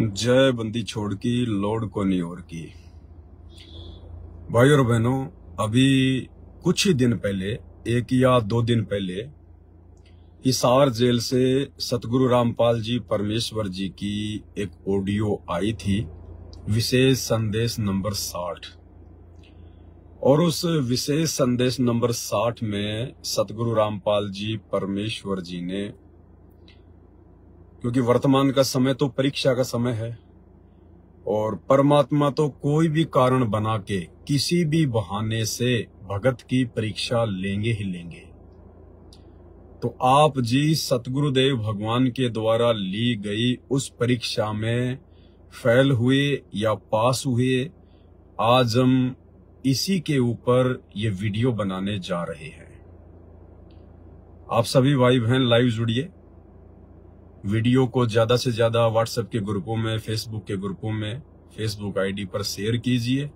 जय बंदी छोड़ की लोड को नहीं और की। भाई और बहनों, अभी कुछ ही दिन पहले, 1 या 2 दिन पहले, हिसार जेल से सतगुरु रामपाल जी परमेश्वर जी की एक ऑडियो आई थी, विशेष संदेश नंबर 60। और उस विशेष संदेश नंबर 60 में सतगुरु रामपाल जी परमेश्वर जी ने, क्योंकि वर्तमान का समय तो परीक्षा का समय है और परमात्मा तो कोई भी कारण बना के किसी भी बहाने से भगत की परीक्षा लेंगे ही लेंगे। तो आप जी सतगुरुदेव भगवान के द्वारा ली गई उस परीक्षा में फेल हुए या पास हुए, आज हम इसी के ऊपर ये वीडियो बनाने जा रहे हैं। आप सभी भाई बहन लाइव जुड़िए, वीडियो को ज्यादा से ज्यादा व्हाट्सएप के ग्रुपों में, फेसबुक के ग्रुपों में, फेसबुक आईडी पर शेयर कीजिए।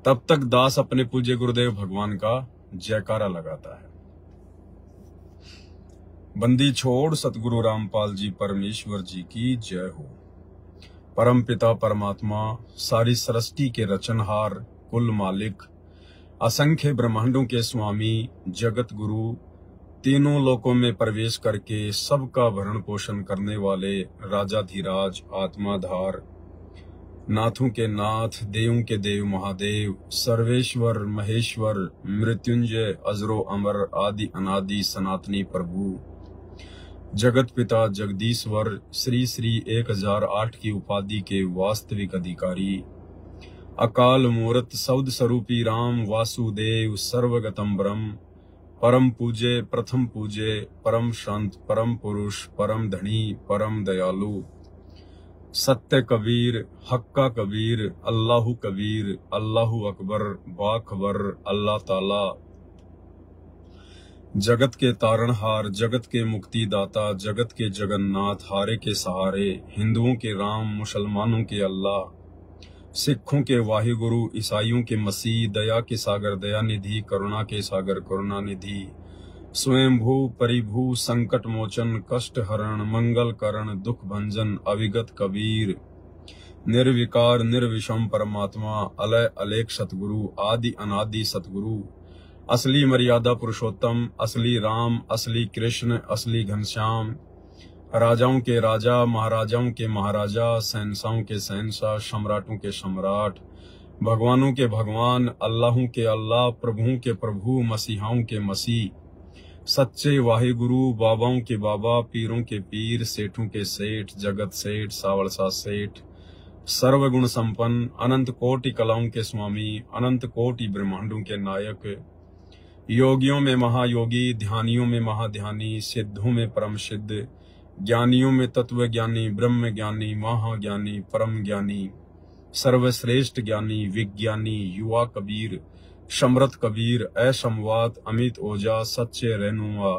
तब तक दास अपने पूज्य गुरुदेव भगवान का जयकारा लगाता है। बंदी छोड़ सतगुरु रामपाल जी परमेश्वर जी की जय हो। परम पिता परमात्मा, सारी सृष्टि के रचनहार, कुल मालिक, असंख्य ब्रह्मांडों के स्वामी, जगत गुरु, तीनों लोकों में प्रवेश करके सबका भरण पोषण करने वाले राजाधिराज, आत्माधार, नाथों के नाथ, देवों के देव महादेव, सर्वेश्वर महेश्वर, मृत्युंजय, अजरो अमर, आदि अनादि सनातनी प्रभु, जगत पिता जगदीश्वर, श्री श्री 1008 की उपाधि के वास्तविक अधिकारी, अकाल मूर्त सौद स्वरूपी राम वासुदेव, सर्वगतम ब्रह्म, परम पूज्य, प्रथम पूज्य, परम शांत, परम पुरुष, परम धनी, परम दयालु, सत्य कबीर, हक्का कबीर, अल्लाहु कबीर, अल्लाहु अकबर, बाखबर, अल्लाह ताला, जगत के तारणहार, जगत के मुक्तिदाता, जगत के जगन्नाथ, हारे के सहारे, हिंदुओं के राम, मुसलमानों के अल्लाह, सिखों के वाहिगुरु, ईसाइयों के मसीह, दया के सागर दया निधि, करुणा के सागर करुणा निधि, स्वयंभू परिभू, संकट मोचन, कष्ट हरण, मंगल करण, दुख भंजन, अविगत कबीर, निर्विकार निर्विषम परमात्मा, अलय अलेख सतगुरु, आदि अनादि सतगुरु, असली मर्यादा पुरुषोत्तम, असली राम, असली कृष्ण, असली घनश्याम, राजाओं के राजा, महाराजाओं के महाराजा, शहंशाहों के शहंशाह, सम्राटों के सम्राट, भगवानों के भगवान, अल्लाहों के अल्लाह, प्रभुओं के प्रभु, मसीहाओं के मसीह, सच्चे वाहिगुरु, बाबाओं के बाबा, पीरों के पीर, सेठों के सेठ, जगत सेठ, सावरसा सेठ, सर्वगुण संपन्न, अनंत कोटि कलाओं के स्वामी, अनंत कोटि ब्रह्मांडों के नायक, योगियों में महायोगी, ध्यानियों में महाध्यानी, सिद्धों में परम सिद्ध, ज्ञानियों में तत्व ज्ञानी, ब्रह्म ज्ञानी, महाज्ञानी, परम ज्ञानी, सर्वश्रेष्ठ ज्ञानी, विज्ञानी, युवा कबीर, समृत कबीर, असमवात, अमित ओजा, सच्चे रहनुमा,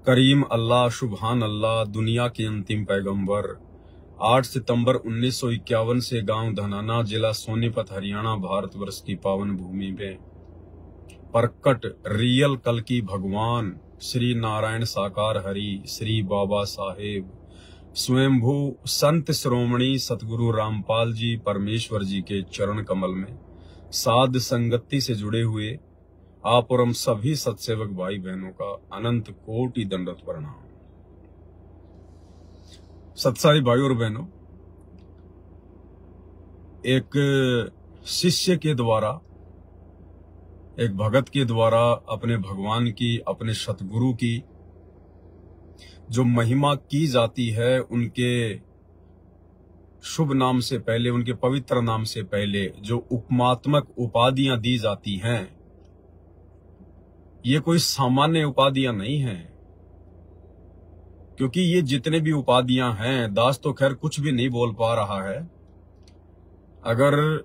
करीम अल्लाह, सुभान अल्लाह, दुनिया के अंतिम पैगंबर, 8 सितंबर 1951 से गांव धनाना, जिला सोनीपत, हरियाणा, भारतवर्ष की पावन भूमि में प्रकट रियल कल की भगवान श्री नारायण साकार हरि, श्री बाबा साहेब, स्वयंभू संत श्रोमणी सतगुरु रामपाल जी परमेश्वर जी के चरण कमल में साध संगति से जुड़े हुए आप और हम सभी सत्सेवक भाई बहनों का अनंत कोटि दंडवत प्रणाम। सत्साई भाई और बहनों, एक शिष्य के द्वारा, एक भगत के द्वारा अपने भगवान की, अपने सतगुरु की जो महिमा की जाती है, उनके शुभ नाम से पहले, उनके पवित्र नाम से पहले जो उपमात्मक उपाधियां दी जाती हैं, ये कोई सामान्य उपाधियां नहीं हैं। क्योंकि ये जितने भी उपाधियां हैं, दास तो खैर कुछ भी नहीं बोल पा रहा है। अगर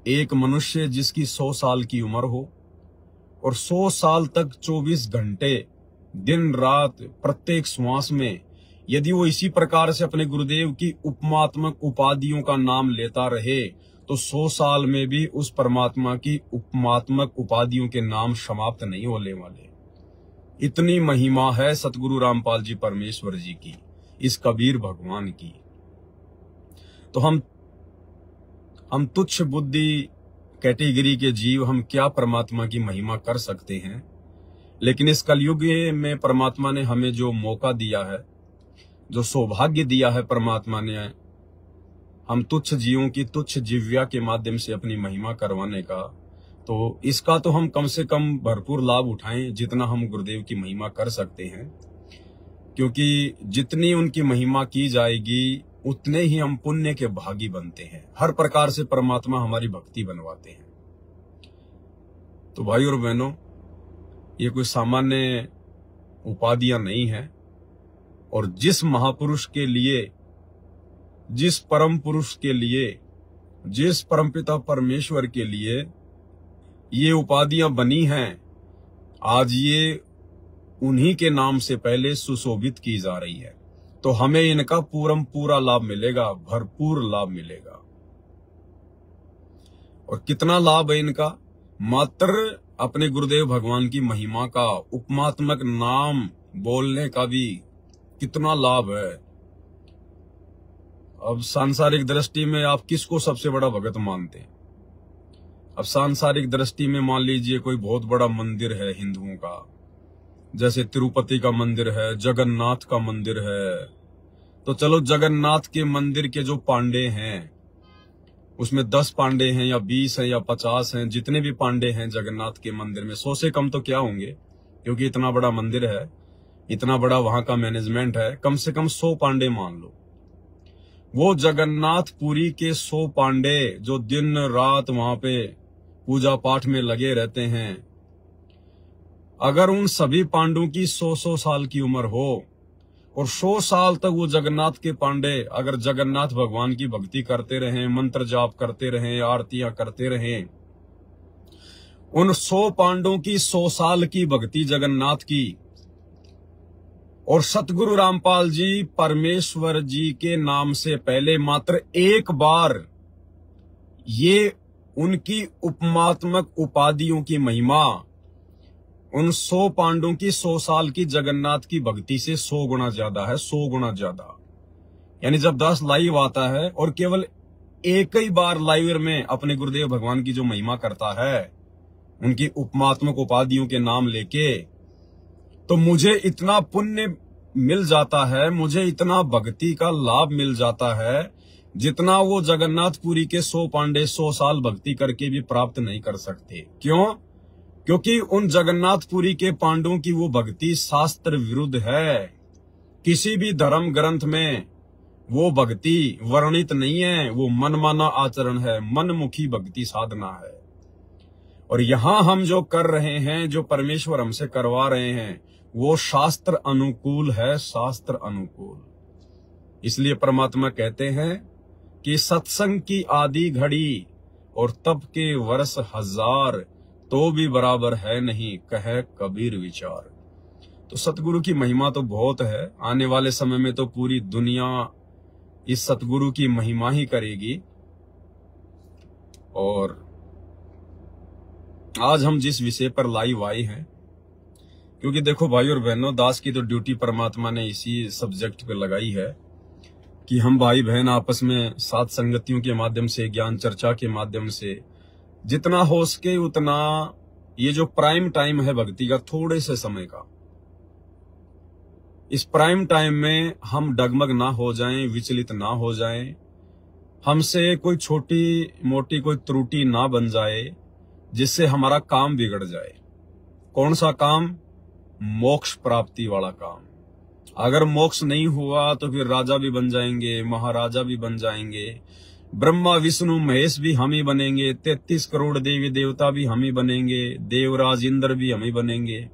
एक मनुष्य जिसकी 100 साल की उम्र हो और 100 साल तक 24 घंटे दिन रात प्रत्येक श्वास में यदि वो इसी प्रकार से अपने गुरुदेव की उपमात्मक उपाधियों का नाम लेता रहे, तो 100 साल में भी उस परमात्मा की उपमात्मक उपाधियों के नाम समाप्त नहीं होने वाले। इतनी महिमा है सतगुरु रामपाल जी परमेश्वर जी की, इस कबीर भगवान की। तो हम तुच्छ बुद्धि कैटेगरी के जीव हम क्या परमात्मा की महिमा कर सकते हैं। लेकिन इस कलयुग में परमात्मा ने हमें जो मौका दिया है, जो सौभाग्य दिया है परमात्मा ने, हम तुच्छ जीवों की तुच्छ जिव्या के माध्यम से अपनी महिमा करवाने का, तो इसका तो हम कम से कम भरपूर लाभ उठाएं जितना हम गुरुदेव की महिमा कर सकते हैं। क्योंकि जितनी उनकी महिमा की जाएगी उतने ही हम पुण्य के भागी बनते हैं। हर प्रकार से परमात्मा हमारी भक्ति बनवाते हैं। तो भाई और बहनों, ये कोई सामान्य उपाधियां नहीं है। और जिस महापुरुष के लिए, जिस परम पुरुष के लिए, जिस परमपिता परमेश्वर के लिए ये उपाधियां बनी हैं, आज ये उन्हीं के नाम से पहले सुशोभित की जा रही है। तो हमें इनका पूरा लाभ मिलेगा, भरपूर लाभ मिलेगा। और कितना लाभ है इनका? मात्र अपने गुरुदेव भगवान की महिमा का, उपमात्मक नाम बोलने का भी कितना लाभ है। अब सांसारिक दृष्टि में आप किसको सबसे बड़ा भगत मानते हैं? अब सांसारिक दृष्टि में मान लीजिए कोई बहुत बड़ा मंदिर है हिंदुओं का, जैसे तिरुपति का मंदिर है, जगन्नाथ का मंदिर है। तो चलो, जगन्नाथ के मंदिर के जो पांडे हैं, उसमें 10 पांडे हैं या 20 हैं या 50 हैं, जितने भी पांडे हैं जगन्नाथ के मंदिर में, 100 से कम तो क्या होंगे, क्योंकि इतना बड़ा मंदिर है, इतना बड़ा वहां का मैनेजमेंट है। कम से कम 100 पांडे मान लो। वो जगन्नाथपुरी के 100 पांडे जो दिन रात वहां पे पूजा पाठ में लगे रहते हैं, अगर उन सभी पांडवों की 100 साल की उम्र हो और 100 साल तक वो जगन्नाथ के पांडे अगर जगन्नाथ भगवान की भक्ति करते रहें, मंत्र जाप करते रहें, आरतियां करते रहें, उन 100 पांडवों की 100 साल की भक्ति जगन्नाथ की, और सतगुरु रामपाल जी परमेश्वर जी के नाम से पहले मात्र एक बार ये उनकी उपमात्मक उपाधियों की महिमा उन 100 पांडवों की 100 साल की जगन्नाथ की भक्ति से 100 गुना ज्यादा है, 100 गुना ज्यादा। यानी जब 10 लाइव आता है और केवल एक ही बार लाइव में अपने गुरुदेव भगवान की जो महिमा करता है, उनकी उपमात्मक उपाधियों के नाम लेके, तो मुझे इतना पुण्य मिल जाता है, मुझे इतना भक्ति का लाभ मिल जाता है, जितना वो जगन्नाथपुरी के 100 पांडे 100 साल भक्ति करके भी प्राप्त नहीं कर सकते। क्यों? क्योंकि उन जगन्नाथपुरी के पांडवों की वो भक्ति शास्त्र विरुद्ध है। किसी भी धर्म ग्रंथ में वो भक्ति वर्णित नहीं है। वो मनमाना आचरण है, मनमुखी भक्ति साधना है। और यहां हम जो कर रहे हैं, जो परमेश्वर हमसे करवा रहे हैं, वो शास्त्र अनुकूल है, शास्त्र अनुकूल। इसलिए परमात्मा कहते हैं कि सत्संग की आदि घड़ी और तप के वर्ष 1000 तो भी बराबर है नहीं, कहे कबीर विचार। तो सतगुरु की महिमा तो बहुत है। आने वाले समय में तो पूरी दुनिया इस सतगुरु की महिमा ही करेगी। और आज हम जिस विषय पर लाइव आए हैं, क्योंकि देखो भाई और बहनों, दास की तो ड्यूटी परमात्मा ने इसी सब्जेक्ट पे लगाई है कि हम भाई बहन आपस में साथ संगतियों के माध्यम से, ज्ञान चर्चा के माध्यम से जितना हो सके उतना, ये जो प्राइम टाइम है भक्ति का, थोड़े से समय का, इस प्राइम टाइम में हम डगमग ना हो जाएं, विचलित ना हो जाएं, हमसे कोई छोटी मोटी कोई त्रुटि ना बन जाए जिससे हमारा काम बिगड़ जाए। कौन सा काम? मोक्ष प्राप्ति वाला काम। अगर मोक्ष नहीं हुआ तो फिर राजा भी बन जाएंगे, महाराजा भी बन जाएंगे, ब्रह्मा विष्णु महेश भी हम ही बनेंगे, 33 करोड़ देवी देवता भी हम ही बनेंगे, देवराज इंद्र भी हम ही बनेंगे।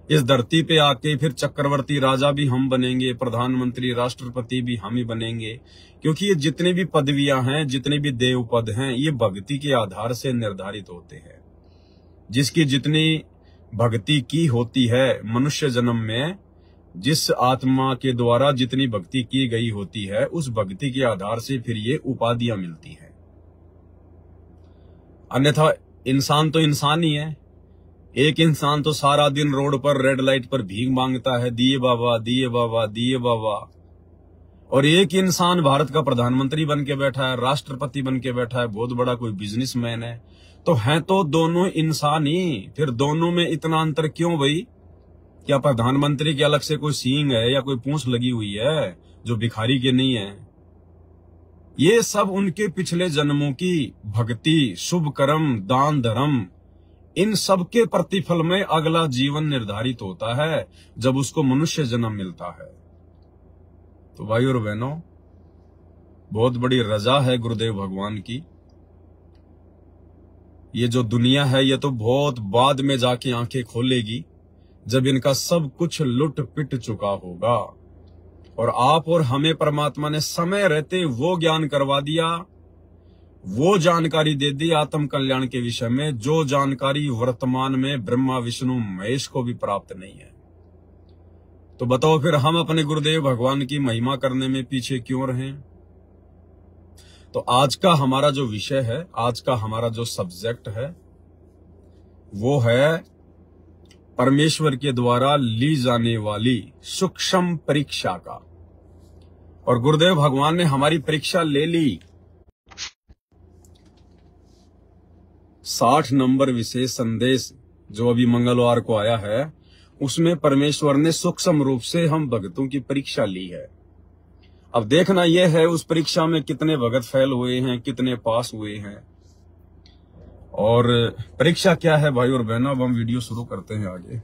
इस धरती पे आके फिर चक्रवर्ती राजा भी हम बनेंगे, प्रधानमंत्री राष्ट्रपति भी हम ही बनेंगे। क्योंकि ये जितने भी पदवियां हैं, जितने भी देव पद हैं, ये भक्ति के आधार से निर्धारित होते हैं। जिसकी जितनी भक्ति की होती है मनुष्य जन्म में, जिस आत्मा के द्वारा जितनी भक्ति की गई होती है, उस भक्ति के आधार से फिर ये उपाधियां मिलती हैं। अन्यथा इंसान तो इंसान ही है। एक इंसान तो सारा दिन रोड पर रेड लाइट पर भीख मांगता है, दिए बाबा दिए बाबा दिए बाबा, और एक इंसान भारत का प्रधानमंत्री बन के बैठा है, राष्ट्रपति बन के बैठा है, बहुत बड़ा कोई बिजनेसमैन है, तो हैं तो दोनों इंसान ही, फिर दोनों में इतना अंतर क्यों भाई? क्या प्रधानमंत्री के अलग से कोई सींग है या कोई पूंछ लगी हुई है जो भिखारी के नहीं है? ये सब उनके पिछले जन्मों की भक्ति, शुभ कर्म, दान धर्म, इन सब के प्रतिफल में अगला जीवन निर्धारित होता है जब उसको मनुष्य जन्म मिलता है। तो भाई और बहनों, बहुत बड़ी रजा है गुरुदेव भगवान की। ये जो दुनिया है ये तो बहुत बाद में जाके आंखें खोलेगी, जब इनका सब कुछ लुट पिट चुका होगा। और आप और हमें परमात्मा ने समय रहते वो ज्ञान करवा दिया, वो जानकारी दे दी आत्म कल्याण के विषय में, जो जानकारी वर्तमान में ब्रह्मा विष्णु महेश को भी प्राप्त नहीं है। तो बताओ फिर हम अपने गुरुदेव भगवान की महिमा करने में पीछे क्यों रहें? तो आज का हमारा जो विषय है, आज का हमारा जो सब्जेक्ट है, वो है परमेश्वर के द्वारा ली जाने वाली सूक्ष्म परीक्षा का। और गुरुदेव भगवान ने हमारी परीक्षा ले ली। 60 नंबर विशेष संदेश जो अभी मंगलवार को आया है, उसमें परमेश्वर ने सूक्ष्म रूप से हम भगतों की परीक्षा ली है। अब देखना यह है उस परीक्षा में कितने भगत फेल हुए हैं, कितने पास हुए हैं। और परीक्षा क्या है भाई और बहनों, अब हम वीडियो शुरू करते हैं आगे।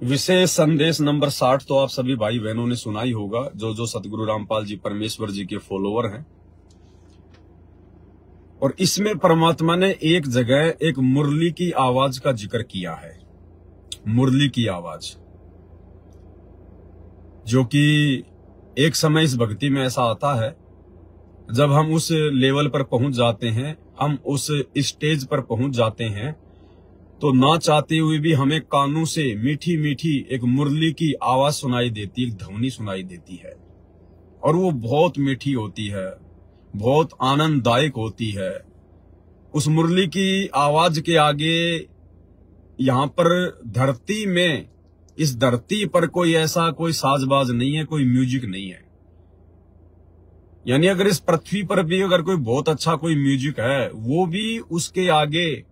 विशेष संदेश नंबर 60 तो आप सभी भाई बहनों ने सुना ही होगा, जो सतगुरु रामपाल जी परमेश्वर जी के फॉलोवर हैं। और इसमें परमात्मा ने एक जगह एक मुरली की आवाज का जिक्र किया है। मुरली की आवाज, जो कि एक समय इस भक्ति में ऐसा आता है, जब हम उस लेवल पर पहुंच जाते हैं, हम उस स्टेज पर पहुंच जाते हैं, तो ना चाहते हुए भी हमें कानों से मीठी मीठी एक मुरली की आवाज सुनाई देती, एक ध्वनि सुनाई देती है। और वो बहुत मीठी होती है, बहुत आनंददायक होती है। उस मुरली की आवाज के आगे यहाँ पर धरती में, इस धरती पर कोई ऐसा कोई साजबाज नहीं है, कोई म्यूजिक नहीं है। यानी अगर इस पृथ्वी पर भी अगर कोई बहुत अच्छा कोई म्यूजिक है, वो भी उसके आगे,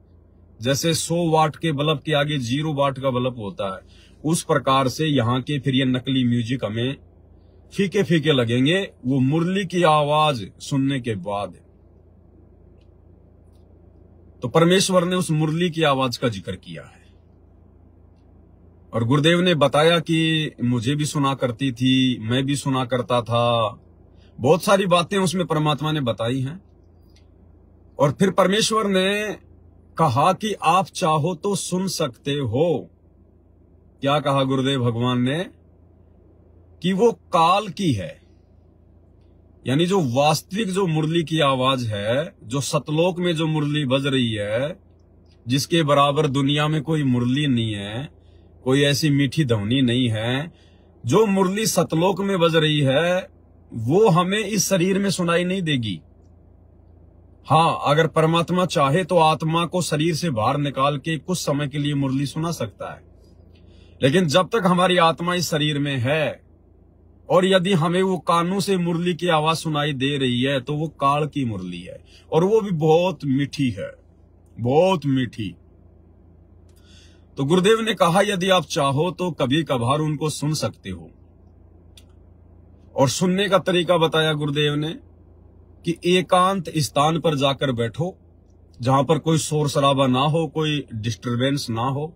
जैसे 100 वाट के बल्ब के आगे 0 वाट का बल्ब होता है, उस प्रकार से यहाँ के फिर ये नकली म्यूजिक हमें फीके फीके लगेंगे वो मुरली की आवाज सुनने के बाद। तो परमेश्वर ने उस मुरली की आवाज का जिक्र किया है। और गुरुदेव ने बताया कि मुझे भी सुना करती थी, मैं भी सुना करता था, बहुत सारी बातें उसमें परमात्मा ने बताई हैं। और फिर परमेश्वर ने कहा कि आप चाहो तो सुन सकते हो। क्या कहा गुरुदेव भगवान ने? कि वो काल की है। यानी जो वास्तविक जो मुरली की आवाज है, जो सतलोक में जो मुरली बज रही है, जिसके बराबर दुनिया में कोई मुरली नहीं है, कोई ऐसी मीठी ध्वनि नहीं है, जो मुरली सतलोक में बज रही है, वो हमें इस शरीर में सुनाई नहीं देगी। हाँ, अगर परमात्मा चाहे तो आत्मा को शरीर से बाहर निकाल के कुछ समय के लिए मुरली सुना सकता है। लेकिन जब तक हमारी आत्मा इस शरीर में है, और यदि हमें वो कानों से मुरली की आवाज सुनाई दे रही है, तो वो काल की मुरली है, और वो भी बहुत मीठी है, बहुत मीठी। तो गुरुदेव ने कहा यदि आप चाहो तो कभी कभार उनको सुन सकते हो। और सुनने का तरीका बताया गुरुदेव ने कि एकांत स्थान पर जाकर बैठो, जहां पर कोई शोर शराबा ना हो, कोई डिस्टरबेंस ना हो,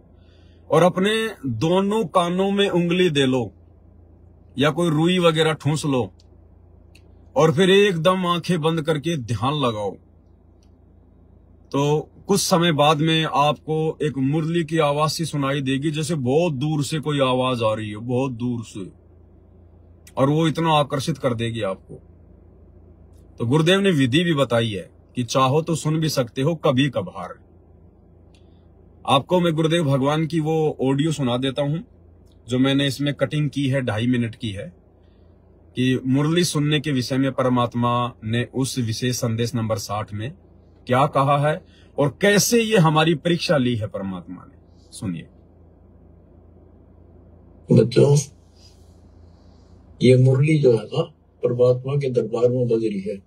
और अपने दोनों कानों में उंगली दे लो या कोई रुई वगैरह ठूंस लो, और फिर एकदम आंखें बंद करके ध्यान लगाओ। तो कुछ समय बाद में आपको एक मुरली की आवाज सी सुनाई देगी, जैसे बहुत दूर से कोई आवाज आ रही है, बहुत दूर से, और वो इतना आकर्षित कर देगी आपको। तो गुरुदेव ने विधि भी बताई है कि चाहो तो सुन भी सकते हो कभी कभार। आपको मैं गुरुदेव भगवान की वो ऑडियो सुना देता हूं, जो मैंने इसमें कटिंग की है, 2.5 मिनट की है, कि मुरली सुनने के विषय में परमात्मा ने उस विशेष संदेश नंबर 60 में क्या कहा है और कैसे ये हमारी परीक्षा ली है परमात्मा ने। सुनिए। बच्चों, ये मुरली जो है ना परमात्मा के दरबार में बज रही है।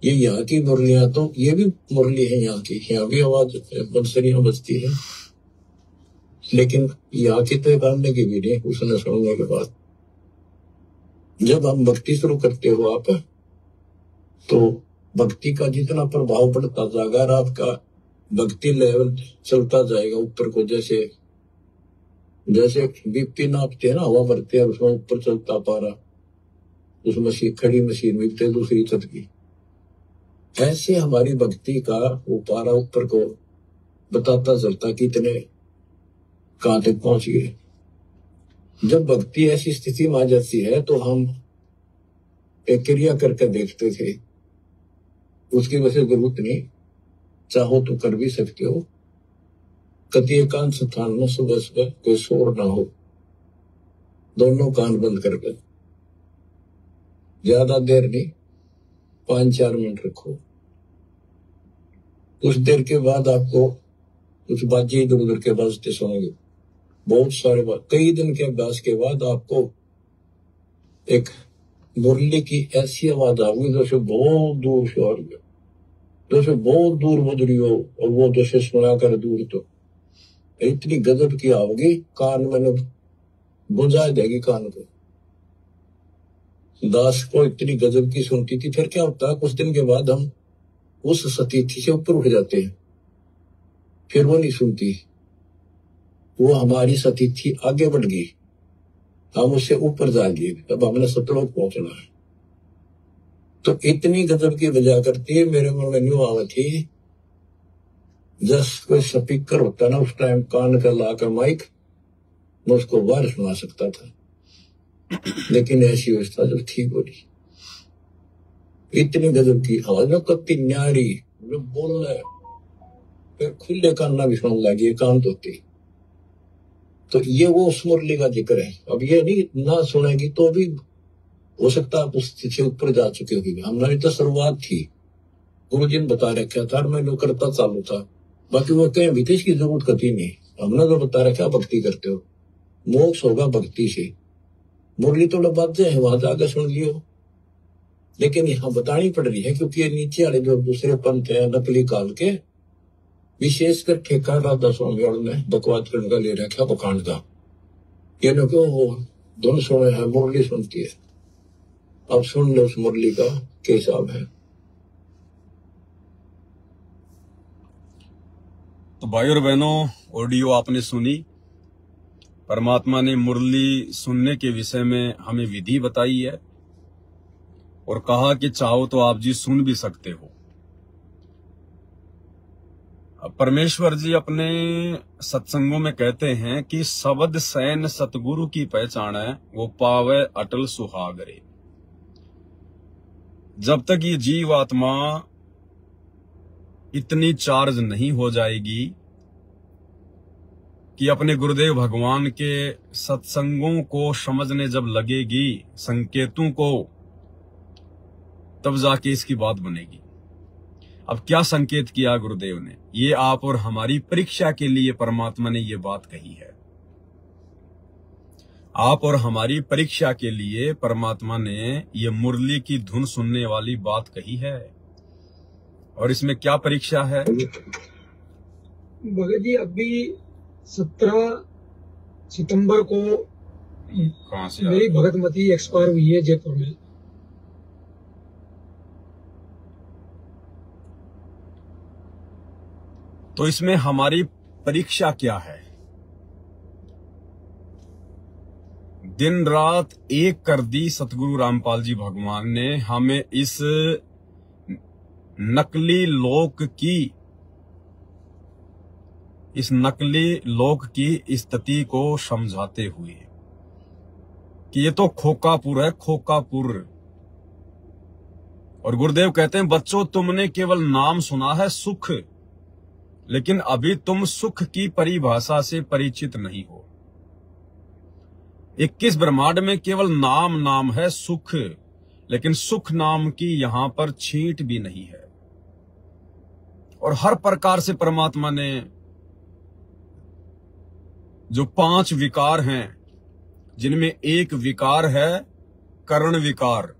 ये यहाँ की मुरलियां, तो ये भी मुरली है यहाँ की, यहाँ भी आवाज बंसरियां बजती है, लेकिन यहाँ की तो गाने की भी नहीं उसने सुनने के बाद। जब हम भक्ति शुरू करते हो आप, तो भक्ति का जितना प्रभाव बढ़ता जाएगा और आपका भक्ति लेवल चलता जाएगा ऊपर को। जैसे जैसे बीपी नापते हैं ना, हवा भरते हैं, उसमें ऊपर चलता पारा, उस मशीन खड़ी मशीन में दूसरी छत की, ऐसे हमारी भक्ति का वो पारा ऊपर को बताता चलता कितने कहां तक पहुंच गए। जब भक्ति ऐसी स्थिति में आ जाती है तो हम एक क्रिया करके देखते थे, उसकी वजह से जरूरत नहीं, चाहो तो कर भी सकते हो। कति एकांत स्थान में सुबह सुबह कोई शोर ना हो, दोनों कान बंद करके, ज्यादा देर नहीं, 5-4 मिनट रखो। कुछ देर के बाद आपको कुछ बाजे इधर उधर के बाजते सुनेंगे, बहुत सारे बात। कई दिन के अभ्यास के बाद आपको एक मुरली की ऐसी आवाज आएगी जैसे बहुत दूर से आ रही है, जैसे बहुत दूर बज रही हो, और वो जैसे सुना कर दूर, तो इतनी गजब की आओगी, कान में गुंजा देगी कान को। दास को इतनी गजब की सुनती थी। फिर क्या होता है, कुछ दिन के बाद हम उस सतीथि से ऊपर उठ जाते हैं, फिर वो नहीं सुनती, वो हमारी सतीथि आगे बढ़ गई, हम उससे ऊपर जाएंगे, अब हमने सतलोक पहुंचना है। तो इतनी गजब की वजह करती है। मेरे मन में न्यू आवा थी, जस कोई स्पीकर होता ना उस टाइम कान का लाकर माइक, मैं उसको बाहर सुना सकता था, लेकिन ऐसी व्यवस्था जो ठीक हो रही, इतनी गजब की आवाज में कत्ती न्यारी जो बोलना है, फिर खुले कान ना भी सुन लगी, कान होती। तो ये वो उस मुरली का जिक्र है। अब ये नहीं ना सुनेगी तो भी हो सकता है उस से ऊपर जा चुके होगी। हमारी तो शुरुआत थी, गुरु जी ने बता रखा था, मैं जो करता चालू था, बाकी वो कहीं भी थे, इसकी जरूरत कभी नहीं। हमने जो बता रखा भक्ति करते हो, मोक्ष होगा भक्ति से। मुरली तो बातें है, वहां जाकर सुन लियो, लेकिन यहाँ बतानी पड़ रही है क्योंकि ये नीचे वाले जो दूसरे पंथ है नकली काल के, विशेषकर ठेका राधा स्वामी और ने बकवाद करने का ले रखा बखांड का, ये लोग वो दोनों सुने हैं, मुरली सुनती है। अब सुन लो उस मुरली का क्या हिसाब है। तो भाई और बहनों, ऑडियो आपने सुनी। परमात्मा ने मुरली सुनने के विषय में हमें विधि बताई है और कहा कि चाहो तो आप जी सुन भी सकते हो। अब परमेश्वर जी अपने सत्संगों में कहते हैं कि शब्द सैन सतगुरु की पहचान है, वो पावे अटल सुहागरे। जब तक ये जीव आत्मा इतनी चार्ज नहीं हो जाएगी कि अपने गुरुदेव भगवान के सत्संगों को समझने जब लगेगी, संकेतों को, तब जाके इसकी बात बनेगी। अब क्या संकेत किया गुरुदेव ने, ये आप और हमारी परीक्षा के लिए परमात्मा ने ये बात कही है। आप और हमारी परीक्षा के लिए परमात्मा ने ये मुरली की धुन सुनने वाली बात कही है। और इसमें क्या परीक्षा है भगत जी? अभी 17 सितंबर को कहां से मेरी भगतमती एक्सपायर हुई है जयपुर में। तो इसमें हमारी परीक्षा क्या है? दिन रात एक कर दी सतगुरु रामपाल जी भगवान ने हमें इस नकली लोक की स्थिति को समझाते हुए कि ये तो खोकापुर है, खोकापुर। और गुरुदेव कहते हैं, बच्चों तुमने केवल नाम सुना है सुख, लेकिन अभी तुम सुख की परिभाषा से परिचित नहीं हो। 21 ब्रह्मांड में केवल नाम है सुख, लेकिन सुख नाम की यहां पर छींट भी नहीं है। और हर प्रकार से परमात्मा ने जो 5 विकार हैं, जिनमें एक विकार है कर्ण विकार,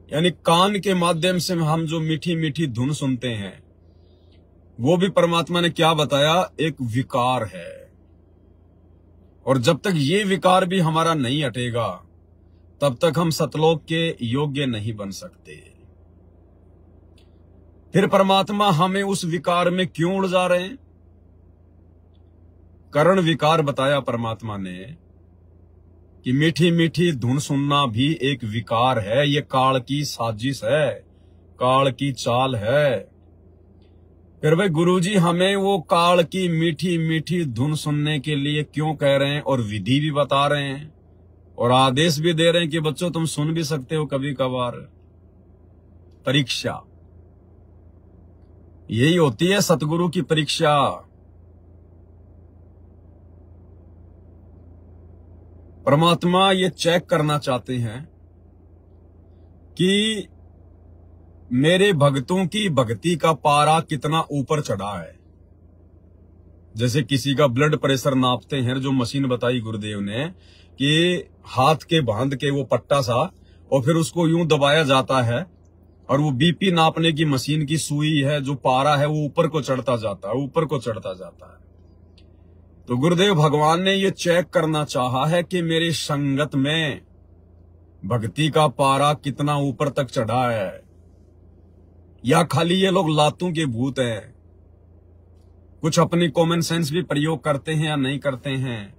यानी कान के माध्यम से हम जो मीठी मीठी धुन सुनते हैं, वो भी परमात्मा ने क्या बताया, एक विकार है। और जब तक ये विकार भी हमारा नहीं हटेगा तब तक हम सतलोक के योग्य नहीं बन सकते। फिर परमात्मा हमें उस विकार में क्यों उलझा रहे हैं? कर्ण विकार बताया परमात्मा ने कि मीठी मीठी धुन सुनना भी एक विकार है, ये काल की साजिश है, काल की चाल है। फिर भाई गुरुजी हमें वो काल की मीठी मीठी धुन सुनने के लिए क्यों कह रहे हैं, और विधि भी बता रहे हैं और आदेश भी दे रहे हैं कि बच्चों तुम सुन भी सकते हो कभी कभार। परीक्षा यही होती है, सतगुरु की परीक्षा। परमात्मा ये चेक करना चाहते हैं कि मेरे भक्तों की भक्ति का पारा कितना ऊपर चढ़ा है। जैसे किसी का ब्लड प्रेशर नापते हैं, जो मशीन बताई गुरुदेव ने कि हाथ के बांध के वो पट्टा सा, और फिर उसको यूं दबाया जाता है, और वो बीपी नापने की मशीन की सुई है, जो पारा है वो ऊपर को चढ़ता जाता है, ऊपर को चढ़ता जाता है। तो गुरुदेव भगवान ने ये चेक करना चाहा है कि मेरी संगत में भक्ति का पारा कितना ऊपर तक चढ़ा है, या खाली ये लोग लातों के भूत हैं, कुछ अपनी कॉमन सेंस भी प्रयोग करते हैं या नहीं करते हैं,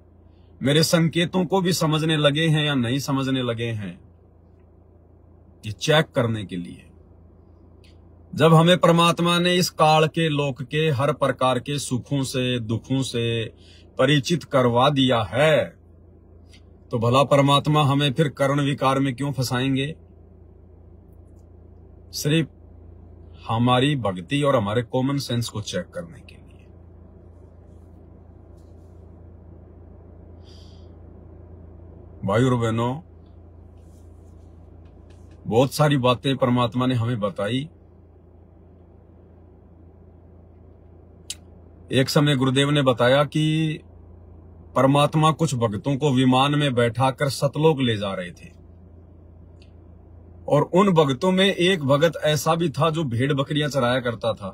मेरे संकेतों को भी समझने लगे हैं या नहीं समझने लगे हैं। ये चेक करने के लिए जब हमें परमात्मा ने इस काल के लोक के हर प्रकार के सुखों से दुखों से परिचित करवा दिया है, तो भला परमात्मा हमें फिर कर्ण विकार में क्यों फंसाएंगे? सिर्फ हमारी भक्ति और हमारे कॉमन सेंस को चेक करने के लिए। भाई और बहनों, बहुत सारी बातें परमात्मा ने हमें बताई। एक समय गुरुदेव ने बताया कि परमात्मा कुछ भक्तों को विमान में बैठाकर सतलोक ले जा रहे थे, और उन भक्तों में एक भगत ऐसा भी था जो भेड़ बकरियां चराया करता था।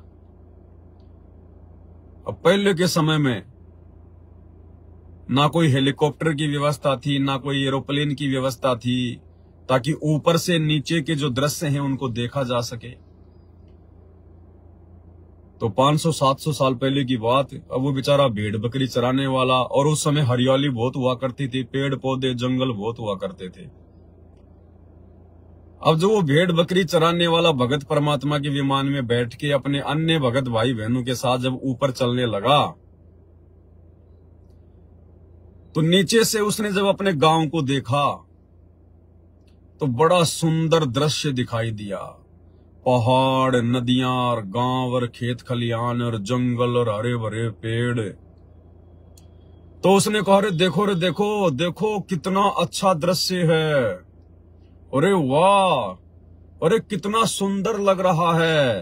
अब पहले के समय में ना कोई हेलीकॉप्टर की व्यवस्था थी, ना कोई एरोप्लेन की व्यवस्था थी, ताकि ऊपर से नीचे के जो दृश्य हैं उनको देखा जा सके। तो 500-700 साल पहले की बात। अब वो बेचारा भेड़ बकरी चराने वाला, और उस समय हरियाली बहुत हुआ करती थी, पेड़ पौधे जंगल बहुत हुआ करते थे। अब जो वो भेड़ बकरी चराने वाला भगत परमात्मा के विमान में बैठ के अपने अन्य भगत भाई बहनों के साथ जब ऊपर चलने लगा, तो नीचे से उसने जब अपने गांव को देखा तो बड़ा सुंदर दृश्य दिखाई दिया। पहाड़, नदियां और गांव और खेत खलियान और जंगल और हरे भरे पेड़। तो उसने कहा, अरे देखो रे देखो देखो कितना अच्छा दृश्य है, अरे वाह, अरे कितना सुंदर लग रहा है।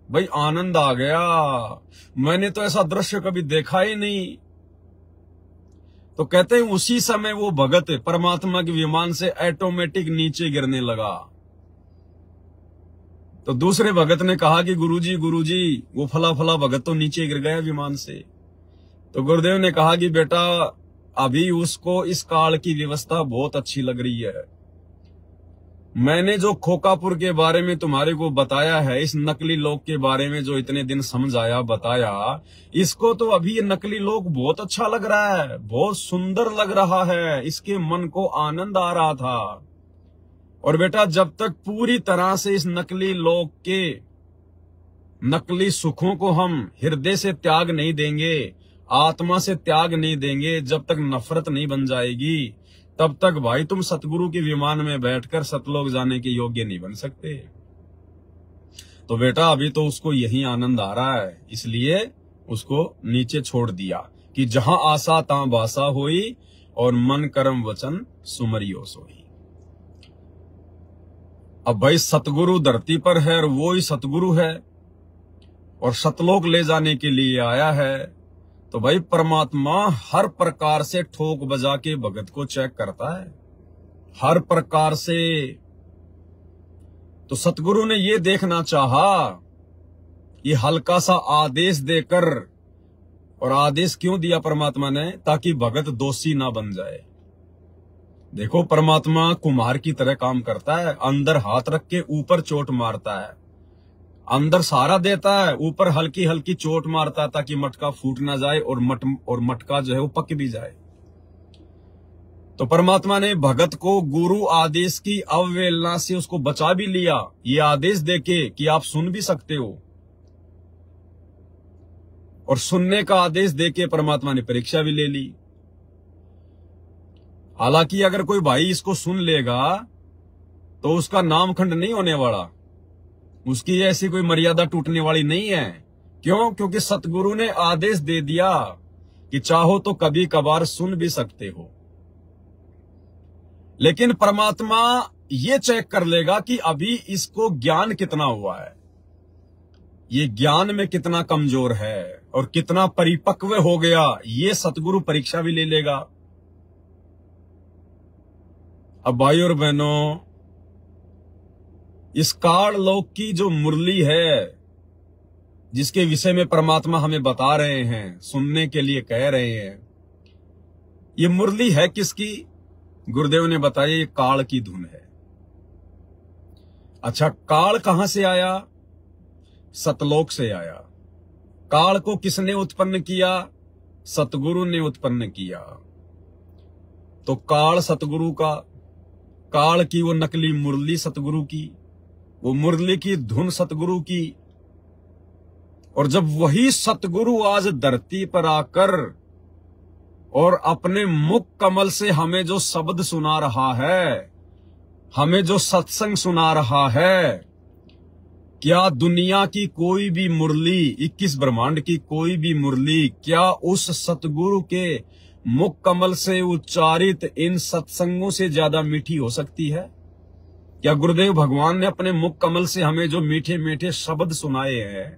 भाई आनंद आ गया, मैंने तो ऐसा दृश्य कभी देखा ही नहीं। तो कहते हैं उसी समय वो भगत परमात्मा के विमान से ऑटोमेटिक नीचे गिरने लगा। तो दूसरे भगत ने कहा कि गुरुजी गुरुजी, वो फला फला भगत तो नीचे गिर गया विमान से। तो गुरुदेव ने कहा कि बेटा, अभी उसको इस काल की व्यवस्था बहुत अच्छी लग रही है। मैंने जो खोकापुर के बारे में तुम्हारे को बताया है, इस नकली लोक के बारे में जो इतने दिन समझाया बताया, इसको तो अभी ये नकली लोक बहुत अच्छा लग रहा है, बहुत सुंदर लग रहा है, इसके मन को आनंद आ रहा था। और बेटा, जब तक पूरी तरह से इस नकली लोक के नकली सुखों को हम हृदय से त्याग नहीं देंगे, आत्मा से त्याग नहीं देंगे, जब तक नफरत नहीं बन जाएगी, तब तक भाई तुम सतगुरु के विमान में बैठकर सतलोक जाने के योग्य नहीं बन सकते। तो बेटा, अभी तो उसको यही आनंद आ रहा है, इसलिए उसको नीचे छोड़ दिया कि जहां आशा तां बासा होई, और मन कर्म वचन सुमरियो सोई। अब भाई सतगुरु धरती पर है और वो ही सतगुरु है, और सतलोक ले जाने के लिए आया है, तो भाई परमात्मा हर प्रकार से ठोक बजा के भगत को चेक करता है, हर प्रकार से। तो सतगुरु ने ये देखना चाहा, ये हल्का सा आदेश देकर, और आदेश क्यों दिया परमात्मा ने? ताकि भगत दोषी ना बन जाए। देखो परमात्मा कुम्हार की तरह काम करता है, अंदर हाथ रख के ऊपर चोट मारता है, अंदर सहारा देता है, ऊपर हल्की हल्की चोट मारता है ताकि मटका फूट ना जाए और मटका जो है वो पक भी जाए। तो परमात्मा ने भगत को गुरु आदेश की अवहेलना से उसको बचा भी लिया, ये आदेश देके कि आप सुन भी सकते हो, और सुनने का आदेश देके परमात्मा ने परीक्षा भी ले ली। हालांकि अगर कोई भाई इसको सुन लेगा तो उसका नामखंड नहीं होने वाला, उसकी ऐसी कोई मर्यादा टूटने वाली नहीं है। क्यों? क्योंकि सतगुरु ने आदेश दे दिया कि चाहो तो कभी कभार सुन भी सकते हो। लेकिन परमात्मा ये चेक कर लेगा कि अभी इसको ज्ञान कितना हुआ है, ये ज्ञान में कितना कमजोर है और कितना परिपक्व हो गया, ये सतगुरु परीक्षा भी ले लेगा। अब भाई और बहनों, इस काल लोक की जो मुरली है, जिसके विषय में परमात्मा हमें बता रहे हैं, सुनने के लिए कह रहे हैं, ये मुरली है किसकी? गुरुदेव ने बताया ये काल की धुन है। अच्छा, काल कहां से आया? सतलोक से आया। काल को किसने उत्पन्न किया? सतगुरु ने उत्पन्न किया। तो काल सतगुरु का, काल की वो नकली मुरली सतगुरु की, वो मुरली की धुन सतगुरु की। और जब वही सतगुरु आज धरती पर आकर और अपने मुख कमल से हमें जो शब्द सुना रहा है, हमें जो सत्संग सुना रहा है, क्या दुनिया की कोई भी मुरली, 21 ब्रह्मांड की कोई भी मुरली, क्या उस सतगुरु के मुख कमल से उच्चारित इन सत्संगों से ज्यादा मीठी हो सकती है? क्या गुरुदेव भगवान ने अपने मुख कमल से हमें जो मीठे मीठे शब्द सुनाए हैं,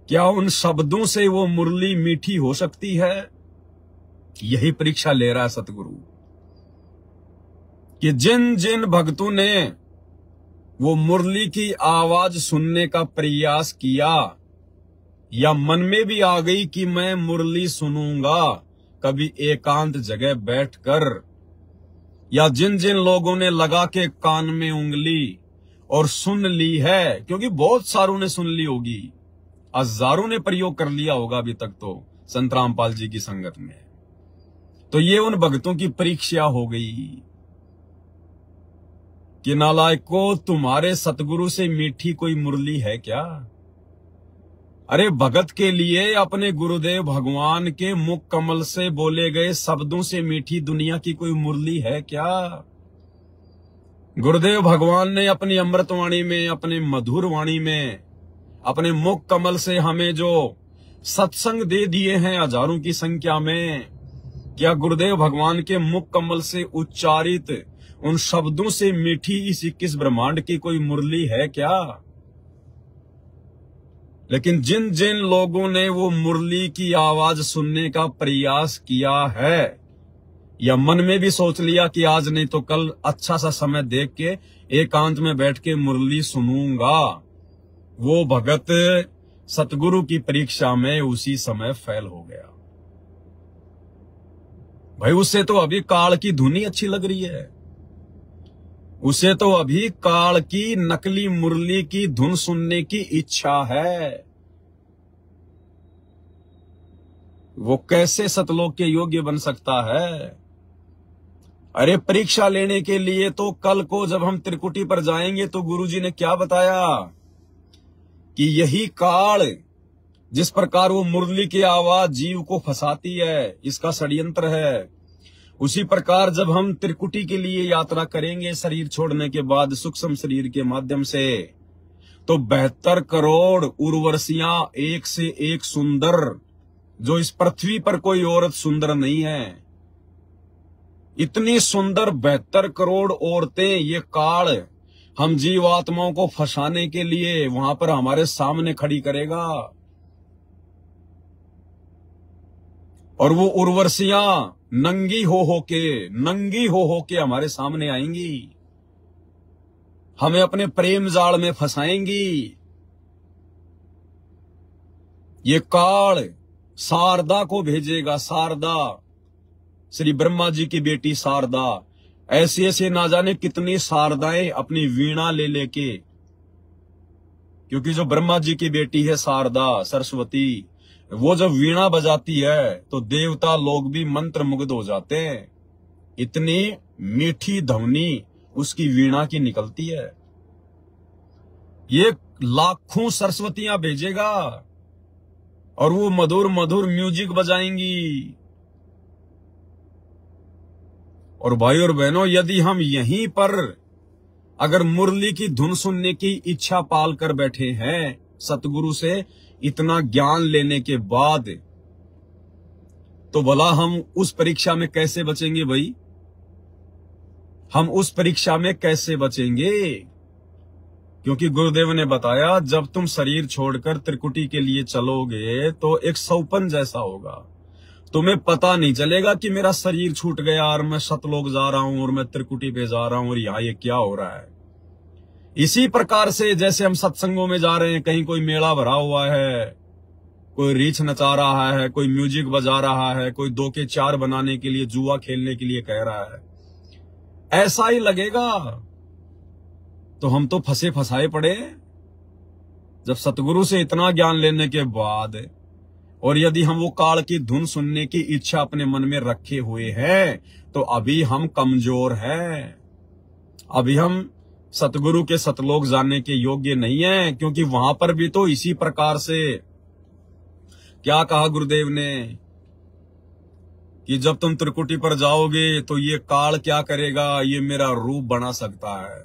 क्या उन शब्दों से वो मुरली मीठी हो सकती है? यही परीक्षा ले रहा है सतगुरु कि जिन जिन भक्तों ने वो मुरली की आवाज सुनने का प्रयास किया, या मन में भी आ गई कि मैं मुरली सुनूंगा कभी एकांत जगह बैठकर, या जिन जिन लोगों ने लगा के कान में उंगली और सुन ली है, क्योंकि बहुत सारों ने सुन ली होगी, हजारों ने प्रयोग कर लिया होगा अभी तक तो संत रामपाल जी की संगत में, तो ये उन भक्तों की परीक्षा हो गई कि नालायकों, तुम्हारे सतगुरु से मीठी कोई मुरली है क्या? अरे भगत के लिए अपने गुरुदेव भगवान के मुख कमल से बोले गए शब्दों से मीठी दुनिया की कोई मुरली है क्या? गुरुदेव भगवान ने अपनी अमृतवाणी में, अपने मधुर वाणी में, अपने मुख कमल से हमें जो सत्संग दे दिए हैं हजारों की संख्या में, क्या गुरुदेव भगवान के मुख कमल से उच्चारित उन शब्दों से मीठी इस 21 ब्रह्मांड की कोई मुरली है क्या? लेकिन जिन जिन लोगों ने वो मुरली की आवाज सुनने का प्रयास किया है, या मन में भी सोच लिया कि आज नहीं तो कल अच्छा सा समय देख के एकांत में बैठ के मुरली सुनूंगा, वो भगत सतगुरु की परीक्षा में उसी समय फेल हो गया। भाई उसे तो अभी काल की धुनी अच्छी लग रही है, उसे तो अभी काल की नकली मुरली की धुन सुनने की इच्छा है। वो कैसे सतलोक के योग्य बन सकता है? अरे परीक्षा लेने के लिए तो कल को जब हम त्रिकुटी पर जाएंगे तो गुरुजी ने क्या बताया कि यही काल, जिस प्रकार वो मुरली की आवाज जीव को फंसाती है, इसका षड्यंत्र है, उसी प्रकार जब हम त्रिकुटी के लिए यात्रा करेंगे शरीर छोड़ने के बाद सूक्ष्म शरीर के माध्यम से, तो 72 करोड़ उर्वशियां एक से एक सुंदर, जो इस पृथ्वी पर कोई औरत सुंदर नहीं है, इतनी सुंदर 72 करोड़ औरतें ये काल हम जीवात्माओं को फंसाने के लिए वहां पर हमारे सामने खड़ी करेगा। और वो उर्वशियां नंगी हो के हमारे सामने आएंगी, हमें अपने प्रेम जाल में फंसाएंगी। ये काल शारदा को भेजेगा, शारदा, श्री ब्रह्मा जी की बेटी शारदा। ऐसे ऐसे ना जाने कितनी शारदाएं अपनी वीणा ले लेके, क्योंकि जो ब्रह्मा जी की बेटी है शारदा सरस्वती, वो जब वीणा बजाती है तो देवता लोग भी मंत्र मुग्ध हो जाते हैं। इतनी मीठी ध्वनि उसकी वीणा की निकलती है। ये लाखों सरस्वतियां भेजेगा और वो मधुर मधुर म्यूजिक बजाएंगी। और भाई और बहनों, यदि हम यहीं पर अगर मुरली की धुन सुनने की इच्छा पाल कर बैठे हैं, सतगुरु से इतना ज्ञान लेने के बाद, तो भला हम उस परीक्षा में कैसे बचेंगे भाई? हम उस परीक्षा में कैसे बचेंगे? क्योंकि गुरुदेव ने बताया, जब तुम शरीर छोड़कर त्रिकुटी के लिए चलोगे तो एक सौपन जैसा होगा। तुम्हें पता नहीं चलेगा कि मेरा शरीर छूट गया और मैं सतलोक जा रहा हूं और मैं त्रिकुटी पे जा रहा हूं और यहां ये क्या हो रहा है। इसी प्रकार से जैसे हम सत्संगों में जा रहे हैं, कहीं कोई मेला भरा हुआ है, कोई रीछ नचा रहा है, कोई म्यूजिक बजा रहा है, कोई 2 के 4 बनाने के लिए, जुआ खेलने के लिए कह रहा है, ऐसा ही लगेगा। तो हम तो फंसे फंसाए पड़े। जब सतगुरु से इतना ज्ञान लेने के बाद, और यदि हम वो काल की धुन सुनने की इच्छा अपने मन में रखे हुए हैं, तो अभी हम कमजोर हैं। अभी हम सतगुरु के सतलोक जाने के योग्य नहीं है, क्योंकि वहां पर भी तो इसी प्रकार से क्या कहा गुरुदेव ने कि जब तुम त्रिकुटी पर जाओगे तो ये काल क्या करेगा, ये मेरा रूप बना सकता है।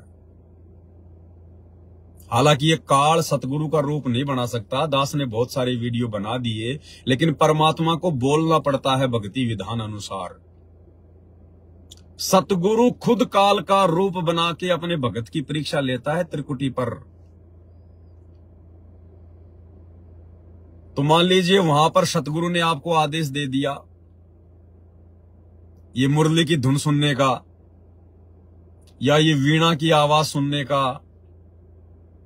हालांकि ये काल सतगुरु का रूप नहीं बना सकता। दास ने बहुत सारे वीडियो बना दिए, लेकिन परमात्मा को बोलना पड़ता है भक्ति विधान अनुसार। सतगुरु खुद काल का रूप बना के अपने भगत की परीक्षा लेता है त्रिकुटी पर। तो मान लीजिए वहां पर सतगुरु ने आपको आदेश दे दिया ये मुरली की धुन सुनने का या ये वीणा की आवाज सुनने का,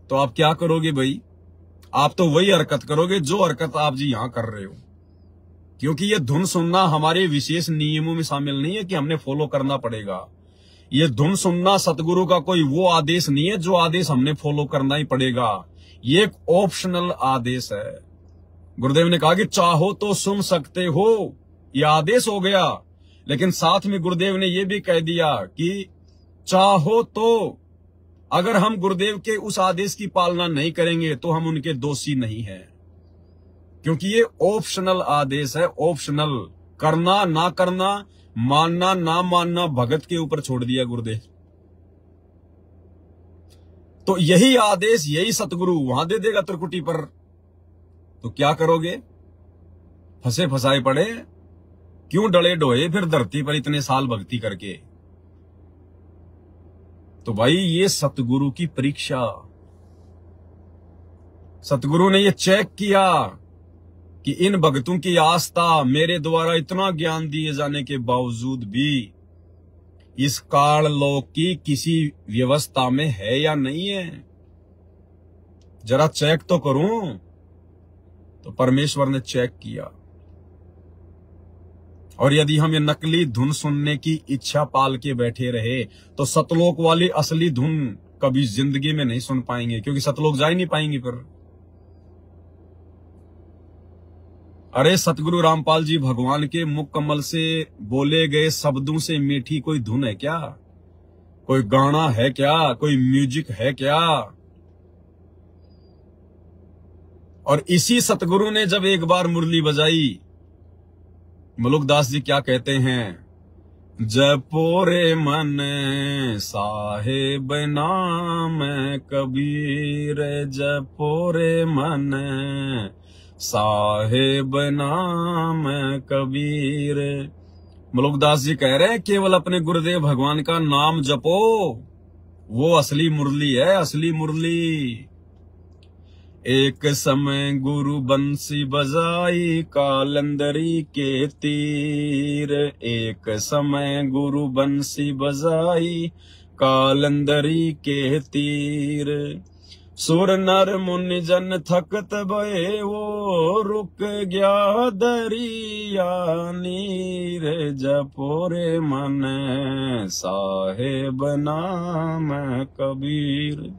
तो आप क्या करोगे भाई? आप तो वही हरकत करोगे जो हरकत आप जी यहां कर रहे हो। क्योंकि ये धुन सुनना हमारे विशेष नियमों में शामिल नहीं है कि हमने फॉलो करना पड़ेगा। ये धुन सुनना सतगुरु का कोई वो आदेश नहीं है जो आदेश हमने फॉलो करना ही पड़ेगा। ये एक ऑप्शनल आदेश है। गुरुदेव ने कहा कि चाहो तो सुन सकते हो, ये आदेश हो गया, लेकिन साथ में गुरुदेव ने यह भी कह दिया कि चाहो तो, अगर हम गुरुदेव के उस आदेश की पालना नहीं करेंगे तो हम उनके दोषी नहीं हैं, क्योंकि ये ऑप्शनल आदेश है। ऑप्शनल, करना ना करना, मानना ना मानना भगत के ऊपर छोड़ दिया गुरुदेव। तो यही आदेश, यही सतगुरु वहां दे देगा त्रिकुटी पर, तो क्या करोगे? फंसे फंसाए पड़े, क्यों डले डोए फिर धरती पर इतने साल भक्ति करके। तो भाई ये सतगुरु की परीक्षा, सतगुरु ने ये चेक किया कि इन भक्तों की आस्था मेरे द्वारा इतना ज्ञान दिए जाने के बावजूद भी इस काल लोक की किसी व्यवस्था में है या नहीं है, जरा चेक तो करूं। तो परमेश्वर ने चेक किया, और यदि हम ये नकली धुन सुनने की इच्छा पाल के बैठे रहे तो सतलोक वाली असली धुन कभी जिंदगी में नहीं सुन पाएंगे, क्योंकि सतलोक जा ही नहीं पाएंगे फिर। अरे सतगुरु रामपाल जी भगवान के मुख कमल से बोले गए शब्दों से मीठी कोई धुन है क्या? कोई गाना है क्या? कोई म्यूजिक है क्या? और इसी सतगुरु ने जब एक बार मुरली बजाई, मलुकदास जी क्या कहते हैं, जपो रे मन साहेब नाम कबीर, जपो रे मन साहेब नाम कबीर। मलुकदास जी कह रहे हैं केवल अपने गुरुदेव भगवान का नाम जपो, वो असली मुरली है, असली मुरली। एक समय गुरु बंसी बजाई कालंदरी के तीर, एक समय गुरु बंसी बजाई कालंदरी के तीर। सुर नर मुनि जन थकत भये वो रुक गया दरिया नीर, जपोरे मन साहेब नाम कबीर।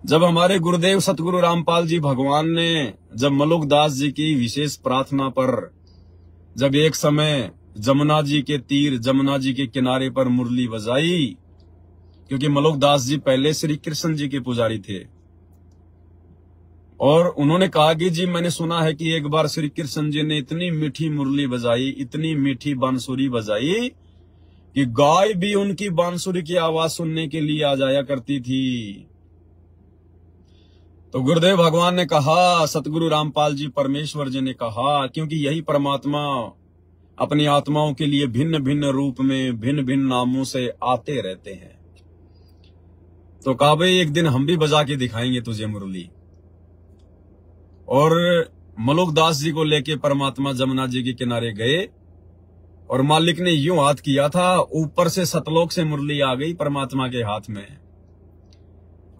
जब हमारे गुरुदेव सतगुरु रामपाल जी भगवान ने जब मलुक दास जी की विशेष प्रार्थना पर जब एक समय जमुना जी के तीर, जमुना जी के किनारे पर मुरली बजाई, क्योंकि मलुक दास जी पहले श्री कृष्ण जी के पुजारी थे, और उन्होंने कहा कि जी मैंने सुना है कि एक बार श्री कृष्ण जी ने इतनी मीठी मुरली बजाई, इतनी मीठी बांसुरी बजाई कि गाय भी उनकी बांसुरी की आवाज सुनने के लिए आ जाया करती थी। तो गुरुदेव भगवान ने कहा, सतगुरु रामपाल जी परमेश्वर जी ने कहा, क्योंकि यही परमात्मा अपनी आत्माओं के लिए भिन्न भिन्न रूप में भिन्न भिन्न नामों से आते रहते हैं, तो कहा भाई एक दिन हम भी बजा के दिखाएंगे तुझे मुरली। और मलुक दास जी को लेके परमात्मा जमुना जी के किनारे गए, और मालिक ने यूं हाथ किया था, ऊपर से सतलोक से मुरली आ गई परमात्मा के हाथ में,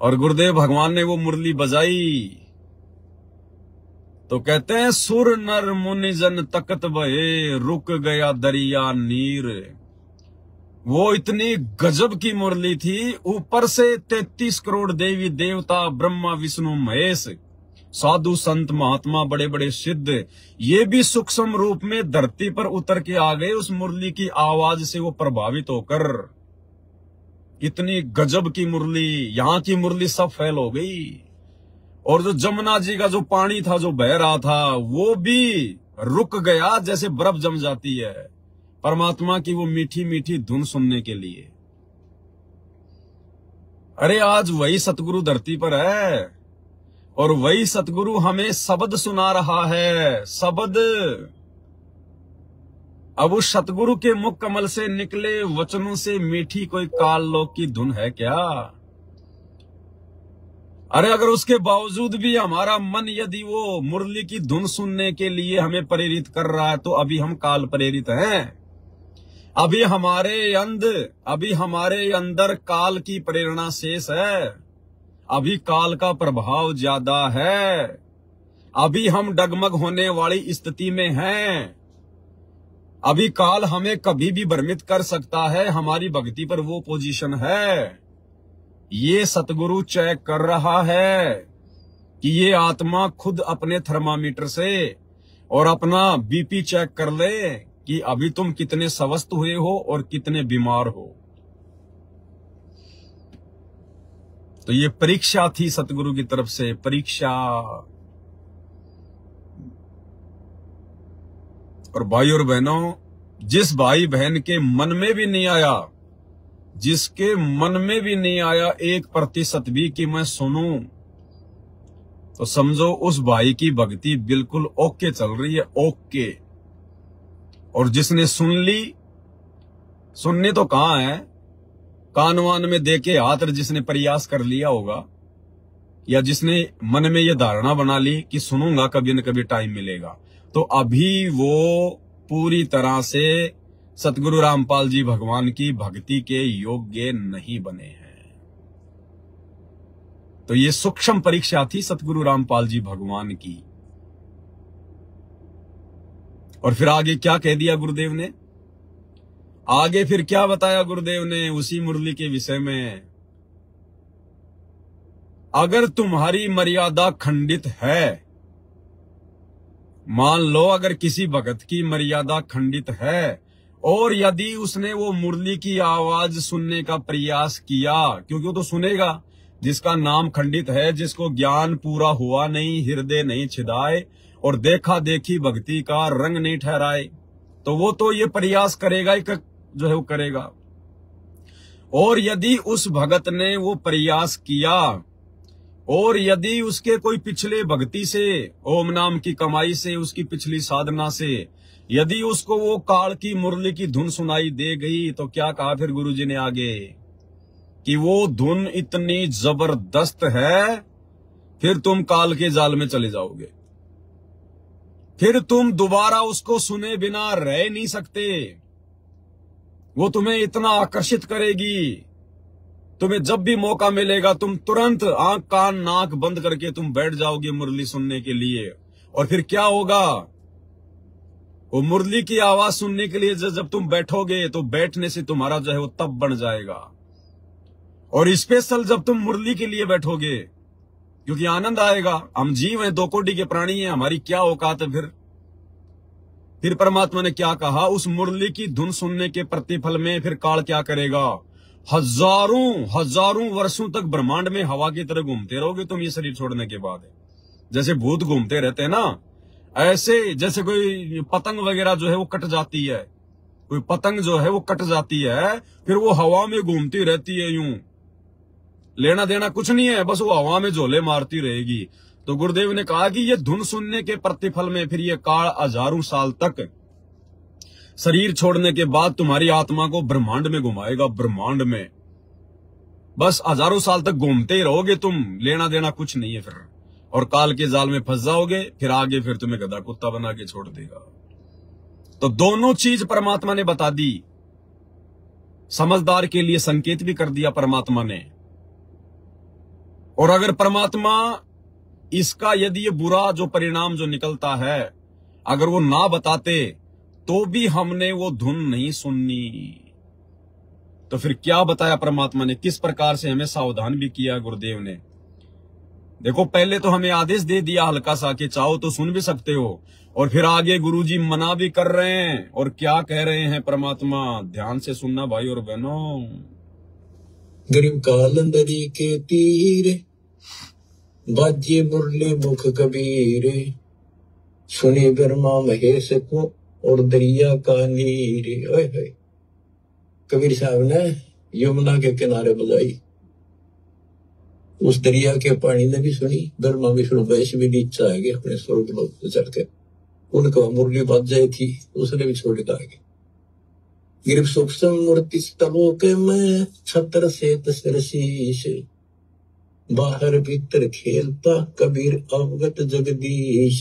और गुरुदेव भगवान ने वो मुरली बजाई। तो कहते हैं सुर नर मुनि जन तकत भये रुक गया दरिया नीर। वो इतनी गजब की मुरली थी, ऊपर से 33 करोड़ देवी देवता, ब्रह्मा विष्णु महेश, साधु संत महात्मा, बड़े बड़े सिद्ध, ये भी सूक्ष्म रूप में धरती पर उतर के आ गए उस मुरली की आवाज से वो प्रभावित होकर। इतनी गजब की मुरली, यहां की मुरली सब फैल हो गई। और जो जमुना जी का जो पानी था जो बह रहा था, वो भी रुक गया, जैसे बर्फ जम जाती है परमात्मा की वो मीठी मीठी धुन सुनने के लिए। अरे आज वही सतगुरु धरती पर है, और वही सतगुरु हमें शब्द सुना रहा है। शब्द, अब उस सतगुरु के मुख कमल से निकले वचनों से मीठी कोई काल लोक की धुन है क्या? अरे अगर उसके बावजूद भी हमारा मन यदि वो मुरली की धुन सुनने के लिए हमें प्रेरित कर रहा है, तो अभी हम काल प्रेरित हैं। अभी हमारे अंदर काल की प्रेरणा शेष है, अभी काल का प्रभाव ज्यादा है, अभी हम डगमग होने वाली स्थिति में हैं। अभी काल हमें कभी भी भ्रमित कर सकता है, हमारी भक्ति पर वो पोजीशन है। ये सतगुरु चेक कर रहा है कि ये आत्मा खुद अपने थर्मामीटर से और अपना बीपी चेक कर ले कि अभी तुम कितने स्वस्थ हुए हो और कितने बीमार हो। तो ये परीक्षा थी सतगुरु की तरफ से, परीक्षा। और भाई और बहनों, जिस भाई बहन के मन में भी नहीं आया, जिसके मन में भी नहीं आया 1% भी कि मैं सुनूं, तो समझो उस भाई की भक्ति बिल्कुल ओके चल रही है, ओके। और जिसने सुन ली, सुनने तो कहां है, कान वान में देके हाथ जिसने प्रयास कर लिया होगा, या जिसने मन में ये धारणा बना ली कि सुनूंगा कभी न कभी टाइम मिलेगा, तो अभी वो पूरी तरह से सतगुरु रामपाल जी भगवान की भक्ति के योग्य नहीं बने हैं। तो ये सूक्ष्म परीक्षा थी सतगुरु रामपाल जी भगवान की। और फिर आगे क्या कह दिया गुरुदेव ने, आगे फिर क्या बताया गुरुदेव ने उसी मुरली के विषय में। अगर तुम्हारी मर्यादा खंडित है, मान लो अगर किसी भगत की मर्यादा खंडित है, और यदि उसने वो मुरली की आवाज सुनने का प्रयास किया, क्योंकि वो तो सुनेगा जिसका नाम खंडित है, जिसको ज्ञान पूरा हुआ नहीं, हृदय नहीं छिदाए और देखा देखी भक्ति का रंग नहीं ठहराए, तो वो तो ये प्रयास करेगा ही जो है वो करेगा। और यदि उस भगत ने वो प्रयास किया, और यदि उसके कोई पिछले भक्ति से, ओम नाम की कमाई से, उसकी पिछली साधना से यदि उसको वो काल की मुरली की धुन सुनाई दे गई, तो क्या कहा फिर गुरुजी ने आगे कि वो धुन इतनी जबरदस्त है फिर तुम काल के जाल में चले जाओगे। फिर तुम दोबारा उसको सुने बिना रह नहीं सकते। वो तुम्हें इतना आकर्षित करेगी, तुम्हें जब भी मौका मिलेगा तुम तुरंत आंख कान नाक बंद करके तुम बैठ जाओगे मुरली सुनने के लिए। और फिर क्या होगा, वो मुरली की आवाज सुनने के लिए जब तुम बैठोगे तो बैठने से तुम्हारा जो है वो तब बन जाएगा। और स्पेशल जब तुम मुरली के लिए बैठोगे, क्योंकि आनंद आएगा। हम जीव हैं, 2 कोटि के प्राणी हैं, हमारी क्या औकात है। फिर परमात्मा ने क्या कहा, उस मुरली की धुन सुनने के प्रतिफल में फिर काल क्या करेगा, हजारों वर्षों तक ब्रह्मांड में हवा की तरह घूमते रहोगे तुम ये शरीर छोड़ने के बाद। जैसे भूत घूमते रहते हैं ना, ऐसे जैसे कोई पतंग वगैरह जो है वो कट जाती है, कोई पतंग जो है वो कट जाती है, फिर वो हवा में घूमती रहती है, यूं लेना देना कुछ नहीं है, बस वो हवा में झोले मारती रहेगी। तो गुरुदेव ने कहा कि ये धुन सुनने के प्रतिफल में फिर ये काल हजारों साल तक शरीर छोड़ने के बाद तुम्हारी आत्मा को ब्रह्मांड में घुमाएगा। ब्रह्मांड में बस हजारों साल तक घूमते ही रहोगे तुम, लेना देना कुछ नहीं है फिर। और काल के जाल में फंस जाओगे, फिर आगे फिर तुम्हें गधा कुत्ता बना के छोड़ देगा। तो दोनों चीज परमात्मा ने बता दी। समझदार के लिए संकेत भी कर दिया परमात्मा ने। और अगर परमात्मा इसका यदि ये बुरा जो परिणाम जो निकलता है अगर वो ना बताते तो भी हमने वो धुन नहीं सुननी। तो फिर क्या बताया परमात्मा ने, किस प्रकार से हमें सावधान भी किया गुरुदेव ने। देखो पहले तो हमें आदेश दे दिया हल्का सा कि चाहो तो सुन भी सकते हो, और फिर आगे गुरुजी मना भी कर रहे हैं। और क्या कह रहे हैं परमात्मा, ध्यान से सुनना भाई और बहनों। गरीब कालंदरी के तीर बाजे मुरली मुख कबीर, सुने ब्रह्मा महेश को और दरिया का नीर। ओए होए, कबीर साहब ने यमुना के किनारे बजाई, उस दरिया के पानी ने भी सुनी, ब्रह्मा विष्णु महेश भी नीचा आगे अपने स्वर्ग लोक से चढ़ के, उनको मुरली बज जाई थी, उसने भी छोड़ दिया आगे। गिरव सूक्ष्म मूर्ति स्तलोक में छत्र से तसरशीष, बाहर भीतर खेलता कबीर अवगत जगदीश।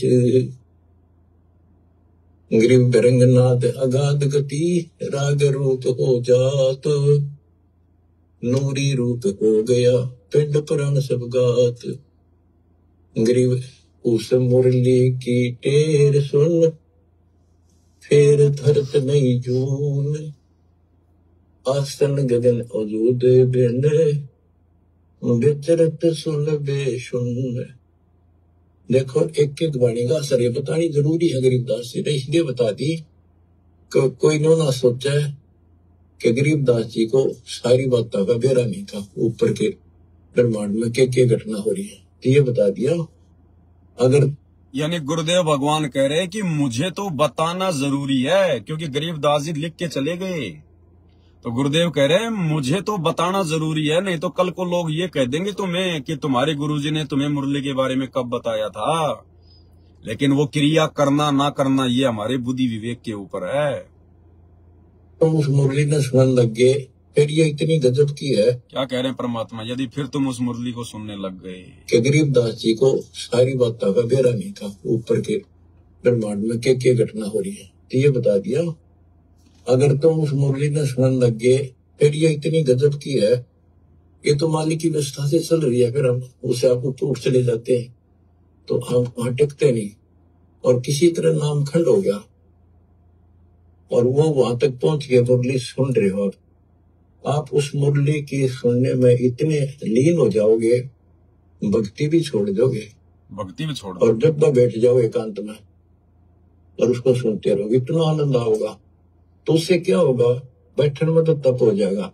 गिरिव रंगनाथ अगाध गति, राग रूप हो जात, नूरी रूप हो गया पिंड पुराण सब गात। गिरिव उस मुरली की टेर सुन, फेर धरत नहीं जून, आसन गगन अजूद बिन, विचरत सुन बेसुन। देखो एक एक वाणी का असर ये बतानी जरूरी है गरीबदास जी ने इसलिए बता दी कि कोई ना सोचा कि गरीबदास जी को सारी बातों का बेरा नहीं था, ऊपर के ब्रह्मांड में क्या घटना हो रही है, तो ये बता दिया। अगर यानी गुरुदेव भगवान कह रहे हैं कि मुझे तो बताना जरूरी है, क्योंकि गरीबदास जी लिख के चले गए। तो गुरुदेव कह रहे हैं मुझे तो बताना जरूरी है, नहीं तो कल को लोग ये कह देंगे तुम्हें कि तुम्हारे गुरुजी ने तुम्हें मुरली के बारे में कब बताया था। लेकिन वो क्रिया करना ना करना ये हमारे बुद्धि विवेक के ऊपर है। तुम उस मुरली ने सुनने लग गए, फिर ये इतनी गजब की है। क्या कह रहे हैं परमात्मा, यदि फिर तुम उस मुरली को सुनने लग गए कि गरीबदास जी को सारी बातों का बेरा नहीं था, ऊपर के ब्रह्मांड में क्या घटना हो रही है, तो ये बता दिया। अगर तुम उस मुरली ने सुनने लग गए, फिर ये इतनी गजब की है, ये तो मालिक की व्यवस्था से चल रही है। फिर हम उसे आप ऊपर उठ चले जाते हैं तो हम वहां टिकते नहीं, और किसी तरह नाम खंड हो गया और वो वहां तक पहुंच गए, मुरली सुन रहे हो आप उस मुरली की सुनने में इतने लीन हो जाओगे, भक्ति भी छोड़ दोगे, भक्ति भी छोड़, और जब बैठ जाओ एकांत में और उसको सुनते रहोगे, इतना आनंद आओगा। तो उससे क्या होगा, बैठने में तो तप हो जाएगा,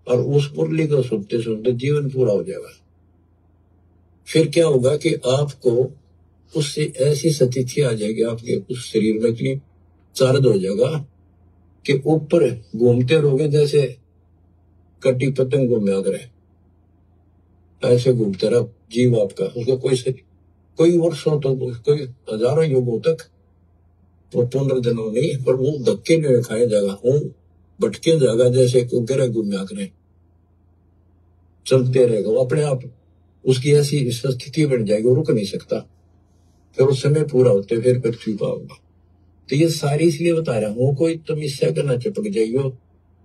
और उस मुरली को सुनते सुनते जीवन पूरा हो जाएगा। फिर क्या होगा कि आपको उससे ऐसी स्थिति आ जाएगी, आपके उस शरीर में इतनी चार्ज हो जाएगा कि ऊपर घूमते रहोगे, जैसे कटी पतंग घूमे अगर ऐसे घूमते रहो जीव आपका। उसको कोई वर्षों तक, कोई हजारों युगों तक, वो पुनर्जन्म नहीं, पर वो धक्के नहीं खाए जाएगा, वो भटके जाएगा, जैसे ग्रह घूमया करें, चलते रहेगा वो अपने आप। उसकी ऐसी स्थिति बन जाएगी, वो रुक नहीं सकता। फिर उस समय पूरा होते फिर पृथ्वी पाऊंगा। तो ये सारी इसलिए बता रहा हूँ, कोई तुम इससे करना चिपक जाइयो।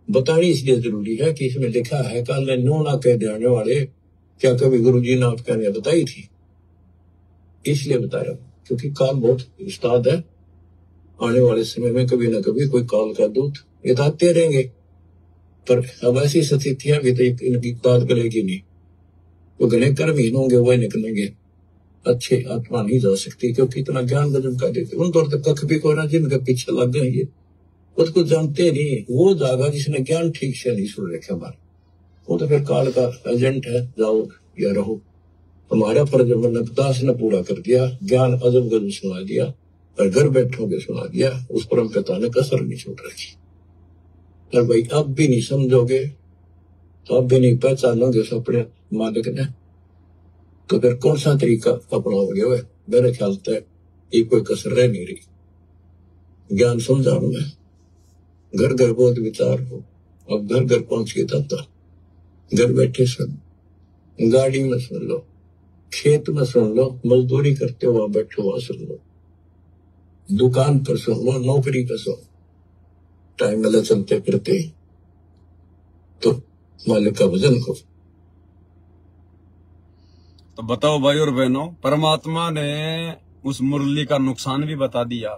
बतानी इसलिए जरूरी है कि इसमें लिखा है, कल ने नो ना कह देने वाले क्या कभी गुरु जी ने आपका ने बताई थी, इसलिए बता रहा हूँ। क्योंकि काल बहुत उस्ताद है, आने वाले समय में कभी ना कभी कोई काल का दूत ये आते रहेंगे। पर अब ऐसी स्थितियां भी तो इनकी बात करेगी नहीं। वो घने कर्महीन होंगे, वही निकलेंगे, अच्छे आत्मा नहीं जा सकती, क्योंकि इतना ज्ञान गजब का देते उन तौर तक कख भी कोई ना, जिनके पीछे लग गए ये खुद को जानते नहीं। वो जागा जिसने ज्ञान ठीक से नहीं सुन रखे हमारे, वो तो फिर काल का एजेंट है, जाओ या रहो। हमारा फर्ज दास ने पूरा कर दिया, ज्ञान अजब गजब सुना दिया, और घर बैठोगे सुना दिया, उस परम पिता ने कसर नहीं छोड़ रखी। और भाई अब भी नहीं समझोगे तो अब भी नहीं पहचानोगे उस अपने मालिक ने, तो फिर कौन सा तरीका अपनाओगे? हुए मेरे ख्याल से ये कोई कसर रह नहीं रही। ज्ञान समझा मैं, घर घर बहुत विचार हो, अब घर घर पहुंच के जाता, घर बैठे सुन, गाड़ी में सुन लो, खेत में सुन लो, मजदूरी करते हो वहां बैठो वहां सुन लो, दुकान पर सुन लो, नौकरी पर सुन, टाइम मिला चलते फिरते तो मालिक का भजन को। तो बताओ भाई और बहनों, परमात्मा ने उस मुरली का नुकसान भी बता दिया,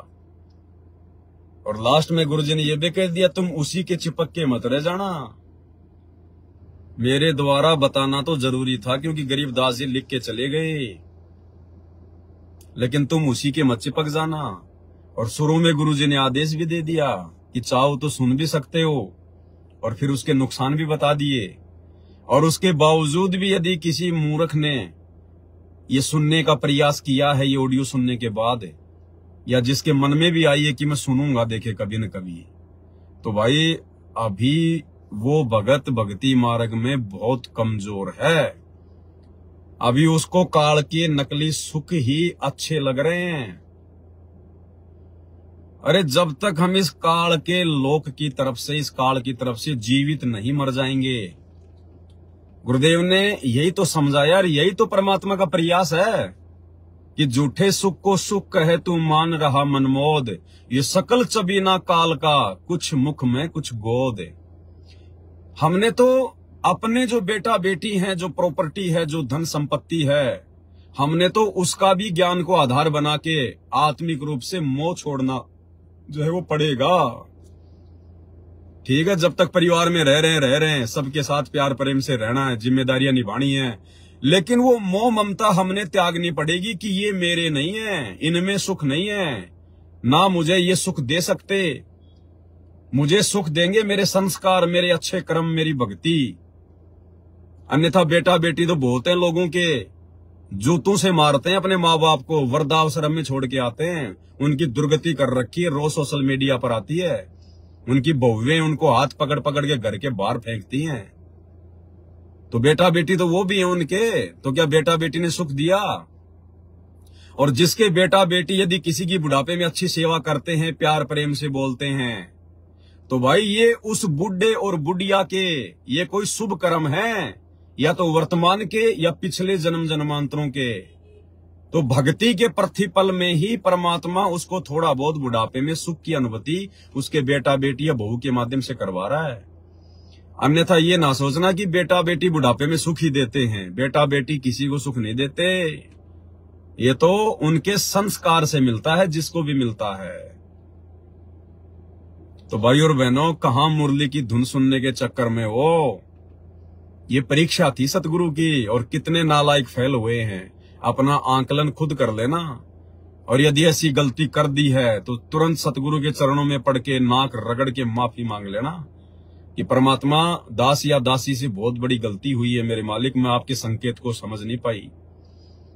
और लास्ट में गुरुजी ने यह भी कह दिया तुम उसी के चिपक के मत रह जाना। मेरे द्वारा बताना तो जरूरी था, क्योंकि गरीबदास जी लिख के चले गए, लेकिन तुम उसी के मत चिपक जाना। और शुरू में गुरुजी ने आदेश भी दे दिया कि चाहो तो सुन भी सकते हो, और फिर उसके नुकसान भी बता दिए। और उसके बावजूद भी यदि किसी मूर्ख ने ये सुनने का प्रयास किया है, ये ऑडियो सुनने के बाद, या जिसके मन में भी आई है कि मैं सुनूंगा देखे कभी न कभी, तो भाई अभी वो भगत भक्ति मार्ग में बहुत कमजोर है। अभी उसको काल के नकली सुख ही अच्छे लग रहे हैं। अरे जब तक हम इस काल के लोक की तरफ से, इस काल की तरफ से जीवित नहीं मर जाएंगे, गुरुदेव ने यही तो समझाया, और यही तो परमात्मा का प्रयास है कि झूठे सुख को सुख कहे तू मान रहा मनमोद, ये सकल चबीना काल का, कुछ मुख में कुछ गोद। हमने तो अपने जो बेटा बेटी हैं, जो प्रॉपर्टी है, जो धन संपत्ति है, हमने तो उसका भी ज्ञान को आधार बना के आत्मिक रूप से मोह छोड़ना जो है वो पड़ेगा। ठीक है, जब तक परिवार में रह रहे हैं, सबके साथ प्यार प्रेम से रहना है, जिम्मेदारियां निभानी है, लेकिन वो मोह ममता हमने त्यागनी पड़ेगी कि ये मेरे नहीं है, इनमें सुख नहीं है, ना मुझे ये सुख दे सकते। मुझे सुख देंगे मेरे संस्कार, मेरे अच्छे कर्म, मेरी भक्ति। अन्यथा बेटा बेटी तो बहुत हैं लोगों के, जूतों से मारते हैं अपने माँ बाप को, वृद्धाश्रम में छोड़ के आते हैं, उनकी दुर्गति कर रखी है, रोज सोशल मीडिया पर आती है। उनकी बहुएं उनको हाथ पकड़ पकड़ के घर के बाहर फेंकती हैं। तो बेटा बेटी तो वो भी हैं उनके, तो क्या बेटा बेटी ने सुख दिया? और जिसके बेटा बेटी यदि किसी की बुढ़ापे में अच्छी सेवा करते हैं, प्यार प्रेम से बोलते हैं, तो भाई ये उस बुढ़े और बुढ़िया के ये कोई शुभ कर्म है, या तो वर्तमान के या पिछले जन्म जन्मांतरों के। तो भक्ति के प्रतिपल में ही परमात्मा उसको थोड़ा बहुत बुढ़ापे में सुख की अनुभूति उसके बेटा बेटी या बहू के माध्यम से करवा रहा है। अन्यथा ये ना सोचना कि बेटा बेटी बुढ़ापे में सुख ही देते हैं। बेटा बेटी किसी को सुख नहीं देते, ये तो उनके संस्कार से मिलता है, जिसको भी मिलता है। तो भाई और बहनों, कहां मुरली की धुन सुनने के चक्कर में वो ये परीक्षा थी सतगुरु की, और कितने नालायक फेल हुए हैं। अपना आंकलन खुद कर लेना, और यदि ऐसी गलती कर दी है तो तुरंत सतगुरु के चरणों में पड़ के नाक रगड़ के माफी मांग लेना कि परमात्मा, दास या दासी से बहुत बड़ी गलती हुई है मेरे मालिक, मैं आपके संकेत को समझ नहीं पाई,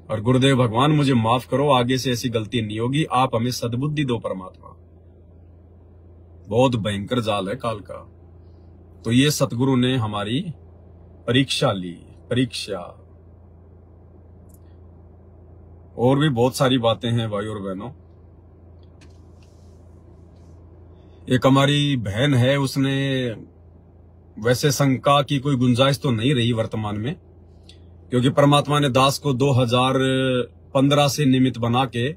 और गुरुदेव भगवान मुझे माफ करो, आगे से ऐसी गलती नहीं होगी, आप हमें सद्बुद्धि दो परमात्मा। बहुत भयंकर जाल है काल का। तो ये सतगुरु ने हमारी परीक्षा ली, परीक्षा। और भी बहुत सारी बातें हैं भाई और बहनों। एक हमारी बहन है, उसने, वैसे शंका की कोई गुंजाइश तो नहीं रही वर्तमान में, क्योंकि परमात्मा ने दास को 2015 से निमित्त बना के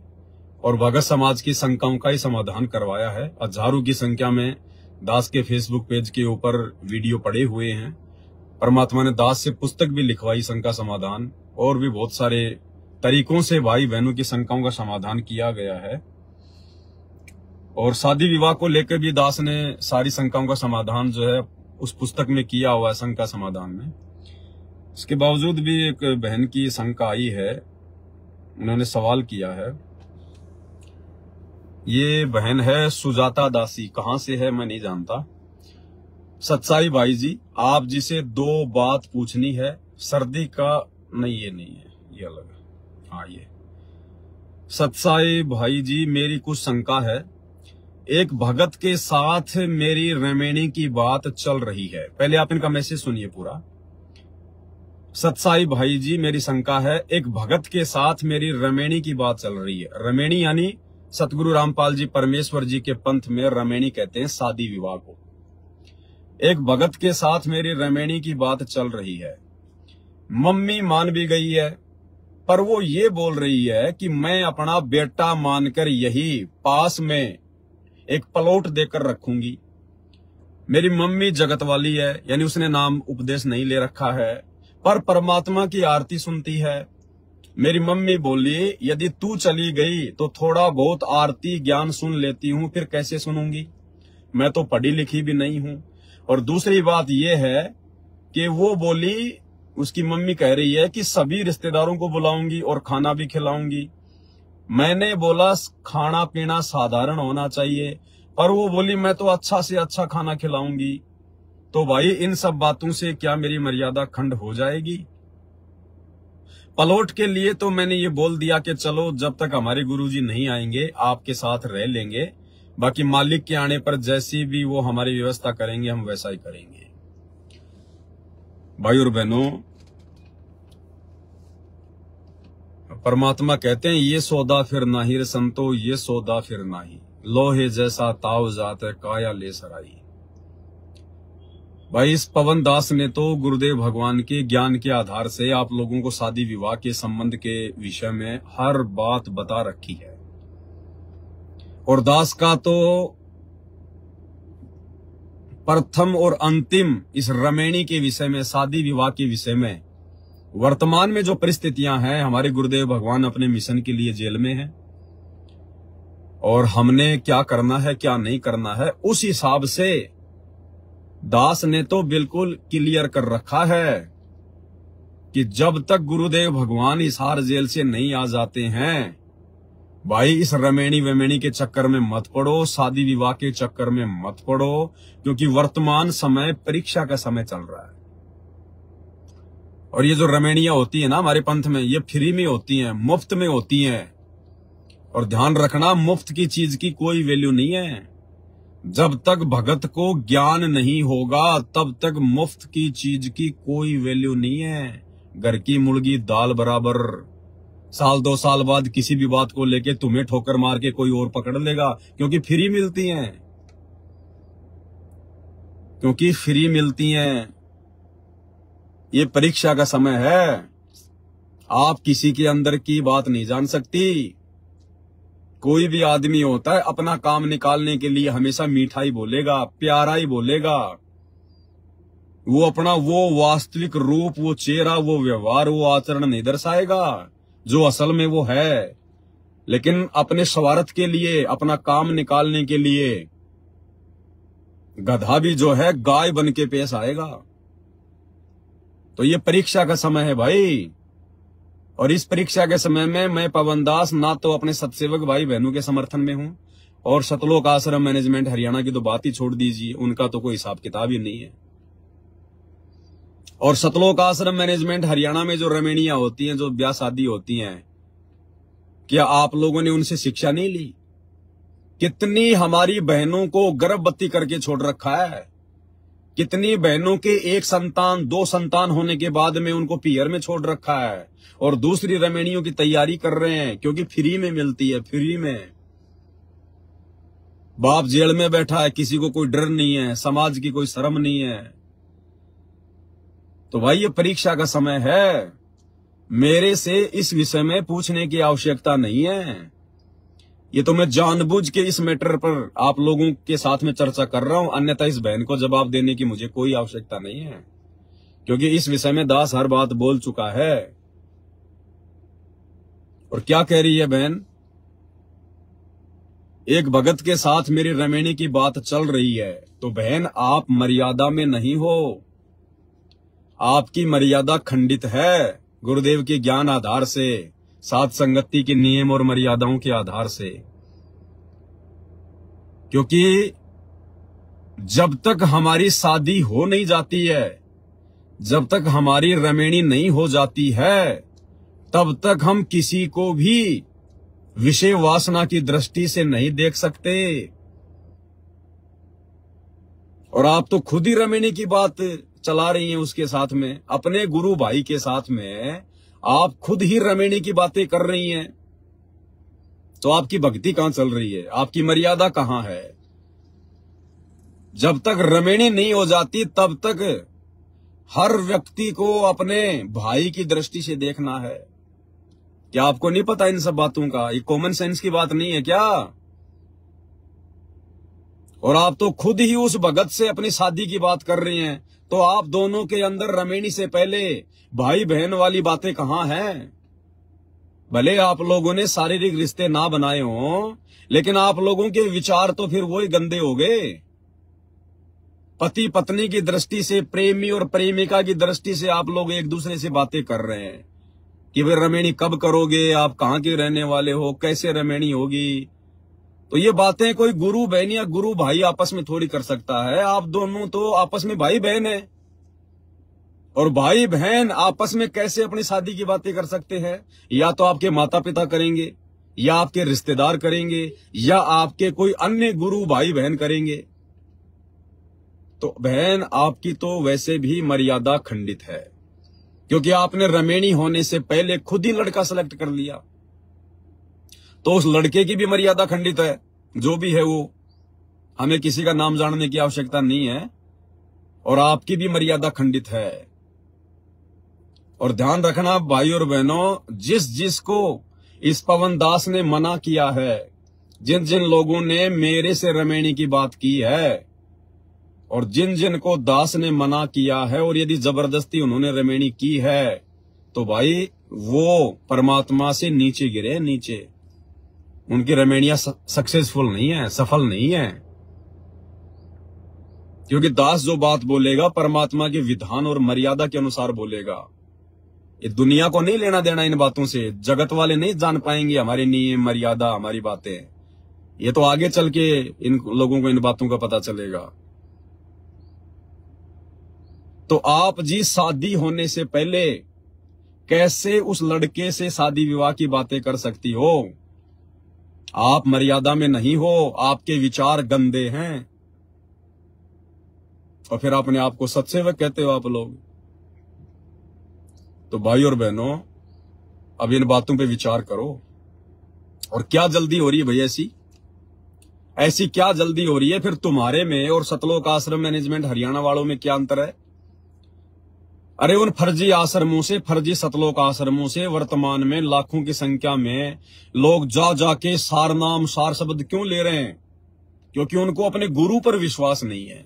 और भगत समाज की शंकाओं का ही समाधान करवाया है। हजारों की संख्या में दास के फेसबुक पेज के ऊपर वीडियो पड़े हुए हैं। परमात्मा ने दास से पुस्तक भी लिखवाई शंका समाधान, और भी बहुत सारे तरीकों से भाई बहनों की शंकाओं का समाधान किया गया है। और शादी विवाह को लेकर भी दास ने सारी शंकाओं का समाधान जो है उस पुस्तक में किया हुआ है, शंका समाधान में। इसके बावजूद भी एक बहन की शंका आई है, उन्होंने सवाल किया है। ये बहन है सुजाता दासी, कहां से है मैं नहीं जानता। सच्चाई भाई जी, आप जिसे 2 बात पूछनी है, सर्दी का नहीं, ये नहीं है, ये अलग है। हाँ, ये सच्चाई भाई जी, मेरी कुछ शंका है। एक भगत के साथ मेरी रमेणी की बात चल रही है। पहले आप इनका मैसेज सुनिए पूरा। सच्चाई भाई जी, मेरी शंका है, एक भगत के साथ मेरी रमेणी की बात चल रही है। रमेणी यानी सतगुरु रामपाल जी परमेश्वर जी के पंथ में रमेणी कहते हैं शादी विवाह को। एक भगत के साथ मेरी रमेणी की बात चल रही है। मम्मी मान भी गई है, पर वो ये बोल रही है कि मैं अपना बेटा मानकर यही पास में एक प्लॉट देकर रखूंगी। मेरी मम्मी जगत वाली है, यानी उसने नाम उपदेश नहीं ले रखा है, पर परमात्मा की आरती सुनती है। मेरी मम्मी बोली, यदि तू चली गई तो थोड़ा बहुत आरती ज्ञान सुन लेती हूं, फिर कैसे सुनूंगी, मैं तो पढ़ी लिखी भी नहीं हूं। और दूसरी बात यह है कि वो बोली, उसकी मम्मी कह रही है कि सभी रिश्तेदारों को बुलाऊंगी और खाना भी खिलाऊंगी। मैंने बोला खाना पीना साधारण होना चाहिए, पर वो बोली मैं तो अच्छा से अच्छा खाना खिलाऊंगी। तो भाई इन सब बातों से क्या मेरी मर्यादा खंड हो जाएगी? प्लॉट के लिए तो मैंने ये बोल दिया कि चलो जब तक हमारे गुरुजी नहीं आएंगे आपके साथ रह लेंगे, बाकी मालिक के आने पर जैसी भी वो हमारी व्यवस्था करेंगे हम वैसा ही करेंगे। भाई और बहनों, परमात्मा कहते हैं ये सौदा फिर नाही रे संतो, ये सौदा फिर नाही, लोहे जैसा ताव जात है काया ले सराई। भाई इस पवन दास ने तो गुरुदेव भगवान के ज्ञान के आधार से आप लोगों को शादी विवाह के संबंध के विषय में हर बात बता रखी है। और दास का तो प्रथम और अंतिम इस रमेणी के विषय में, शादी विवाह के विषय में, वर्तमान में जो परिस्थितियां हैं, हमारे गुरुदेव भगवान अपने मिशन के लिए जेल में हैं और हमने क्या करना है क्या नहीं करना है उस हिसाब से दास ने तो बिल्कुल क्लियर कर रखा है कि जब तक गुरुदेव भगवान इस हार जेल से नहीं आ जाते हैं, भाई इस रमेणी वेमेणी के चक्कर में मत पड़ो, शादी विवाह के चक्कर में मत पड़ो, क्योंकि वर्तमान समय परीक्षा का समय चल रहा है। और ये जो रमेणियां होती है ना हमारे पंथ में, ये फ्री में होती हैं, मुफ्त में होती हैं। और ध्यान रखना, मुफ्त की चीज की कोई वैल्यू नहीं है। जब तक भगत को ज्ञान नहीं होगा तब तक मुफ्त की चीज की कोई वैल्यू नहीं है। घर की मुर्गी दाल बराबर। साल 2 साल बाद किसी भी बात को लेके तुम्हें ठोकर मार के कोई और पकड़ लेगा, क्योंकि फ्री मिलती हैं, क्योंकि फ्री मिलती हैं। ये परीक्षा का समय है, आप किसी के अंदर की बात नहीं जान सकती। कोई भी आदमी होता है अपना काम निकालने के लिए हमेशा मीठा ही बोलेगा, प्यारा ही बोलेगा। वो अपना वो वास्तविक रूप, वो चेहरा, वो व्यवहार, वो आचरण नहीं दर्शाएगा जो असल में वो है। लेकिन अपने स्वार्थ के लिए, अपना काम निकालने के लिए गधा भी जो है गाय बन के पेश आएगा। तो ये परीक्षा का समय है भाई। और इस परीक्षा के समय में मैं पवन दास ना तो अपने सत्सेवक भाई बहनों के समर्थन में हूं, और सतलोक आश्रम मैनेजमेंट हरियाणा की तो बात ही छोड़ दीजिए, उनका तो कोई हिसाब किताब ही नहीं है। और सतलोक आश्रम मैनेजमेंट हरियाणा में जो रमेणियां होती हैं, जो ब्याह शादी होती हैं, क्या आप लोगों ने उनसे शिक्षा नहीं ली? कितनी हमारी बहनों को गर्भवती करके छोड़ रखा है। कितनी बहनों के 1 संतान 2 संतान होने के बाद में उनको पियर में छोड़ रखा है और दूसरी रमेणियों की तैयारी कर रहे हैं, क्योंकि फ्री में मिलती है। फ्री में बाप जेल में बैठा है, किसी को कोई डर नहीं है, समाज की कोई शर्म नहीं है। तो भाई ये परीक्षा का समय है। मेरे से इस विषय में पूछने की आवश्यकता नहीं है। ये तो मैं जानबूझ के इस मैटर पर आप लोगों के साथ में चर्चा कर रहा हूं, अन्यथा इस बहन को जवाब देने की मुझे कोई आवश्यकता नहीं है, क्योंकि इस विषय में दास हर बात बोल चुका है। और क्या कह रही है बहन? एक भगत के साथ मेरी रमेणी की बात चल रही है, तो बहन आप मर्यादा में नहीं हो, आपकी मर्यादा खंडित है गुरुदेव के ज्ञान आधार से, साथ संगति के नियम और मर्यादाओं के आधार से। क्योंकि जब तक हमारी शादी हो नहीं जाती है, जब तक हमारी रमेणी नहीं हो जाती है, तब तक हम किसी को भी विषय वासना की दृष्टि से नहीं देख सकते। और आप तो खुद ही रमेणी की बात चला रही हैं उसके साथ में, अपने गुरु भाई के साथ में आप खुद ही रमेणी की बातें कर रही हैं। तो आपकी भक्ति कहां चल रही है? आपकी मर्यादा कहां है? जब तक रमेणी नहीं हो जाती तब तक हर व्यक्ति को अपने भाई की दृष्टि से देखना है। क्या आपको नहीं पता इन सब बातों का? ये कॉमन सेंस की बात नहीं है क्या? और आप तो खुद ही उस भगत से अपनी शादी की बात कर रही हैं, तो आप दोनों के अंदर रमेणी से पहले भाई बहन वाली बातें कहां हैं? भले आप लोगों ने शारीरिक रिश्ते ना बनाए हों, लेकिन आप लोगों के विचार तो फिर वही गंदे हो गए। पति पत्नी की दृष्टि से, प्रेमी और प्रेमिका की दृष्टि से आप लोग एक दूसरे से बातें कर रहे हैं कि वे रमेणी कब करोगे, आप कहां के रहने वाले हो, कैसे रमेणी होगी। तो ये बातें कोई गुरु बहन या गुरु भाई आपस में थोड़ी कर सकता है। आप दोनों तो आपस में भाई बहन हैं, और भाई बहन आपस में कैसे अपनी शादी की बातें कर सकते हैं? या तो आपके माता पिता करेंगे, या आपके रिश्तेदार करेंगे, या आपके कोई अन्य गुरु भाई बहन करेंगे। तो बहन आपकी तो वैसे भी मर्यादा खंडित है, क्योंकि आपने रमेणी होने से पहले खुद ही लड़का सेलेक्ट कर लिया। तो उस लड़के की भी मर्यादा खंडित है, जो भी है वो, हमें किसी का नाम जानने की आवश्यकता नहीं है। और आपकी भी मर्यादा खंडित है। और ध्यान रखना भाई और बहनों, जिस जिसको इस पवन दास ने मना किया है, जिन जिन लोगों ने मेरे से रमेणी की बात की है, और जिन जिन को दास ने मना किया है, और यदि जबरदस्ती उन्होंने रमेणी की है, तो भाई वो परमात्मा से नीचे गिरे, नीचे। उनकी रमेणियां सक्सेसफुल नहीं है, सफल नहीं है। क्योंकि दास जो बात बोलेगा परमात्मा के विधान और मर्यादा के अनुसार बोलेगा। ये दुनिया को नहीं लेना देना इन बातों से। जगत वाले नहीं जान पाएंगे हमारे नियम, मर्यादा, हमारी बातें। ये तो आगे चल के इन लोगों को इन बातों का पता चलेगा। तो आप जी शादी होने से पहले कैसे उस लड़के से शादी विवाह की बातें कर सकती हो? आप मर्यादा में नहीं हो, आपके विचार गंदे हैं, और फिर अपने आप को सत्सेवक कहते हो आप लोग। तो भाई और बहनों, अब इन बातों पे विचार करो। और क्या जल्दी हो रही है भैया? ऐसी क्या जल्दी हो रही है? फिर तुम्हारे में और सतलोक आश्रम मैनेजमेंट हरियाणा वालों में क्या अंतर है? अरे उन फर्जी आश्रमों से, फर्जी सतलोक आश्रमों से वर्तमान में लाखों की संख्या में लोग जा जाके सार नाम, सार शब्द क्यों ले रहे हैं? क्योंकि उनको अपने गुरु पर विश्वास नहीं है।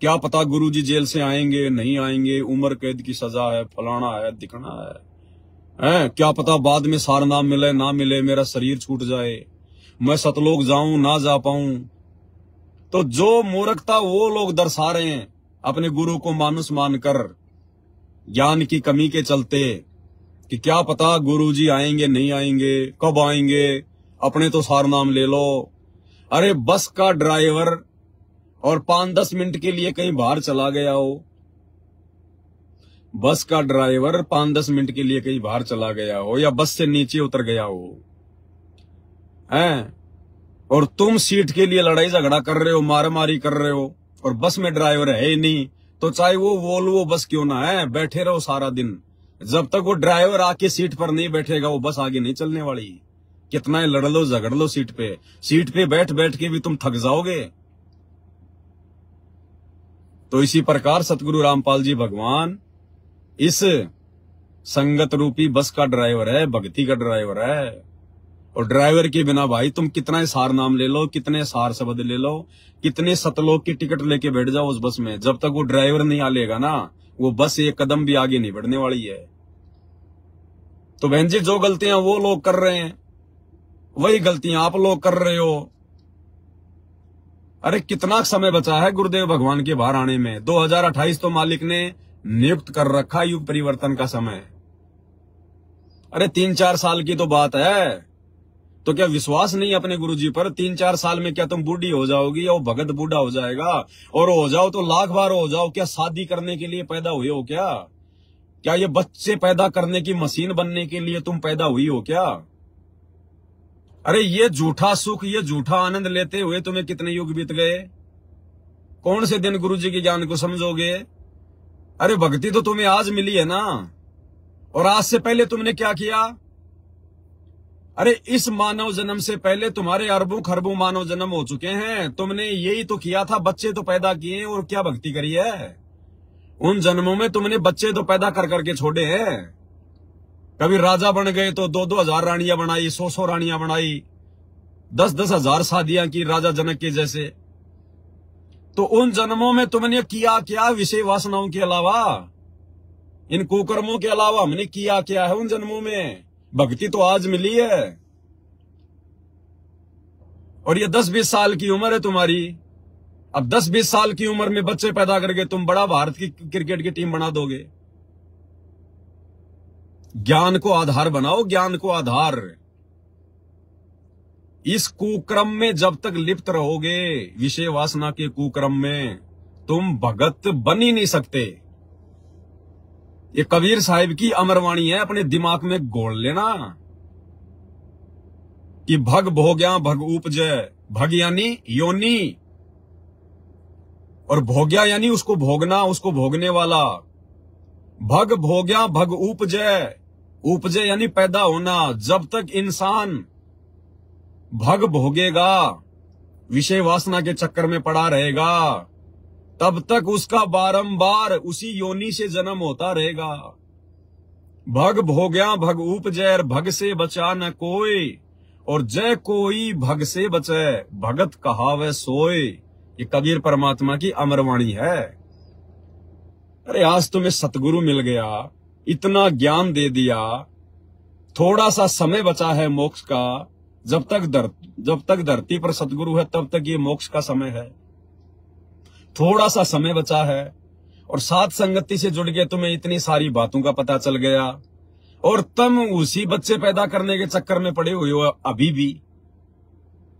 क्या पता गुरुजी जेल से आएंगे, नहीं आएंगे, उम्र कैद की सजा है, फलाना है, दिखना है। क्या पता बाद में सार नाम मिले ना मिले, मेरा शरीर छूट जाए, मैं सतलोक जाऊं ना जा पाऊं। तो जो मूर्खता वो लोग दर्शा रहे हैं अपने गुरु को मानुस मानकर, ज्ञान की कमी के चलते, कि क्या पता गुरुजी आएंगे नहीं आएंगे, कब आएंगे, अपने तो सार नाम ले लो। अरे बस का ड्राइवर और 5-10 मिनट के लिए कहीं बाहर चला गया हो, बस का ड्राइवर 5-10 मिनट के लिए कहीं बाहर चला गया हो, या बस से नीचे उतर गया हो, हैं, और तुम सीट के लिए लड़ाई झगड़ा कर रहे हो, मारामारी कर रहे हो, और बस में ड्राइवर है ही नहीं, तो चाहे वो वोल्वो बस क्यों ना है, बैठे रहो सारा दिन। जब तक वो ड्राइवर आके सीट पर नहीं बैठेगा, वो बस आगे नहीं चलने वाली। कितना ही लड़ लो, झगड़ लो सीट पे बैठ बैठ के भी तुम थक जाओगे। तो इसी प्रकार सतगुरु रामपाल जी भगवान इस संगत रूपी बस का ड्राइवर है, भक्ति का ड्राइवर है। और ड्राइवर के बिना भाई तुम कितना सार नाम ले लो, कितने सार शब्द ले लो, कितने सतलोक की टिकट लेके बैठ जाओ उस बस में, जब तक वो ड्राइवर नहीं आ लेगा ना, वो बस एक कदम भी आगे नहीं बढ़ने वाली है। तो बहन जी, जो गलतियां वो लोग कर रहे हैं वही गलतियां आप लोग कर रहे हो। अरे कितना समय बचा है गुरुदेव भगवान के बाहर आने में? 2028 तो मालिक ने नियुक्त कर रखा युग परिवर्तन का समय। अरे 3-4 साल की तो बात है। तो क्या विश्वास नहीं अपने गुरुजी पर? 3-4 साल में क्या तुम बूढ़ी हो जाओगी और भगत बूढ़ा हो जाएगा? और हो जाओ तो लाख बार हो जाओ। क्या शादी करने के लिए पैदा हुए हो क्या? क्या ये बच्चे पैदा करने की मशीन बनने के लिए तुम पैदा हुई हो क्या? अरे ये झूठा सुख, ये झूठा आनंद लेते हुए तुम्हें कितने युग बीत गए? कौन से दिन गुरुजी के ज्ञान को समझोगे? अरे भक्ति तो तुम्हें आज मिली है ना, और आज से पहले तुमने क्या किया? अरे इस मानव जन्म से पहले तुम्हारे अरबों खरबों मानव जन्म हो चुके हैं। तुमने यही तो किया था, बच्चे तो पैदा किए, और क्या भक्ति करी है? उन जन्मों में तुमने बच्चे तो पैदा कर करके छोड़े हैं। कभी राजा बन गए तो 2-2 हजार रानियां बनाई, 100-100 रानियां बनाई, 10-10 हजार शादियां की राजा जनक के जैसे। तो उन जन्मों में तुमने किया क्या? विषय वासनाओं के अलावा, इन कुकर्मों के अलावा हमने किया क्या है उन जन्मों में? भक्ति तो आज मिली है। और ये 10-20 साल की उम्र है तुम्हारी। अब 10-20 साल की उम्र में बच्चे पैदा करके तुम बड़ा भारत की क्रिकेट की टीम बना दोगे। ज्ञान को आधार बनाओ, ज्ञान को आधार। इस कुक्रम में जब तक लिप्त रहोगे, विषय वासना के कुक्रम में, तुम भगत बन ही नहीं सकते। ये कबीर साहिब की अमरवाणी है, अपने दिमाग में घोल लेना कि भग भोग्या भग उपजय। भग यानी योनि, और भोग्या यानी उसको भोगना, उसको भोगने वाला। भग भोग्या भग उपजय, उपजय यानी पैदा होना। जब तक इंसान भग भोगेगा, विषय वासना के चक्कर में पड़ा रहेगा, तब तक उसका बारंबार उसी योनि से जन्म होता रहेगा। भग भोग्या भग उपजय, भग से बचा न कोई, और जय कोई भग से बचे, भगत कहावे सोए। ये कबीर परमात्मा की अमरवाणी है। अरे आज तुम्हें सतगुरु मिल गया, इतना ज्ञान दे दिया, थोड़ा सा समय बचा है मोक्ष का। जब तक धरती पर सतगुरु है तब तक ये मोक्ष का समय है। थोड़ा सा समय बचा है, और साथ संगति से जुड़ के तुम्हें इतनी सारी बातों का पता चल गया, और तुम उसी बच्चे पैदा करने के चक्कर में पड़े हुए हो अभी भी।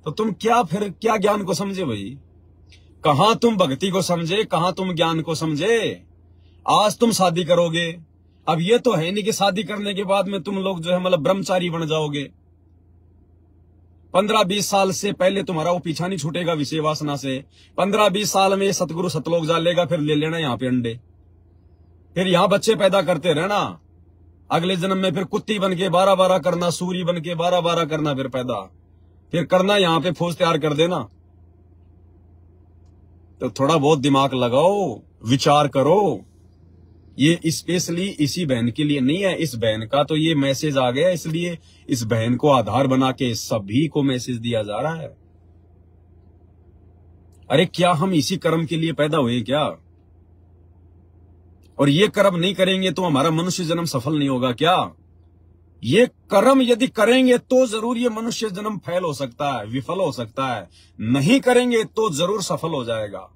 तो तुम क्या ज्ञान को समझे भाई? कहां तुम भक्ति को समझे, कहां तुम ज्ञान को समझे? आज तुम शादी करोगे, अब ये तो है नहीं कि शादी करने के बाद में तुम लोग जो है मतलब ब्रह्मचारी बन जाओगे। 15-20 साल से पहले तुम्हारा वो पीछा नहीं छूटेगा विषय वासना से। 15-20 साल में सतगुरु सतलोक जा लेगा, फिर ले लेना यहाँ पे अंडे, फिर यहाँ बच्चे पैदा करते रहना। अगले जन्म में फिर कुत्ती बन के 12-12 करना, सूरी बन के 12-12 करना, फिर पैदा, फिर करना यहाँ पे फौज तैयार कर देना। तो थोड़ा बहुत दिमाग लगाओ, विचार करो। ये स्पेशली इसी बहन के लिए नहीं है, इस बहन का तो ये मैसेज आ गया, इसलिए इस बहन को आधार बना के सभी को मैसेज दिया जा रहा है। अरे क्या हम इसी कर्म के लिए पैदा हुए क्या? और ये कर्म नहीं करेंगे तो हमारा मनुष्य जन्म सफल नहीं होगा क्या? ये कर्म यदि करेंगे तो जरूर ये मनुष्य जन्म फेल हो सकता है, विफल हो सकता है। नहीं करेंगे तो जरूर सफल हो जाएगा।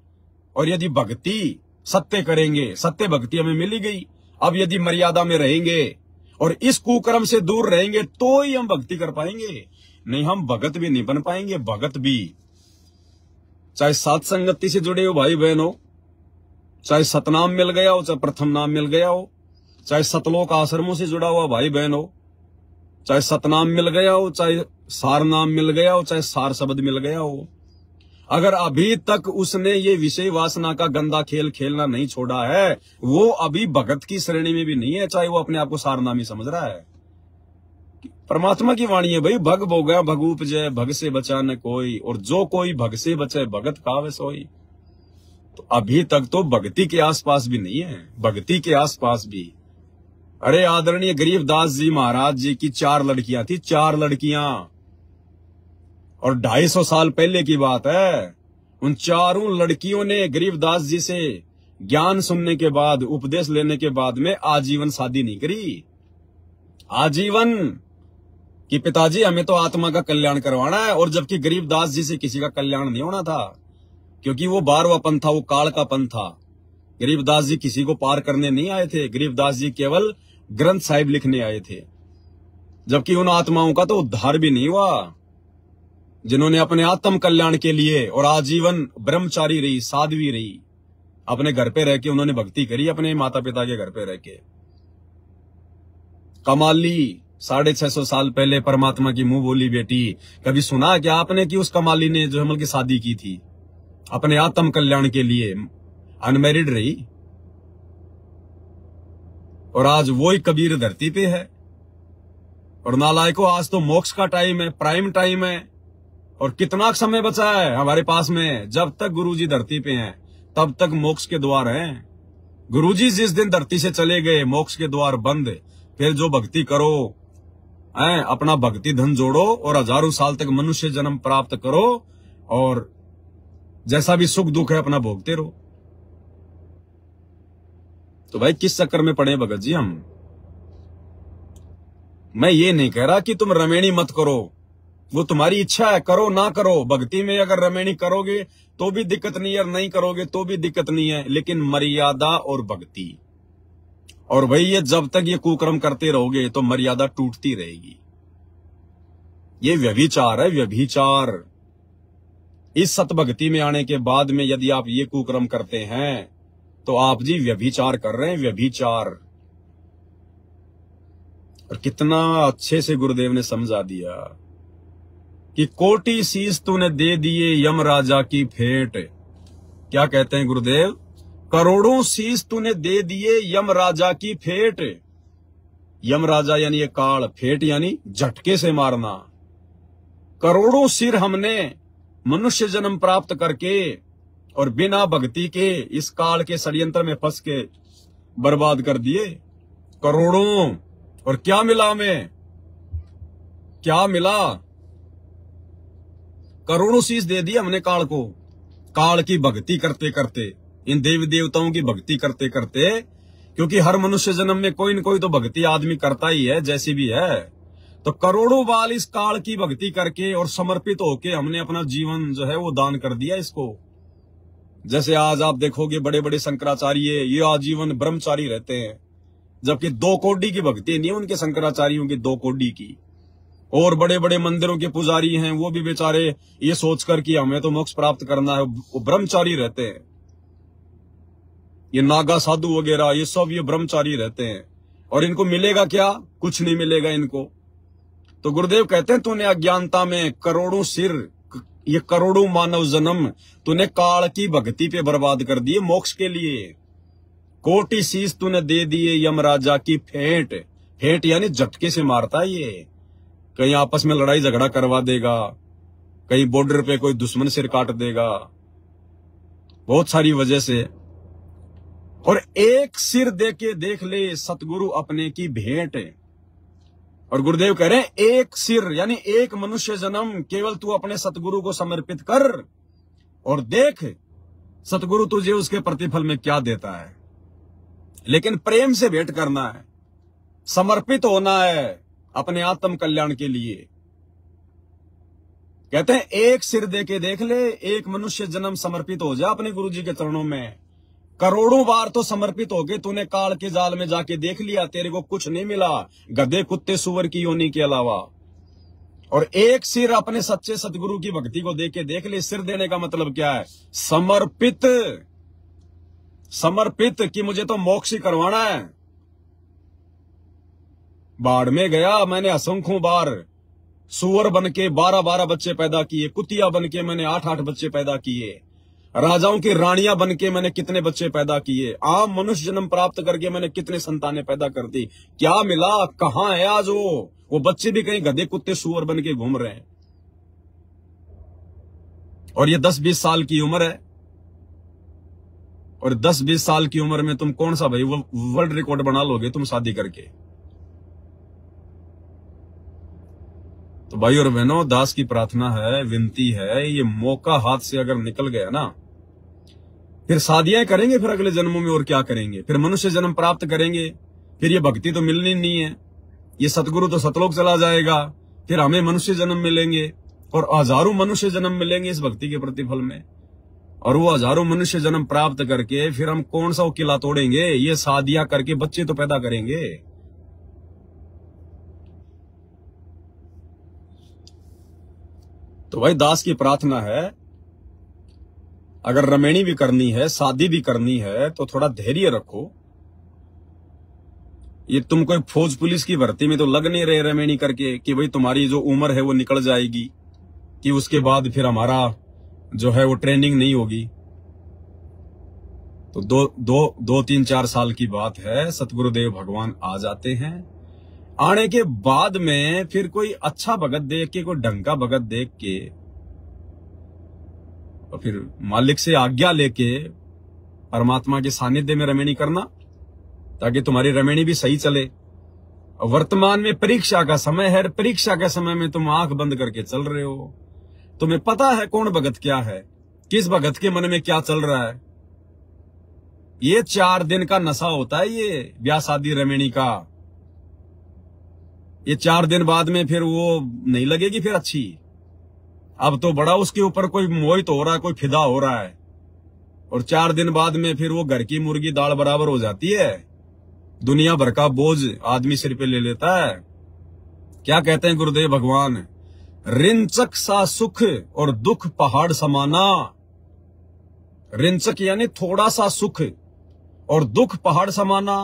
और यदि भक्ति सत्य करेंगे, सत्य भक्ति हमें मिली गई, अब यदि मर्यादा में रहेंगे और इस कुकर्म से दूर रहेंगे तो ही हम भक्ति कर पाएंगे, नहीं हम भगत भी नहीं बन पाएंगे। भगत भी चाहे सात संगति से जुड़े हो भाई बहन हो, चाहे सतनाम मिल गया हो, चाहे प्रथम नाम मिल गया हो, चाहे सतलोक आश्रमों से जुड़ा हुआ भाई बहन हो, चाहे सतनाम मिल गया हो, चाहे सार नाम मिल गया हो, चाहे सार शब्द मिल गया हो, अगर अभी तक उसने ये विषय वासना का गंदा खेल खेलना नहीं छोड़ा है, वो अभी भगत की श्रेणी में भी नहीं है, चाहे वो अपने आप को सारनामी समझ रहा है। परमात्मा की वाणी है भाई, भग भोगा भग उपजय, भग से बचा न कोई, और जो कोई भग से बचे भगत कावे सोई। तो अभी तक तो भक्ति के आसपास भी नहीं है, भक्ति के आसपास भी। अरे आदरणीय गरीबदास जी महाराज जी की 4 लड़कियां थी, 4 लड़कियां, और 250 साल पहले की बात है। उन 4 लड़कियों ने गरीबदास जी से ज्ञान सुनने के बाद, उपदेश लेने के बाद में आजीवन शादी नहीं करी। आजीवन कि पिताजी हमें तो आत्मा का कल्याण करवाना है, और जबकि गरीबदास जी से किसी का कल्याण नहीं होना था, क्योंकि वो 12वां पंथ था, वो काल का पंथ था। गरीबदास जी किसी को पार करने नहीं आए थे, गरीबदास जी केवल ग्रंथ साहिब लिखने आए थे। जबकि उन आत्माओं का तो उद्धार भी नहीं हुआ जिन्होंने अपने आत्म कल्याण के लिए और आजीवन ब्रह्मचारी रही, साध्वी रही, अपने घर पे रह के उन्होंने भक्ति करी, अपने माता पिता के घर पे रह के। कमाली 650 साल पहले परमात्मा की मुंह बोली बेटी, कभी सुना क्या आपने कि उस कमाली ने जो की शादी की थी अपने आत्म कल्याण के लिए, अनमैरिड रही, और आज वो ही कबीर धरती पे है। और नालायको, आज तो मोक्ष का टाइम है, प्राइम टाइम है, और कितना समय बचा है हमारे पास में। जब तक गुरुजी धरती पे हैं तब तक मोक्ष के द्वार हैं। गुरुजी जिस दिन धरती से चले गए, मोक्ष के द्वार बंद। फिर जो भक्ति करो, अपना भक्ति धन जोड़ो और हजारों साल तक मनुष्य जन्म प्राप्त करो, और जैसा भी सुख दुख है अपना भोगते रहो। तो भाई किस चक्कर में पड़े भगत जी हम? मैं ये नहीं कह रहा कि तुम रमेणी मत करो, वो तुम्हारी इच्छा है, करो ना करो। भक्ति में अगर रमेणी करोगे तो भी दिक्कत नहीं है, और नहीं करोगे तो भी दिक्कत नहीं है, लेकिन मर्यादा और भक्ति। और भाई ये जब तक ये कुकर्म करते रहोगे तो मर्यादा टूटती रहेगी। ये व्यभिचार है, व्यभिचार। इस सतभक्ति में आने के बाद में यदि आप ये कुकर्म करते हैं तो आप जी व्यभिचार कर रहे हैं, व्यभिचार। और कितना अच्छे से गुरुदेव ने समझा दिया कि कोटि शीश तूने दे दिए यम राजा की फेंट। क्या कहते हैं गुरुदेव? करोड़ों शीश तूने दे दिए यम राजा की फेंट। यम राजा यानी ये काल, फेंट यानी झटके से मारना। करोड़ों सिर हमने मनुष्य जन्म प्राप्त करके और बिना भक्ति के इस काल के षड्यंत्र में फंस के बर्बाद कर दिए। करोड़ों। और क्या मिला हमें? क्या मिला? करोड़ों शीश दे दी हमने काल को। काल की भक्ति करते करते, इन देवी देवताओं की भक्ति करते करते, क्योंकि हर मनुष्य जन्म में कोई न कोई तो भक्ति आदमी करता ही है, जैसी भी है। तो करोड़ों बाल इस काल की भक्ति करके और समर्पित होके हमने अपना जीवन जो है वो दान कर दिया इसको। जैसे आज आप देखोगे बड़े बड़े शंकराचार्य ये आजीवन ब्रह्मचारी रहते हैं, जबकि 2 कोड़ी की भक्ति नहीं है उनके शंकराचार्यों की, 2 कोड़ी की। और बड़े बड़े मंदिरों के पुजारी हैं, वो भी बेचारे ये सोचकर कि हमें तो मोक्ष प्राप्त करना है, वो ब्रह्मचारी रहते हैं। ये नागा साधु वगैरह ये सब ये ब्रह्मचारी रहते हैं। और इनको मिलेगा क्या? कुछ नहीं मिलेगा इनको। तो गुरुदेव कहते हैं तूने अज्ञानता में करोड़ों सिर, ये करोड़ों मानव जन्म तूने काल की भक्ति पे बर्बाद कर दिए मोक्ष के लिए। कोटि शीश तूने दे दिए यम राजा की फेंट। फेंट यानी झटके से मारता है ये। कहीं आपस में लड़ाई झगड़ा करवा देगा, कहीं बॉर्डर पे कोई दुश्मन सिर काट देगा, बहुत सारी वजह से। और एक सिर दे के देख ले सतगुरु अपने की भेंट। और गुरुदेव कह रहे हैं एक सिर यानी एक मनुष्य जन्म केवल तू अपने सतगुरु को समर्पित कर और देख सतगुरु तुझे उसके प्रतिफल में क्या देता है। लेकिन प्रेम से भेंट करना है, समर्पित होना है अपने आत्म कल्याण के लिए। कहते हैं एक सिर दे के देख ले, एक मनुष्य जन्म समर्पित हो जा अपने गुरु जी के चरणों में। करोड़ों बार तो समर्पित हो गए, तूने काल के जाल में जाके देख लिया, तेरे को कुछ नहीं मिला गधे कुत्ते सुअर की योनि के अलावा। और एक सिर अपने सच्चे सतगुरु की भक्ति को देके देख ले। सिर देने का मतलब क्या है? समर्पित। समर्पित कि मुझे तो मोक्ष ही करवाना है। बाढ़ में गया मैंने असंख्यों बार, सुअर बन के 12-12 बच्चे पैदा किए, कुतिया बन के मैंने 8-8 बच्चे पैदा किए, राजाओं की रानियां बन के मैंने कितने बच्चे पैदा किए, आम मनुष्य जन्म प्राप्त करके मैंने कितने संतानें पैदा कर दी। क्या मिला? कहां है आज वो बच्चे भी कहीं गधे कुत्ते सुअर बन के घूम रहे हैं। और ये 10-20 साल की उम्र है। और 10-20 साल की उम्र में तुम कौन सा भाई वो वर्ल्ड रिकॉर्ड बना लोगे तुम शादी करके। तो भाई और बहनों, दास की प्रार्थना है, विनती है, ये मौका हाथ से अगर निकल गया ना, फिर शादियां करेंगे, फिर अगले जन्मों में और क्या करेंगे, फिर मनुष्य जन्म प्राप्त करेंगे, फिर ये भक्ति तो मिलनी नहीं है, ये सतगुरु तो सतलोक चला जाएगा, फिर हमें मनुष्य जन्म मिलेंगे और हजारों मनुष्य जन्म मिलेंगे इस भक्ति के प्रतिफल में। और वो हजारों मनुष्य जन्म प्राप्त करके फिर हम कौन सा किला तोड़ेंगे, ये शादियां करके बच्चे तो पैदा करेंगे। तो भाई दास की प्रार्थना है, अगर रमेणी भी करनी है, शादी भी करनी है, तो थोड़ा धैर्य रखो। ये तुम कोई फौज पुलिस की भर्ती में तो लग नहीं रहे रमेणी करके कि भाई तुम्हारी जो उम्र है वो निकल जाएगी, कि उसके बाद फिर हमारा जो है वो ट्रेनिंग नहीं होगी। तो दो 3-4 साल की बात है, सतगुरुदेव भगवान आ जाते हैं। आने के बाद में फिर कोई अच्छा भगत देख के, कोई ढंग का भगत देख के, और फिर मालिक से आज्ञा लेके परमात्मा के सानिध्य में रमेणी करना, ताकि तुम्हारी रमेणी भी सही चले। वर्तमान में परीक्षा का समय है, परीक्षा के समय में तुम आंख बंद करके चल रहे हो, तुम्हें पता है कौन भगत क्या है, किस भगत के मन में क्या चल रहा है। ये 4 दिन का नशा होता है ये ब्याह शादी रमेणी का। ये 4 दिन बाद में फिर वो नहीं लगेगी फिर अच्छी। अब तो बड़ा उसके ऊपर कोई मोहित हो रहा है, कोई फिदा हो रहा है, और 4 दिन बाद में फिर वो घर की मुर्गी दाल बराबर हो जाती है। दुनिया भर का बोझ आदमी सिर पे ले लेता है। क्या कहते हैं गुरुदेव भगवान, रिंचक सा सुख और दुख पहाड़ समाना। रिंचक यानी थोड़ा सा सुख, और दुख पहाड़ समाना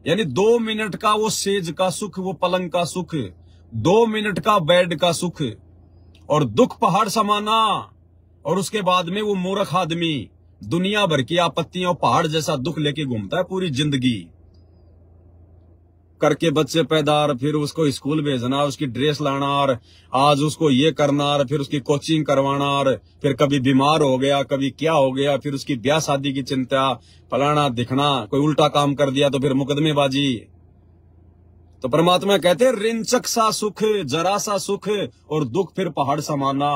यानी 2 मिनट का वो सेज का सुख, वो पलंग का सुख, 2 मिनट का बेड का सुख, और दुख पहाड़ समाना। और उसके बाद में वो मूर्ख आदमी दुनिया भर की आपत्तियों पहाड़ जैसा दुख लेके घूमता है पूरी जिंदगी, करके बच्चे पैदा, फिर उसको स्कूल भेजना, उसकी ड्रेस लाना, और आज उसको ये करना, और फिर उसकी कोचिंग करवाना, और फिर कभी बीमार हो गया, कभी क्या हो गया, फिर उसकी ब्याह शादी की चिंता, फलाना दिखना, कोई उल्टा काम कर दिया तो फिर मुकदमेबाजी। तो परमात्मा कहते हैं रिंचक सा सुख, जरा सा सुख, और दुख फिर पहाड़ समाना।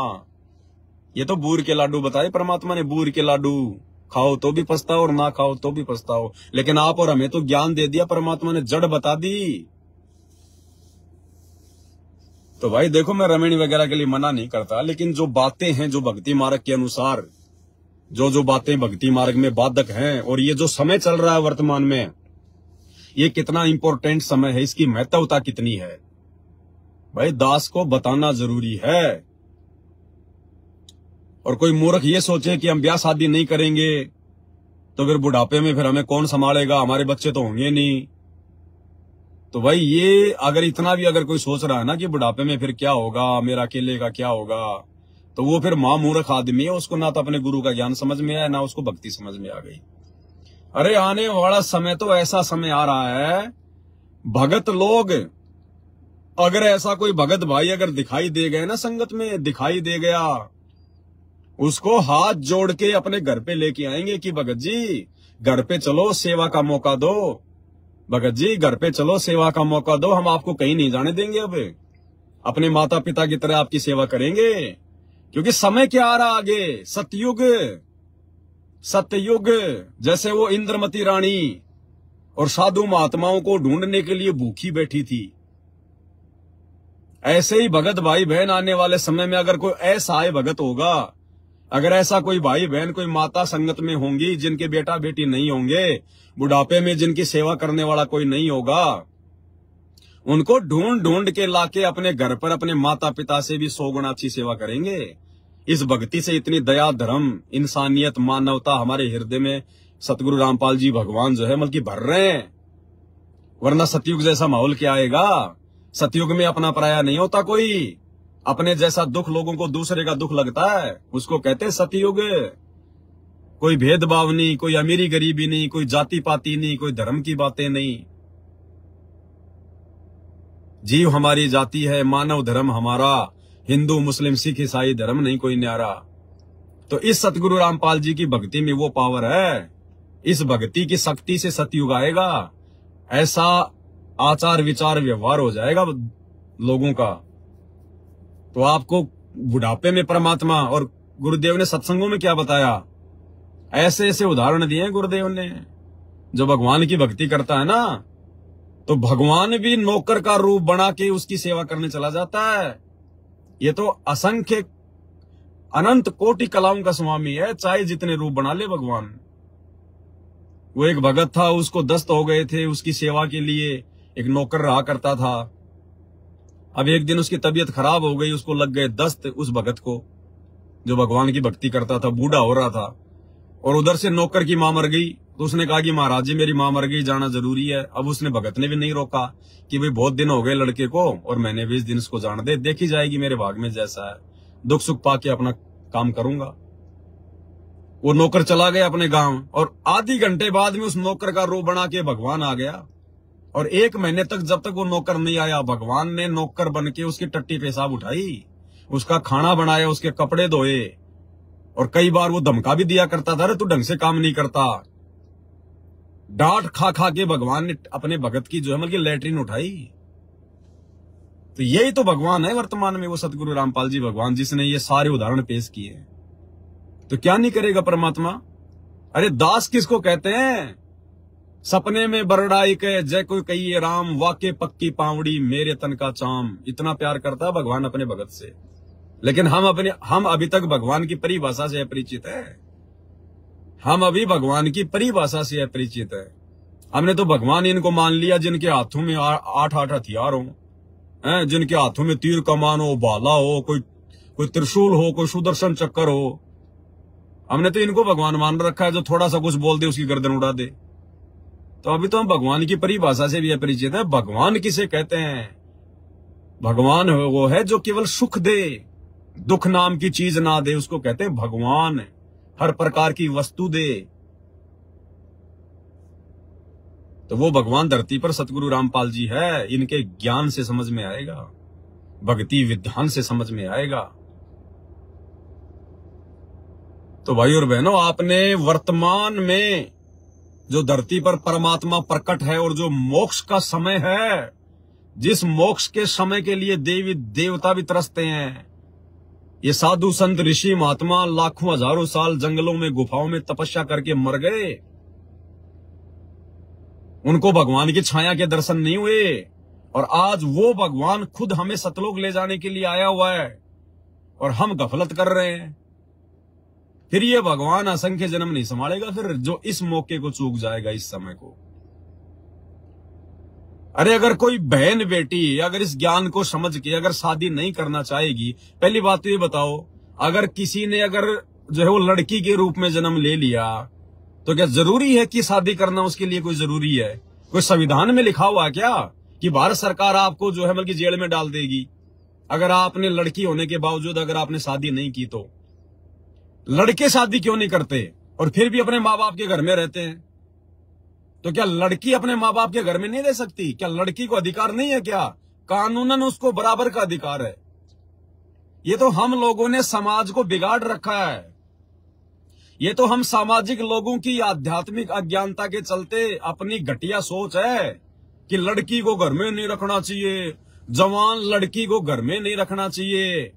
ये तो बूर के लाडू बताए परमात्मा ने, बूर के लाडू खाओ तो भी पछताओ और ना खाओ तो भी पछताओ। लेकिन आप और हमें तो ज्ञान दे दिया परमात्मा ने, जड़ बता दी। तो भाई देखो, मैं रमेणी वगैरह के लिए मना नहीं करता, लेकिन जो बातें हैं जो भक्ति मार्ग के अनुसार, जो बातें भक्ति मार्ग में बाधक हैं, और ये जो समय चल रहा है वर्तमान में, ये कितना इंपॉर्टेंट समय है, इसकी महत्वता कितनी है, भाई दास को बताना जरूरी है। और कोई मूर्ख ये सोचे कि हम ब्याह शादी नहीं करेंगे तो फिर बुढ़ापे में फिर हमें कौन संभालेगा, हमारे बच्चे तो होंगे नहीं। तो भाई ये अगर इतना भी अगर कोई सोच रहा है ना कि बुढ़ापे में फिर क्या होगा, मेरा अकेले का क्या होगा, तो वो फिर मूर्ख आदमी है। उसको ना तो अपने गुरु का ज्ञान समझ में आया, ना उसको भक्ति समझ में आ गई। अरे आने वाला समय तो ऐसा समय आ रहा है, भगत लोग, अगर ऐसा कोई भगत भाई अगर दिखाई दे गए ना, संगत में दिखाई दे गया, उसको हाथ जोड़ के अपने घर पे लेके आएंगे कि भगत जी घर पे चलो, सेवा का मौका दो, भगत जी घर पे चलो, सेवा का मौका दो, हम आपको कहीं नहीं जाने देंगे, अब अपने माता पिता की तरह आपकी सेवा करेंगे। क्योंकि समय क्या आ रहा आगे, सतयुग, सत्ययुग। जैसे वो इंद्रमती रानी और साधु महात्माओं को ढूंढने के लिए भूखी बैठी थी, ऐसे ही भगत भाई बहन आने वाले समय में अगर कोई ऐसा है भगत होगा, अगर ऐसा कोई भाई बहन, कोई माता संगत में होंगी जिनके बेटा बेटी नहीं होंगे, बुढ़ापे में जिनकी सेवा करने वाला कोई नहीं होगा, उनको ढूंढ ढूंढ के लाके अपने घर पर अपने माता पिता से भी 100 गुना अच्छी सेवा करेंगे। इस भक्ति से इतनी दया, धर्म, इंसानियत, मानवता हमारे हृदय में सतगुरु रामपाल जी भगवान जो है बल्कि भर रहे हैं। वरना सतयुग जैसा माहौल क्या आएगा। सतयुग में अपना पराया नहीं होता कोई, अपने जैसा दुख लोगों को दूसरे का दुख लगता है, उसको कहते हैं सतयुग। कोई भेदभाव नहीं, कोई अमीरी गरीबी नहीं, कोई जाति पाति नहीं, कोई धर्म की बातें नहीं। जीव हमारी जाति है, मानव धर्म हमारा, हिंदू मुस्लिम सिख ईसाई धर्म नहीं कोई न्यारा। तो इस सतगुरु रामपाल जी की भक्ति में वो पावर है इस भक्ति की शक्ति से सतयुग आएगा, ऐसा आचार विचार व्यवहार हो जाएगा लोगों का। तो आपको बुढ़ापे में परमात्मा, और गुरुदेव ने सत्संगों में क्या बताया, ऐसे ऐसे उदाहरण दिए गुरुदेव ने। जो भगवान की भक्ति करता है ना, तो भगवान भी नौकर का रूप बना के उसकी सेवा करने चला जाता है। ये तो असंख्य अनंत कोटि कलाओं का स्वामी है, चाहे जितने रूप बना ले भगवान। वो एक भगत था, उसको दस्त हो गए थे, उसकी सेवा के लिए एक नौकर रहा करता था। अब एक दिन उसकी तबीयत खराब हो गई, उसको लग गए दस्त, उस भगत को जो भगवान की भक्ति करता था, बूढ़ा हो रहा था। और उधर से नौकर की मां मर गई, तो उसने कहा कि महाराज जी मेरी मां मर गई, जाना जरूरी है। अब उसने भगत ने भी नहीं रोका कि भाई बहुत दिन हो गए लड़के को, और मैंने 20 दिन इसको जान दे, देखी जाएगी मेरे भाग में जैसा है, दुख सुख पाके अपना काम करूंगा। वो नौकर चला गया अपने गांव, और आधी घंटे बाद में उस नौकर का रूप बना के भगवान आ गया। और 1 महीने तक जब तक वो नौकर नहीं आया, भगवान ने नौकर बन के उसकी टट्टी पेशाब उठाई, उसका खाना बनाया, उसके कपड़े धोए, और कई बार वो धमका भी दिया करता था, अरे तू ढंग से काम नहीं करता। डांट खा खा के भगवान ने अपने भगत की जो है मतलब लैट्रिन उठाई। तो यही तो भगवान है वर्तमान में, वो सतगुरु रामपाल जी भगवान, जिसने ये सारे उदाहरण पेश किए। तो क्या नहीं करेगा परमात्मा। अरे दास किसको कहते हैं, सपने में बरड़ाई के जय कोई कहिए राम, वाके पक्की पावड़ी मेरे तन का चाम। इतना प्यार करता है भगवान अपने भगत से, लेकिन हम अभी तक भगवान की परिभाषा से अपरिचित है। हम अभी भगवान की परिभाषा से अपरिचित है। हमने तो भगवान इनको मान लिया जिनके हाथों में 8 हथियार हो, जिनके हाथों में तीर कमान हो, भाला हो, कोई त्रिशूल हो, कोई सुदर्शन चक्कर हो। हमने तो इनको भगवान मान रखा है, जो थोड़ा सा कुछ बोल दे उसकी गर्दन उड़ा दे। तो अभी तो हम भगवान की परिभाषा से भी अपरिचित है। भगवान किसे कहते हैं? भगवान वो है जो केवल सुख दे, दुख नाम की चीज ना दे, उसको कहते हैं भगवान। हर प्रकार की वस्तु दे, तो वो भगवान धरती पर सतगुरु रामपाल जी है। इनके ज्ञान से समझ में आएगा, भक्ति विधान से समझ में आएगा। तो भाई और बहनों, आपने वर्तमान में जो धरती पर परमात्मा प्रकट है और जो मोक्ष का समय है, जिस मोक्ष के समय के लिए देवी देवता भी तरसते हैं, ये साधु संत ऋषि महात्मा लाखों हजारों साल जंगलों में गुफाओं में तपस्या करके मर गए, उनको भगवान की छाया के दर्शन नहीं हुए। और आज वो भगवान खुद हमें सतलोक ले जाने के लिए आया हुआ है और हम गफलत कर रहे हैं। फिर ये भगवान असंख्य जन्म नहीं संभालेगा, फिर जो इस मौके को चूक जाएगा, इस समय को। अरे अगर कोई बहन बेटी अगर इस ज्ञान को समझ के अगर शादी नहीं करना चाहेगी, पहली बात तो ये बताओ, अगर किसी ने अगर जो है वो लड़की के रूप में जन्म ले लिया, तो क्या जरूरी है कि शादी करना उसके लिए कोई जरूरी है? कोई संविधान में लिखा हुआ है क्या कि भारत सरकार आपको जो है बल्कि जेल में डाल देगी अगर आपने लड़की होने के बावजूद अगर आपने शादी नहीं की? तो लड़के शादी क्यों नहीं करते और फिर भी अपने माँ बाप के घर में रहते हैं? तो क्या लड़की अपने माँ बाप के घर में नहीं रह सकती? क्या लड़की को अधिकार नहीं है? क्या कानूनन उसको बराबर का अधिकार है? ये तो हम लोगों ने समाज को बिगाड़ रखा है। ये तो हम सामाजिक लोगों की आध्यात्मिक अज्ञानता के चलते अपनी घटिया सोच है कि लड़की को घर में नहीं रखना चाहिए, जवान लड़की को घर में नहीं रखना चाहिए।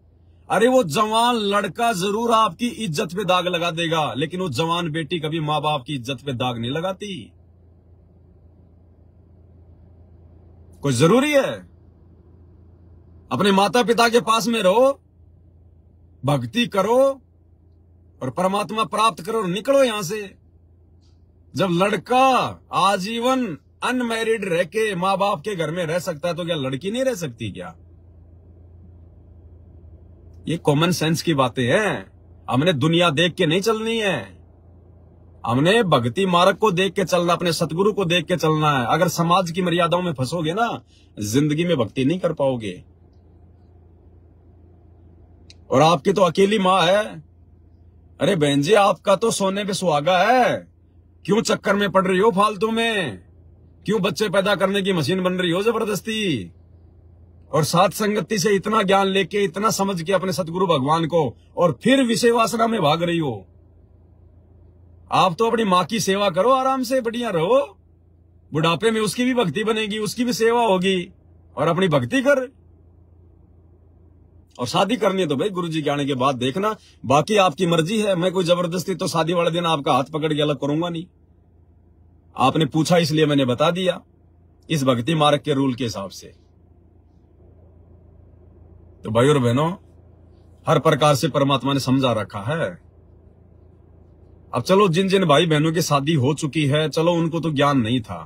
अरे वो जवान लड़का जरूर आपकी इज्जत पे दाग लगा देगा, लेकिन वो जवान बेटी कभी माँ बाप की इज्जत पे दाग नहीं लगाती। कोई जरूरी है? अपने माता पिता के पास में रहो, भक्ति करो और परमात्मा प्राप्त करो और निकलो यहां से। जब लड़का आजीवन अनमैरिड रह के माँ बाप के घर में रह सकता है, तो क्या लड़की नहीं रह सकती क्या? ये कॉमन सेंस की बातें हैं। हमने दुनिया देख के नहीं चलनी है, हमने भक्ति मार्ग को देख के चलना, अपने सतगुरु को देख के चलना है। अगर समाज की मर्यादाओं में फंसोगे ना, जिंदगी में भक्ति नहीं कर पाओगे। और आपकी तो अकेली माँ है। अरे बहन जी, आपका तो सोने पे सुहागा है, क्यों चक्कर में पड़ रही हो फालतू में? क्यों बच्चे पैदा करने की मशीन बन रही हो जबरदस्ती? और साथ संगति से इतना ज्ञान लेके, इतना समझ के अपने सतगुरु भगवान को, और फिर विषय वासना में भाग रही हो। आप तो अपनी माँ की सेवा करो, आराम से बढ़िया रहो, बुढ़ापे में उसकी भी भक्ति बनेगी, उसकी भी सेवा होगी, और अपनी भक्ति कर। और शादी करनी है तो भाई गुरुजी के आने के बाद देखना, बाकी आपकी मर्जी है। मैं कोई जबरदस्ती तो शादी वाले दिन आपका हाथ पकड़ के अलग करूंगा नहीं। आपने पूछा इसलिए मैंने बता दिया, इस भक्ति मार्ग के रूल के हिसाब से। तो भाई और बहनों, हर प्रकार से परमात्मा ने समझा रखा है। अब चलो, जिन जिन भाई बहनों की शादी हो चुकी है, चलो उनको तो ज्ञान नहीं था,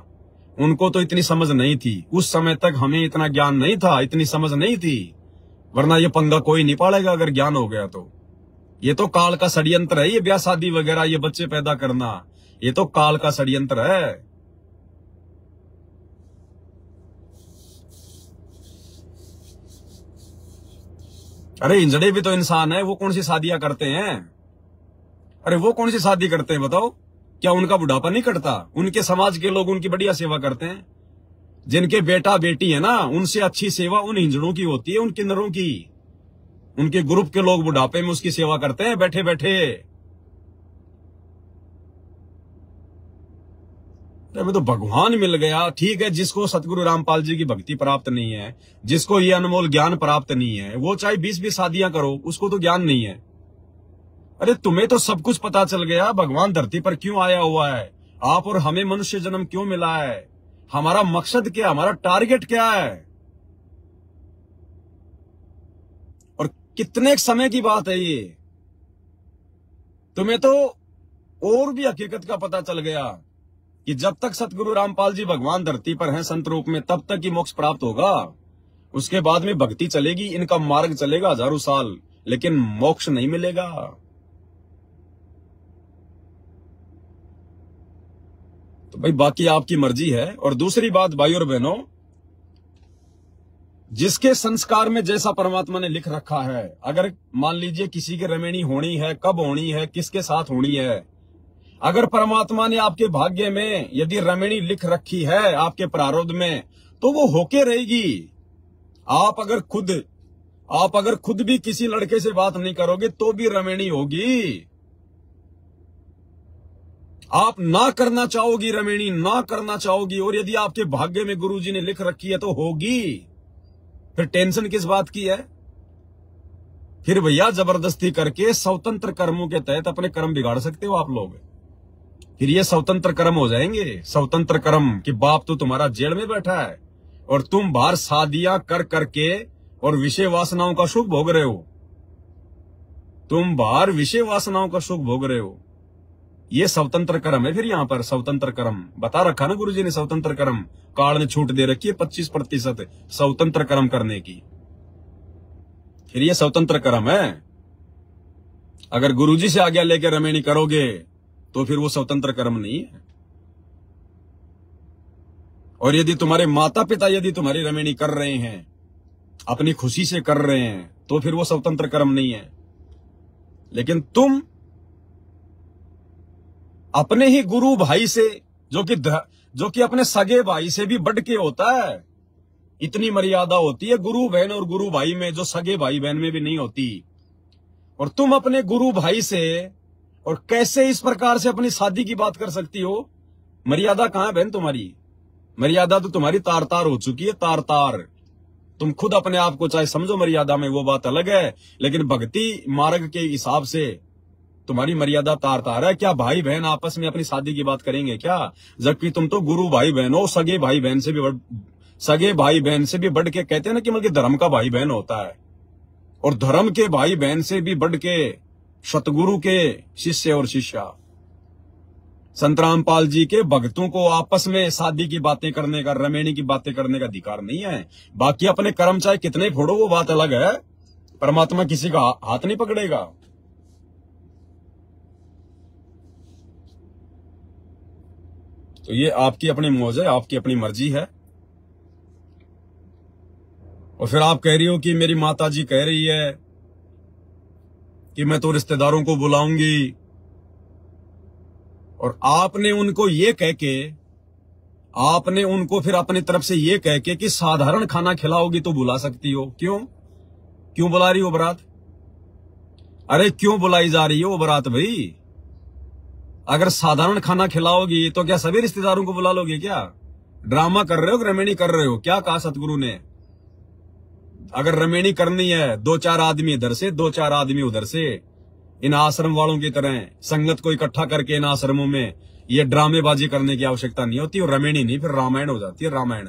उनको तो इतनी समझ नहीं थी, उस समय तक हमें इतना ज्ञान नहीं था, इतनी समझ नहीं थी, वरना ये पंगा कोई नहीं पालेगा अगर ज्ञान हो गया तो। ये तो काल का षड्यंत्र है, ये ब्याह शादी वगैरह, ये बच्चे पैदा करना, ये तो काल का षड्यंत्र है। अरे इंजड़े भी तो इंसान है, वो कौन सी शादियां करते हैं? अरे वो कौन सी शादी करते हैं बताओ? क्या उनका बुढ़ापा नहीं कटता? उनके समाज के लोग उनकी बढ़िया सेवा करते हैं। जिनके बेटा बेटी है ना, उनसे अच्छी सेवा उन इंजड़ों की होती है, उन किन्नरों की। उनके ग्रुप के लोग बुढ़ापे में उसकी सेवा करते हैं बैठे बैठे। अरे तो भगवान मिल गया, ठीक है। जिसको सतगुरु रामपाल जी की भक्ति प्राप्त नहीं है, जिसको ये अनमोल ज्ञान प्राप्त नहीं है, वो चाहे 20-20 शादियां करो, उसको तो ज्ञान नहीं है। अरे तुम्हें तो सब कुछ पता चल गया, भगवान धरती पर क्यों आया हुआ है, आप और हमें मनुष्य जन्म क्यों मिला है, हमारा मकसद क्या, हमारा टारगेट क्या है, और कितने समय की बात है ये। तुम्हें तो और भी हकीकत का पता चल गया कि जब तक सतगुरु रामपाल जी भगवान धरती पर हैं संत रूप में, तब तक ही मोक्ष प्राप्त होगा। उसके बाद में भक्ति चलेगी, इनका मार्ग चलेगा हजारों साल, लेकिन मोक्ष नहीं मिलेगा। तो भाई बाकी आपकी मर्जी है। और दूसरी बात भाई और बहनों, जिसके संस्कार में जैसा परमात्मा ने लिख रखा है, अगर मान लीजिए किसी की रमेणी होनी है, कब होनी है, किसके साथ होनी है, अगर परमात्मा ने आपके भाग्य में यदि रमेणी लिख रखी है आपके प्रारब्ध में, तो वो होके रहेगी। आप अगर खुद भी किसी लड़के से बात नहीं करोगे तो भी रमेणी होगी। आप ना करना चाहोगी रमेणी, ना करना चाहोगी, और यदि आपके भाग्य में गुरुजी ने लिख रखी है तो होगी। फिर टेंशन किस बात की है? फिर भैया जबरदस्ती करके स्वतंत्र कर्मों के तहत अपने कर्म बिगाड़ सकते हो आप लोग। फिर ये स्वतंत्र कर्म हो जाएंगे। स्वतंत्र कर्म कि बाप तो तुम्हारा जेल में बैठा है और तुम बाहर शादियां कर करके और विषय वासनाओं का सुख भोग रहे हो। तुम बाहर विषय वासनाओं का सुख भोग रहे हो। ये स्वतंत्र कर्म है। फिर यहाँ पर स्वतंत्र कर्म बता रखा ना गुरुजी ने, स्वतंत्र कर्म काल ने छूट दे रखी है 25% स्वतंत्र कर्म करने की। फिर ये स्वतंत्र कर्म है। अगर गुरुजी से आज्ञा लेकर रमेणी करोगे तो फिर वो स्वतंत्र कर्म नहीं है। और यदि तुम्हारे माता पिता यदि तुम्हारी रमेणी कर रहे हैं, अपनी खुशी से कर रहे हैं, तो फिर वो स्वतंत्र कर्म नहीं है। लेकिन तुम अपने ही गुरु भाई से, जो कि अपने सगे भाई से भी बढ़ के होता है, इतनी मर्यादा होती है गुरु बहन और गुरु भाई में जो सगे भाई बहन में भी नहीं होती। और तुम अपने गुरु भाई से और कैसे इस प्रकार से अपनी शादी की बात कर सकती हो? मर्यादा कहां है बहन तुम्हारी? मर्यादा तो तुम्हारी तार तार हो चुकी है, तार तार। तुम खुद अपने आप को चाहे समझो मर्यादा में, वो बात अलग है, लेकिन भक्ति मार्ग के हिसाब से तुम्हारी मर्यादा तार तार है। क्या भाई बहन आपस में अपनी शादी की बात करेंगे क्या? जबकि तुम तो गुरु भाई बहन हो, सगे भाई बहन से भी बढ़ के कहते हैं ना कि मतलब धर्म का भाई बहन होता है, और धर्म के भाई बहन से भी बढ़ के सतगुरु के शिष्य और शिष्या। संत रामपाल जी के भक्तों को आपस में शादी की बातें करने का, रमेणी की बातें करने का अधिकार नहीं है। बाकी अपने कर्म चाहे कितने फोड़ो, वो बात अलग है। परमात्मा किसी का हाथ नहीं पकड़ेगा। तो ये आपकी अपनी मौज है, आपकी अपनी मर्जी है। और फिर आप कह रही हो कि मेरी माता जी कह रही है कि मैं तो रिश्तेदारों को बुलाऊंगी, और आपने उनको फिर अपनी तरफ से ये कह के कि साधारण खाना खिलाओगी तो बुला सकती हो। क्यों बुला रही हो बारात? अरे क्यों बुलाई जा रही हो बारात भाई? अगर साधारण खाना खिलाओगी तो क्या सभी रिश्तेदारों को बुला लोगे क्या? ड्रामा कर रहे हो, रमेणी कर रहे हो? क्या कहा सतगुरु ने? अगर रमेणी करनी है, 2-4 आदमी इधर से 2-4 आदमी उधर से, इन आश्रम वालों की तरह संगत को इकट्ठा करके इन आश्रमों में ये ड्रामेबाजी करने की आवश्यकता नहीं होती। और रमेणी नहीं, फिर रामायण हो जाती है, रामायण।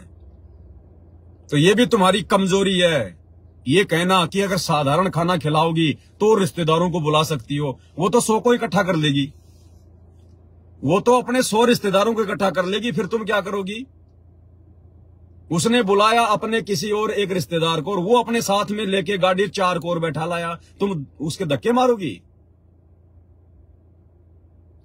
तो ये भी तुम्हारी कमजोरी है, ये कहना कि अगर साधारण खाना खिलाओगी तो रिश्तेदारों को बुला सकती हो। वो तो 100 को इकट्ठा कर लेगी, वो तो अपने 100 रिश्तेदारों को इकट्ठा कर लेगी, फिर तुम क्या करोगी? उसने बुलाया अपने किसी और एक रिश्तेदार को और वो अपने साथ में लेके गाड़ी 4 को और बैठा लाया, तुम उसके धक्के मारोगी?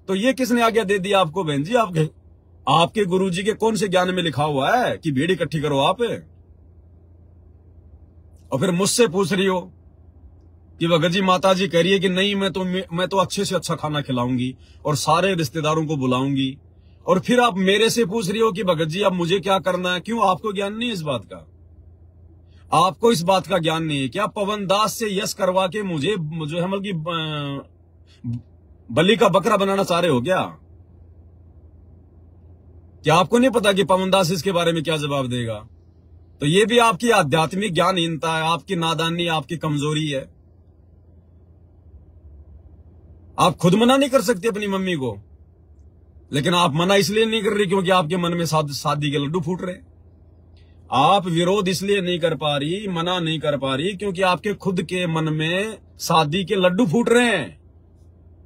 तो ये किसने आज्ञा दे दी आपको बहन जी? आपके गुरुजी के कौन से ज्ञान में लिखा हुआ है कि भीड़ इकट्ठी करो आप? और फिर मुझसे पूछ रही हो कि भगत जी माता जी कह रही है कि नहीं, मैं तो अच्छे से अच्छा खाना खिलाऊंगी और सारे रिश्तेदारों को बुलाऊंगी। और फिर आप मेरे से पूछ रही हो कि भगत जी अब मुझे क्या करना है? क्यों, आपको ज्ञान नहीं है इस बात का? आपको इस बात का ज्ञान नहीं है क्या? पवन दास से यश करवा के मुझे जो है बल्कि बलि का बकरा बनाना चाह रहे हो क्या? क्या आपको नहीं पता कि पवन दास इसके बारे में क्या जवाब देगा? तो ये भी आपकी आध्यात्मिक ज्ञानहीनता है, आपकी नादानी, आपकी कमजोरी है। आप खुद मना नहीं कर सकते अपनी मम्मी को, लेकिन आप मना इसलिए नहीं कर रही क्योंकि आपके मन में शादी के लड्डू फूट रहे। आप विरोध इसलिए नहीं कर पा रही, मना नहीं कर पा रही क्योंकि आपके खुद के मन में शादी के लड्डू फूट रहे हैं।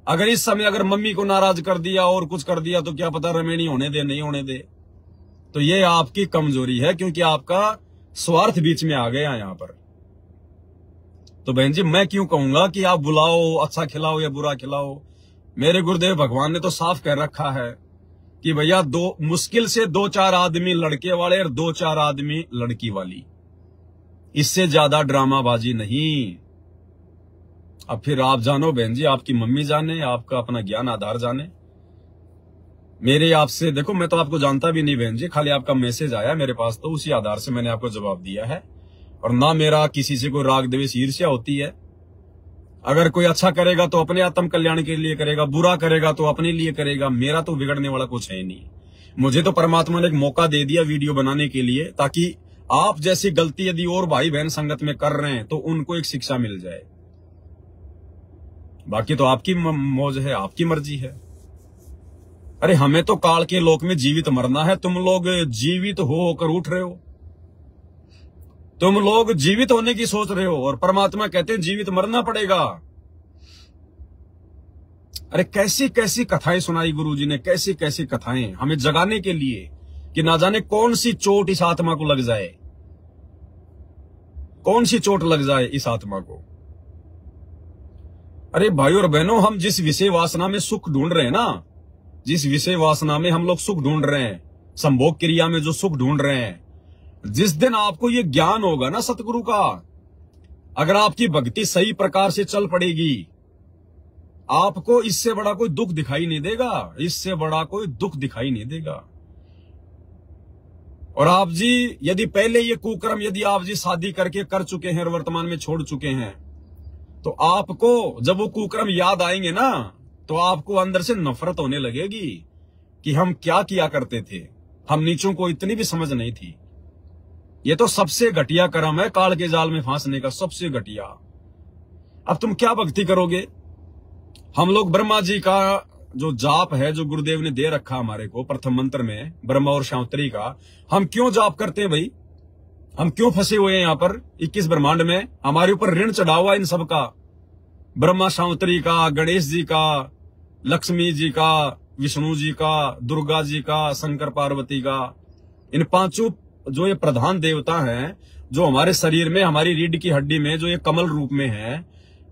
अगर इस समय अगर मम्मी को नाराज कर दिया और कुछ कर दिया तो क्या पता रमेणी होने दे, नहीं होने दे। तो ये आपकी कमजोरी है क्योंकि आपका स्वार्थ बीच में आ गया यहां पर। तो बहन जी मैं क्यों कहूंगा कि आप बुलाओ, अच्छा खिलाओ या बुरा खिलाओ? मेरे गुरुदेव भगवान ने तो साफ कह रखा है कि भैया मुश्किल से 2-4 आदमी लड़के वाले और 2-4 आदमी लड़की वाली, इससे ज्यादा ड्रामाबाजी नहीं। अब फिर आप जानो बहन जी, आपकी मम्मी जाने, आपका अपना ज्ञान आधार जाने। मेरे आपसे देखो, मैं तो आपको जानता भी नहीं बहन जी, खाली आपका मैसेज आया मेरे पास तो उसी आधार से मैंने आपको जवाब दिया है। और ना मेरा किसी से कोई राग द्वेष ईर्ष्या होती है। अगर कोई अच्छा करेगा तो अपने आत्म कल्याण के लिए करेगा, बुरा करेगा तो अपने लिए करेगा। मेरा तो बिगड़ने वाला कुछ है नहीं। मुझे तो परमात्मा ने एक मौका दे दिया वीडियो बनाने के लिए, ताकि आप जैसी गलती यदि और भाई बहन संगत में कर रहे हैं तो उनको एक शिक्षा मिल जाए। बाकी तो आपकी मौज है, आपकी मर्जी है। अरे हमें तो काल के लोक में जीवित मरना है। तुम लोग जीवित होकर उठ रहे हो, तुम लोग जीवित होने की सोच रहे हो और परमात्मा कहते हैं जीवित मरना पड़ेगा। अरे कैसी कैसी कथाएं सुनाई गुरुजी ने, कैसी कैसी कथाएं हमें जगाने के लिए कि ना जाने कौन सी चोट इस आत्मा को लग जाए, कौन सी चोट लग जाए इस आत्मा को। अरे भाइयों और बहनों, हम जिस विषय वासना में सुख ढूंढ रहे हैं ना, जिस विषय वासना में हम लोग सुख ढूंढ रहे हैं, संभोग क्रिया में जो सुख ढूंढ रहे हैं, जिस दिन आपको ये ज्ञान होगा ना सतगुरु का, अगर आपकी भक्ति सही प्रकार से चल पड़ेगी, आपको इससे बड़ा कोई दुख दिखाई नहीं देगा, इससे बड़ा कोई दुख दिखाई नहीं देगा। और आप जी यदि पहले ये कुकर्म यदि आप जी शादी करके कर चुके हैं और वर्तमान में छोड़ चुके हैं, तो आपको जब वो कुकर्म याद आएंगे ना, तो आपको अंदर से नफरत होने लगेगी कि हम क्या किया करते थे, हम नीचों को इतनी भी समझ नहीं थी। ये तो सबसे घटिया कर्म है, काल के जाल में फांसने का सबसे घटिया। अब तुम क्या भक्ति करोगे? हम लोग ब्रह्मा जी का जो जाप है, जो गुरुदेव ने दे रखा हमारे को प्रथम मंत्र में, ब्रह्मा और शांतरी का, हम क्यों जाप करते हैं भाई? हम क्यों फंसे हुए हैं यहाँ पर 21 ब्रह्मांड में? हमारे ऊपर ऋण चढ़ा हुआ इन सब का, ब्रह्मा शांतरी का, गणेश जी का, लक्ष्मी जी का, विष्णु जी का, दुर्गा जी का, शंकर पार्वती का। इन पांचों जो ये प्रधान देवता हैं, जो हमारे शरीर में, हमारी रीढ़ की हड्डी में जो ये कमल रूप में है,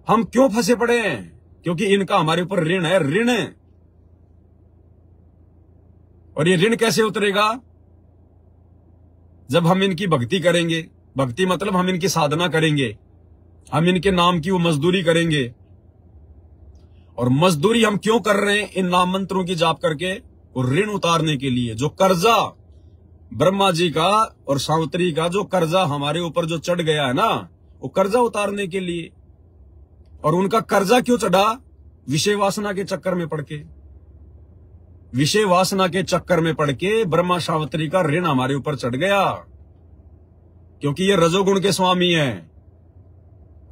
हम क्यों फंसे पड़े हैं? क्योंकि इनका हमारे ऊपर ऋण है, ऋण। और ये ऋण कैसे उतरेगा? जब हम इनकी भक्ति करेंगे। भक्ति मतलब हम इनकी साधना करेंगे, हम इनके नाम की वो मजदूरी करेंगे। और मजदूरी हम क्यों कर रहे हैं? इन नाम मंत्रों की जाप करके, और ऋण उतारने के लिए। जो कर्जा ब्रह्मा जी का और सावित्री का जो कर्जा हमारे ऊपर जो चढ़ गया है ना, वो कर्जा उतारने के लिए। और उनका कर्जा क्यों चढ़ा? विषय वासना के चक्कर में पड़ के। विषय वासना के चक्कर में पड़ के ब्रह्मा सावित्री का ऋण हमारे ऊपर चढ़ गया, क्योंकि ये रजोगुण के स्वामी हैं।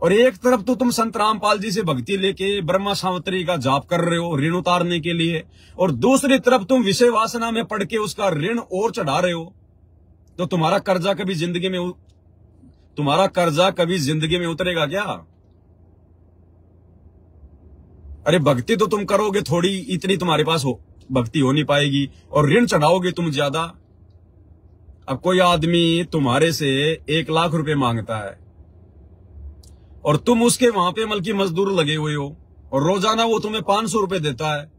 और एक तरफ तो तुम संत रामपाल जी से भक्ति लेके ब्रह्मा सावित्री का जाप कर रहे हो ऋण उतारने के लिए, और दूसरी तरफ तुम विषय वासना में पड़ के उसका ऋण और चढ़ा रहे हो। तो तुम्हारा कर्जा कभी जिंदगी में उतरेगा क्या? अरे भक्ति तो तुम करोगे थोड़ी, इतनी तुम्हारे पास भक्ति हो नहीं पाएगी, और ऋण चढ़ाओगे तुम ज्यादा। अब कोई आदमी तुम्हारे से 1 लाख रुपए मांगता है और तुम उसके वहां पे मल्कि मजदूर लगे हुए हो, और रोजाना वो तुम्हें 500 रुपए देता है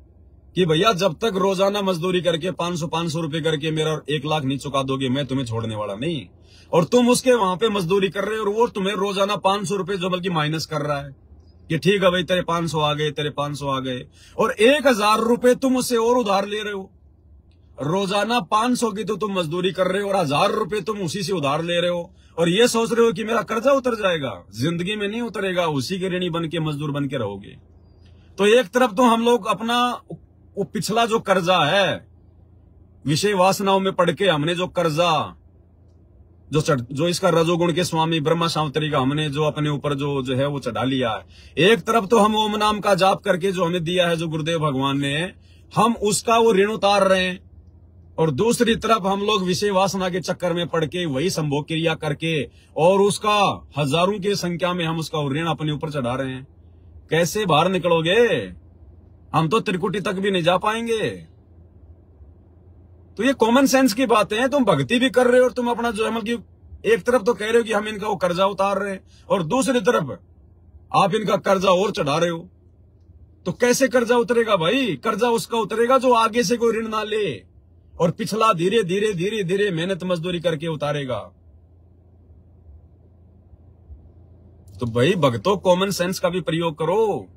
कि भैया जब तक रोजाना मजदूरी करके 500 रुपए करके मेरा 1 लाख नहीं चुका दोगे मैं तुम्हें छोड़ने वाला नहीं। और तुम उसके वहां पे मजदूरी कर रहे हो और वो तुम्हें रोजाना 500 रुपए जो बल्कि माइनस कर रहा है कि ठीक है भाई तेरे 500 आ गए, तेरे 500 आ गए, और 1000 रुपए तुम उससे और उधार ले रहे हो। रोजाना 500 की तो तुम मजदूरी कर रहे हो और 1000 रुपए तुम उसी से उधार ले रहे हो, और ये सोच रहे हो कि मेरा कर्जा उतर जाएगा। जिंदगी में नहीं उतरेगा, उसी के ऋणी बन के मजदूर बन के रहोगे। तो एक तरफ तो हम लोग अपना वो पिछला जो कर्जा है विषय वासनाओं में पड़ के हमने जो कर्जा जो इसका रजोगुण के स्वामी ब्रह्मा सावित्री का हमने जो अपने ऊपर जो है वो चढ़ा लिया है। एक तरफ तो हम ओम नाम का जाप करके जो हमें दिया है जो गुरुदेव भगवान ने, हम उसका वो ऋण उतार रहे हैं, और दूसरी तरफ हम लोग विषय वासना के चक्कर में पड़ के वही संभोग क्रिया करके और उसका हजारों की संख्या में हम उसका ऋण अपने ऊपर चढ़ा रहे हैं। कैसे बाहर निकलोगे? हम तो त्रिकुटी तक भी नहीं जा पाएंगे। तो ये कॉमन सेंस की बातें हैं। तुम भक्ति भी कर रहे हो और तुम अपना जो है मतलब एक तरफ तो कह रहे हो कि हम इनका वो कर्जा उतार रहे हैं, और दूसरी तरफ आप इनका कर्जा और चढ़ा रहे हो। तो कैसे कर्जा उतरेगा भाई? कर्जा उसका उतरेगा जो आगे से कोई ऋण ना ले और पिछला धीरे धीरे मेहनत मजदूरी करके उतारेगा। तो भाई भक्तों, कॉमन सेंस का भी प्रयोग करो।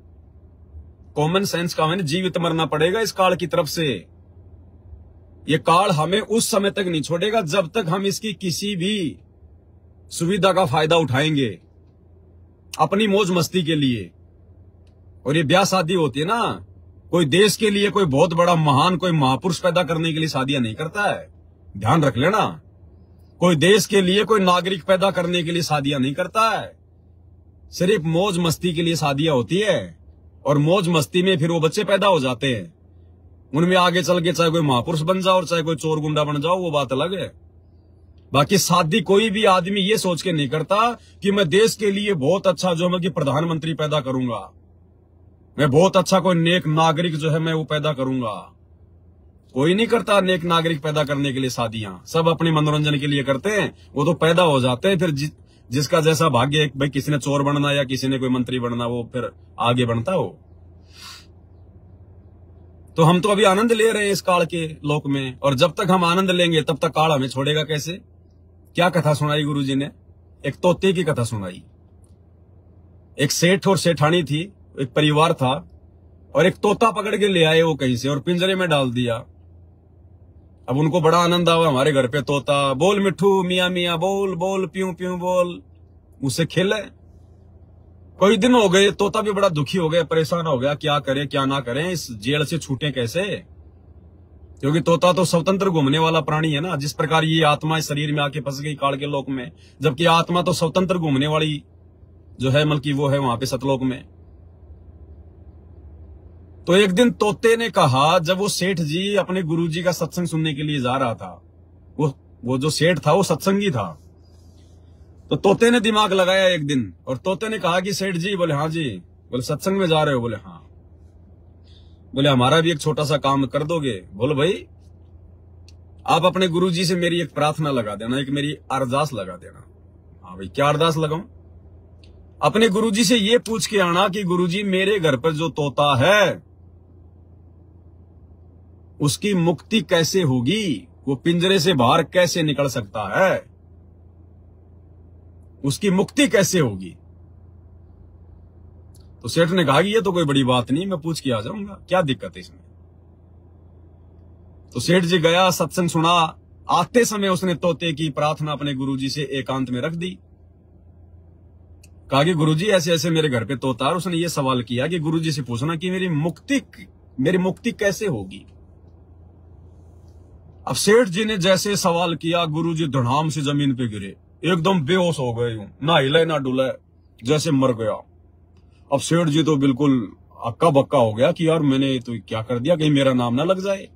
कॉमन सेंस का हमें जीवित मरना पड़ेगा इस काल की तरफ से। ये काल हमें उस समय तक नहीं छोड़ेगा जब तक हम इसकी किसी भी सुविधा का फायदा उठाएंगे अपनी मौज मस्ती के लिए। और ये ब्याह शादी होती है ना, कोई देश के लिए कोई बहुत बड़ा महान कोई महापुरुष पैदा करने के लिए शादियां नहीं करता है, ध्यान रख लेना। कोई देश के लिए कोई नागरिक पैदा करने के लिए शादियां नहीं करता है, सिर्फ मौज मस्ती के लिए शादियां होती है। और मौज मस्ती में फिर वो बच्चे पैदा हो जाते हैं, उनमें आगे चल के चाहे कोई महापुरुष बन जाओ और चाहे कोई चोर गुंडा बन जाओ, वो बात अलग है। बाकी शादी कोई भी आदमी ये सोच के नहीं करता कि मैं देश के लिए बहुत अच्छा जो मैं कि प्रधानमंत्री पैदा करूंगा, मैं बहुत अच्छा कोई नेक नागरिक जो है मैं वो पैदा करूंगा। कोई नहीं करता नेक नागरिक पैदा करने के लिए शादियां, सब अपने मनोरंजन के लिए करते हैं। वो तो पैदा हो जाते हैं, फिर जिसका जैसा भाग्य, भाई किसी ने चोर बनना या किसी ने कोई मंत्री बनना, वो फिर आगे बढ़ता हो। तो हम तो अभी आनंद ले रहे हैं इस काल के लोक में, और जब तक हम आनंद लेंगे तब तक काल हमें छोड़ेगा कैसे? क्या कथा सुनाई गुरुजी ने? एक तोते की कथा सुनाई। एक सेठ और सेठानी थी, एक परिवार था, और एक तोता पकड़ के ले आए वो कहीं से और पिंजरे में डाल दिया। अब उनको बड़ा आनंद आया, हमारे घर पे तोता, बोल मिठू, मियाँ मियाँ बोल, बोल प्यूं प्यूं बोल, उससे खेले। कई दिन हो गए, तोता भी बड़ा दुखी हो गया, परेशान हो गया, क्या करें क्या ना करें, इस जेल से छूटे कैसे? क्योंकि तोता तो स्वतंत्र घूमने वाला प्राणी है ना, जिस प्रकार ये आत्मा इस शरीर में आके फंस गई काल के लोक में, जबकि आत्मा तो स्वतंत्र घूमने वाली जो है मतलब वो है वहां पे सतलोक में। तो एक दिन तोते ने कहा, जब वो सेठ जी अपने गुरुजी का सत्संग सुनने के लिए जा रहा था, वो जो सेठ था वो सत्संगी था, तो तोते ने दिमाग लगाया एक दिन, और तोते ने कहा कि सेठ जी, बोले हाँ जी, बोले सत्संग में जा रहे हो? बोले हाँ। बोले हमारा भी एक छोटा सा काम कर दोगे? बोलो भाई, आप अपने गुरुजी से मेरी एक प्रार्थना लगा देना, एक मेरी अरदास लगा देना। हाँ भाई, क्या अरदास लगाऊं? अपने गुरुजी से ये पूछ के आना कि गुरुजी मेरे घर पर जो तोता है उसकी मुक्ति कैसे होगी, वो पिंजरे से बाहर कैसे निकल सकता है, उसकी मुक्ति कैसे होगी? तो सेठ ने कहा कि ये तो कोई बड़ी बात नहीं, मैं पूछ के आ जाऊंगा, क्या दिक्कत है इसमें? तो सेठ जी गया, सत्संग सुना। आते समय उसने तोते की प्रार्थना अपने गुरुजी से एकांत में रख दी। कहा कि गुरुजी ऐसे ऐसे मेरे घर पे तोता, और उसने ये सवाल किया कि गुरुजी से पूछना कि मेरी मुक्ति कैसे होगी। अब सेठ जी ने जैसे सवाल किया, गुरुजी धड़ाम से जमीन पे गिरे, एकदम बेहोश हो गए, यूं ना हिले ना डुले, जैसे मर गया। अब सेठ जी तो बिल्कुल अक्का बक्का हो गया कि यार मैंने तो क्या कर दिया, कहीं मेरा नाम ना लग जाए,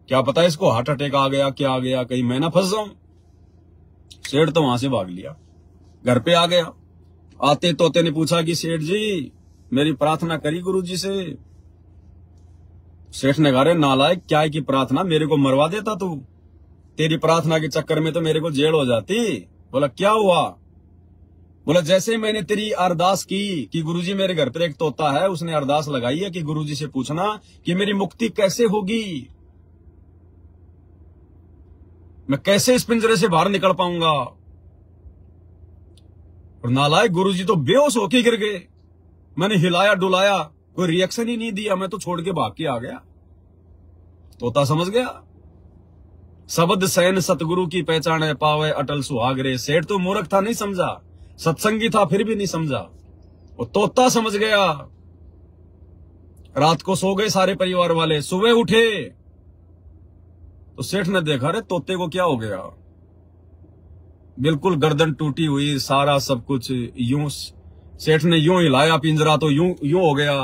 क्या पता इसको हार्ट अटैक आ गया, क्या आ गया, कहीं मैं ना फंस जाऊं। सेठ तो वहां से भाग लिया, घर पे आ गया। आते तोते ने पूछा कि सेठ जी मेरी प्रार्थना करी गुरुजी से। सेठ ने कहा, रे नालायक, क्या है की प्रार्थना, मेरे को मरवा देता तू, तेरी प्रार्थना के चक्कर में तो मेरे को जेल हो जाती। बोला क्या हुआ? बोला जैसे मैंने तेरी अरदास की कि गुरुजी मेरे घर पर एक तोता है, उसने अरदास लगाई है कि गुरुजी से पूछना कि मेरी मुक्ति कैसे होगी, मैं कैसे इस पिंजरे से बाहर निकल पाऊंगा। और नालायक गुरुजी तो बेहोश होके गिर गए। मैंने हिलाया डुलाया, कोई रिएक्शन ही नहीं दिया, मैं तो छोड़ के भाग के आ गया। तोता समझ गया, शब्द सैन सतगुरु की पहचान है, पावे अटल सुहागरे। सेठ तो मूर्ख था, नहीं समझा, सत्संगी था फिर भी नहीं समझा, वो तोता समझ गया। रात को सो गए सारे परिवार वाले, सुबह उठे तो सेठ ने देखा, रे तोते को क्या हो गया, बिल्कुल गर्दन टूटी हुई, सारा सब कुछ यूं। सेठ ने यूं हिलाया पिंजरा तो यूं हो गया,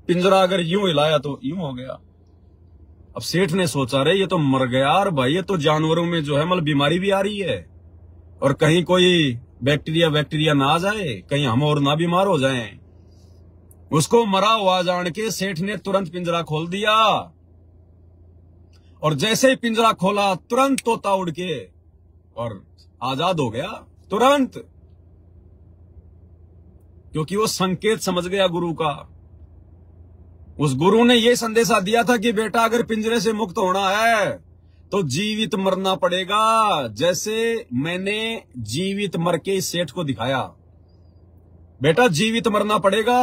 पिंजरा अगर यूं हिलाया तो यूं हो गया। अब सेठ ने सोचा, रे ये तो मर गया, और भाई ये तो जानवरों में जो है मतलब बीमारी भी आ रही है, और कहीं कोई बैक्टीरिया ना आ जाए, कहीं हम और ना बीमार हो जाएं। उसको मरा हुआ जान के सेठ ने तुरंत पिंजरा खोल दिया, और जैसे ही पिंजरा खोला तुरंत तोता उड़ के और आजाद हो गया तुरंत, क्योंकि वो संकेत समझ गया गुरु का। उस गुरु ने ये संदेशा दिया था कि बेटा अगर पिंजरे से मुक्त होना है तो जीवित मरना पड़ेगा, जैसे मैंने जीवित मर के इस सेठ को दिखाया। बेटा जीवित मरना पड़ेगा,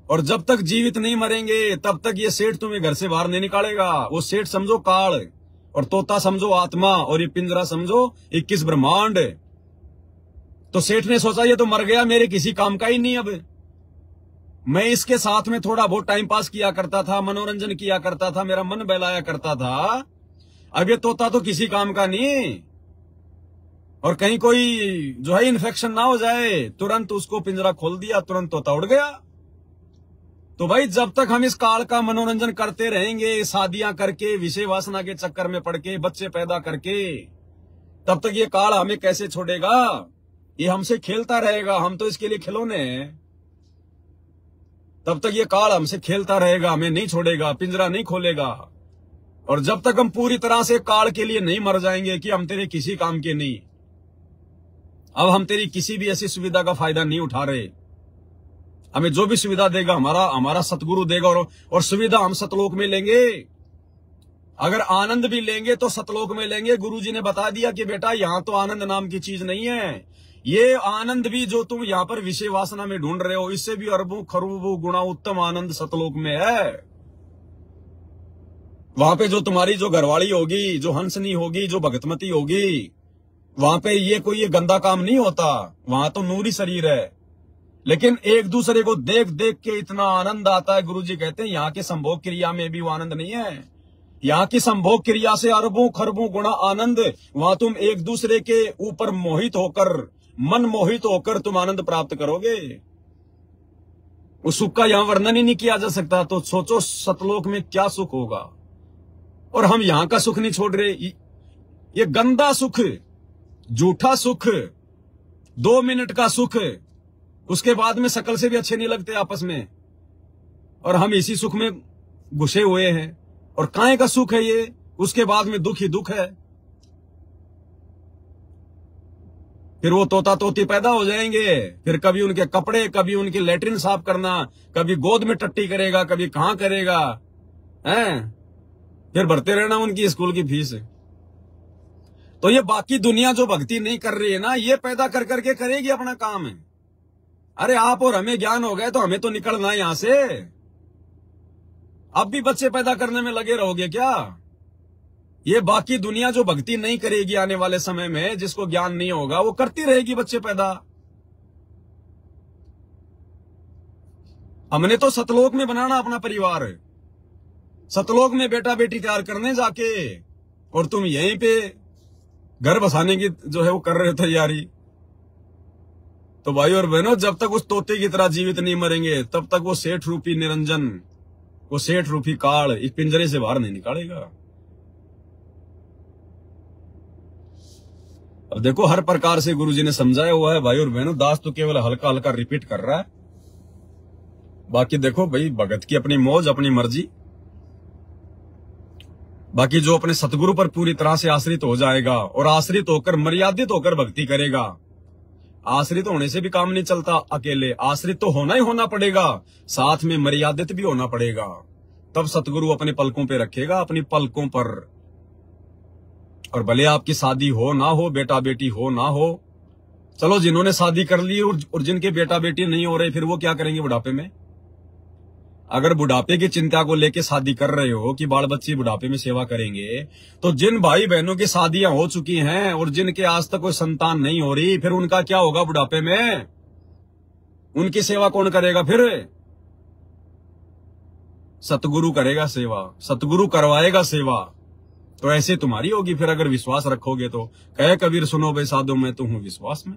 और जब तक जीवित नहीं मरेंगे तब तक ये सेठ तुम्हें घर से बाहर नहीं निकालेगा। वो सेठ समझो काल, और तोता समझो आत्मा, और ये पिंजरा समझो 21 ब्रह्मांड। तो सेठ ने सोचा ये तो मर गया, मेरे किसी काम का ही नहीं, अब मैं इसके साथ में थोड़ा बहुत टाइम पास किया करता था, मनोरंजन किया करता था, मेरा मन बहलाया करता था, अब ये तोता तो किसी काम का नहीं, और कहीं कोई जो है इन्फेक्शन ना हो जाए। तुरंत उसको पिंजरा खोल दिया, तुरंत तोता उड़ गया। तो भाई जब तक हम इस काल का मनोरंजन करते रहेंगे, शादियां करके, विषय वासना के चक्कर में पड़ के, बच्चे पैदा करके, तब तक ये काल हमें कैसे छोड़ेगा? ये हमसे खेलता रहेगा, हम तो इसके लिए खिलौने हैं। तब तक ये काल हमसे खेलता रहेगा, हमें नहीं छोड़ेगा, पिंजरा नहीं खोलेगा। और जब तक हम पूरी तरह से काल के लिए नहीं मर जाएंगे कि हम तेरे किसी काम के नहीं, अब हम तेरी किसी भी ऐसी सुविधा का फायदा नहीं उठा रहे। हमें जो भी सुविधा देगा हमारा सतगुरु देगा, और सुविधा हम सतलोक में लेंगे। अगर आनंद भी लेंगे तो सतलोक में लेंगे। गुरुजी ने बता दिया कि बेटा यहां तो आनंद नाम की चीज नहीं है। ये आनंद भी जो तुम यहाँ पर विषय वासना में ढूंढ रहे हो, इससे भी अरबों खरबों गुणा उत्तम आनंद सतलोक में है। वहां पे जो तुम्हारी जो घरवाली होगी, जो हंसनी होगी, जो भगतमती होगी, वहां पे ये गंदा काम नहीं होता, वहां तो नूरी शरीर है। लेकिन एक दूसरे को देख देख के इतना आनंद आता है। गुरुजी कहते हैं यहाँ के संभोग क्रिया में भी वो आनंद नहीं है। यहाँ की संभोग क्रिया से अरबों खरबों गुणा आनंद, वहां तुम एक दूसरे के ऊपर मोहित होकर, मन मोहित होकर तुम आनंद प्राप्त करोगे। उस सुख का यहां वर्णन ही नहीं किया जा सकता। तो सोचो सतलोक में क्या सुख होगा। और हम यहां का सुख नहीं छोड़ रहे, ये गंदा सुख, झूठा सुख, 2 मिनट का सुख, उसके बाद में शकल से भी अच्छे नहीं लगते आपस में, और हम इसी सुख में घुसे हुए हैं। और काहे का सुख है ये, उसके बाद में दुख ही दुख है। फिर वो तोता तोती पैदा हो जाएंगे, फिर कभी उनके कपड़े, कभी उनकी लेटरिन साफ करना, कभी गोद में टट्टी करेगा, कभी कहां करेगा, हैं? फिर भरते रहना उनकी स्कूल की फीस। तो ये बाकी दुनिया जो भक्ति नहीं कर रही है ना, ये पैदा कर करके करेगी अपना काम है। अरे आप और हमें ज्ञान हो गए तो हमें तो निकलना है यहां से। अब भी बच्चे पैदा करने में लगे रहोगे क्या? ये बाकी दुनिया जो भक्ति नहीं करेगी आने वाले समय में, जिसको ज्ञान नहीं होगा, वो करती रहेगी बच्चे पैदा। हमने तो सतलोक में बनाना अपना परिवार है। सतलोक में बेटा बेटी तैयार करने जाके, और तुम यहीं पे घर बसाने की जो है वो कर रहे हो तैयारी। तो भाई और बहनों, जब तक उस तोते की तरह जीवित नहीं मरेंगे तब तक वो सेठ रूपी निरंजन, वो सेठ रूपी काल इस पिंजरे से बाहर नहीं निकालेगा। अब देखो, हर प्रकार से गुरुजी ने समझाया हुआ है भाई और बहनों। दास तो केवल हल्का हल्का रिपीट कर रहा है। बाकी देखो भाई, भगत की अपनी मौज, अपनी मर्जी। बाकी जो अपने सतगुरु पर पूरी तरह से आश्रित हो जाएगा और आश्रित होकर, मर्यादित होकर भक्ति करेगा। आश्रित होने से भी काम नहीं चलता, अकेले आश्रित तो होना ही होना पड़ेगा, साथ में मर्यादित भी होना पड़ेगा। तब सतगुरु अपने पलकों पे रखेगा, अपनी पलकों पर। और भले आपकी शादी हो ना हो, बेटा बेटी हो ना हो, चलो जिन्होंने शादी कर ली और जिनके बेटा बेटी नहीं हो रहे, फिर वो क्या करेंगे बुढ़ापे में? अगर बुढ़ापे की चिंता को लेके शादी कर रहे हो कि बाल बच्चे बुढ़ापे में सेवा करेंगे, तो जिन भाई बहनों की शादियां हो चुकी हैं और जिनके आज तक कोई संतान नहीं हो रही, फिर उनका क्या होगा बुढ़ापे में? उनकी सेवा कौन करेगा फिर? सतगुरु करेगा सेवा, सतगुरु करवाएगा सेवा। तो ऐसे तुम्हारी होगी फिर, अगर विश्वास रखोगे तो। कहे कबीर सुनो बे साधो, मैं तो हूं विश्वास में।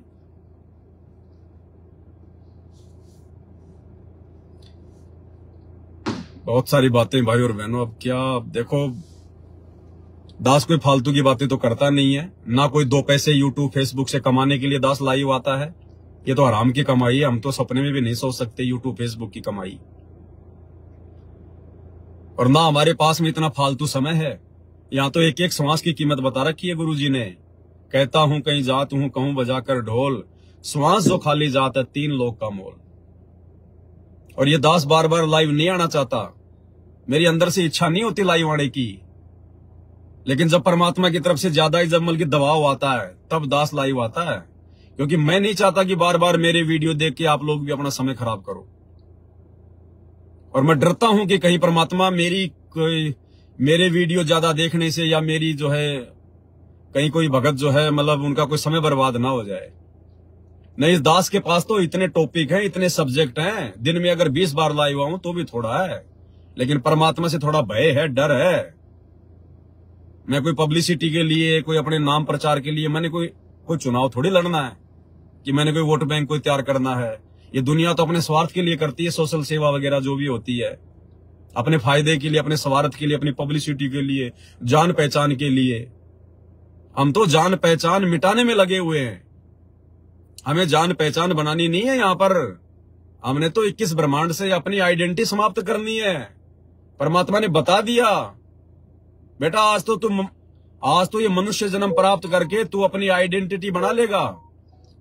बहुत सारी बातें भाई और बहनों। अब क्या देखो, दास कोई फालतू की बातें तो करता नहीं है, ना कोई दो पैसे यूट्यूब फेसबुक से कमाने के लिए दास लाइव आता है। ये तो हराम की कमाई है, हम तो सपने में भी नहीं सोच सकते यूट्यूब फेसबुक की कमाई। और ना हमारे पास में इतना फालतू समय है। यहाँ तो एक एक श्वास की कीमत बता रखी है गुरुजी ने। कहता हूं कहीं जात हूं, कहूं बजाकर ढोल, श्वास जो खाली जात है 3 लोग का मोल। और ये दास बार बार लाइव नहीं आना चाहता, मेरी अंदर से इच्छा नहीं होती लाइव आने की, लेकिन जब परमात्मा की तरफ से ज्यादा ही जब मतलब की दबाव आता है, तब दास लाइव आता है। क्योंकि मैं नहीं चाहता कि बार बार मेरे वीडियो देख के आप लोग भी अपना समय खराब करो। और मैं डरता हूं कि कहीं परमात्मा मेरे वीडियो ज्यादा देखने से, या मेरी जो है कहीं कोई भगत जो है मतलब उनका कोई समय बर्बाद ना हो जाए। नहीं, इस दास के पास तो इतने टॉपिक हैं, इतने सब्जेक्ट हैं, दिन में अगर 20 बार लाइव आऊं तो भी थोड़ा है, लेकिन परमात्मा से थोड़ा भय है, डर है। मैं कोई पब्लिसिटी के लिए, कोई अपने नाम प्रचार के लिए, मैंने कोई चुनाव थोड़ी लड़ना है कि मैंने कोई वोट बैंक कोई तैयार करना है। ये दुनिया तो अपने स्वार्थ के लिए करती है, सोशल सेवा वगैरह जो भी होती है, अपने फायदे के लिए, अपने स्वार्थ के लिए, अपनी पब्लिसिटी के लिए, जान पहचान के लिए। हम तो जान पहचान मिटाने में लगे हुए हैं, हमें जान पहचान बनानी नहीं है। यहाँ पर हमने तो 21 ब्रह्मांड से अपनी आइडेंटिटी समाप्त करनी है। परमात्मा ने बता दिया, बेटा आज तो ये मनुष्य जन्म प्राप्त करके तू अपनी आइडेंटिटी बना लेगा,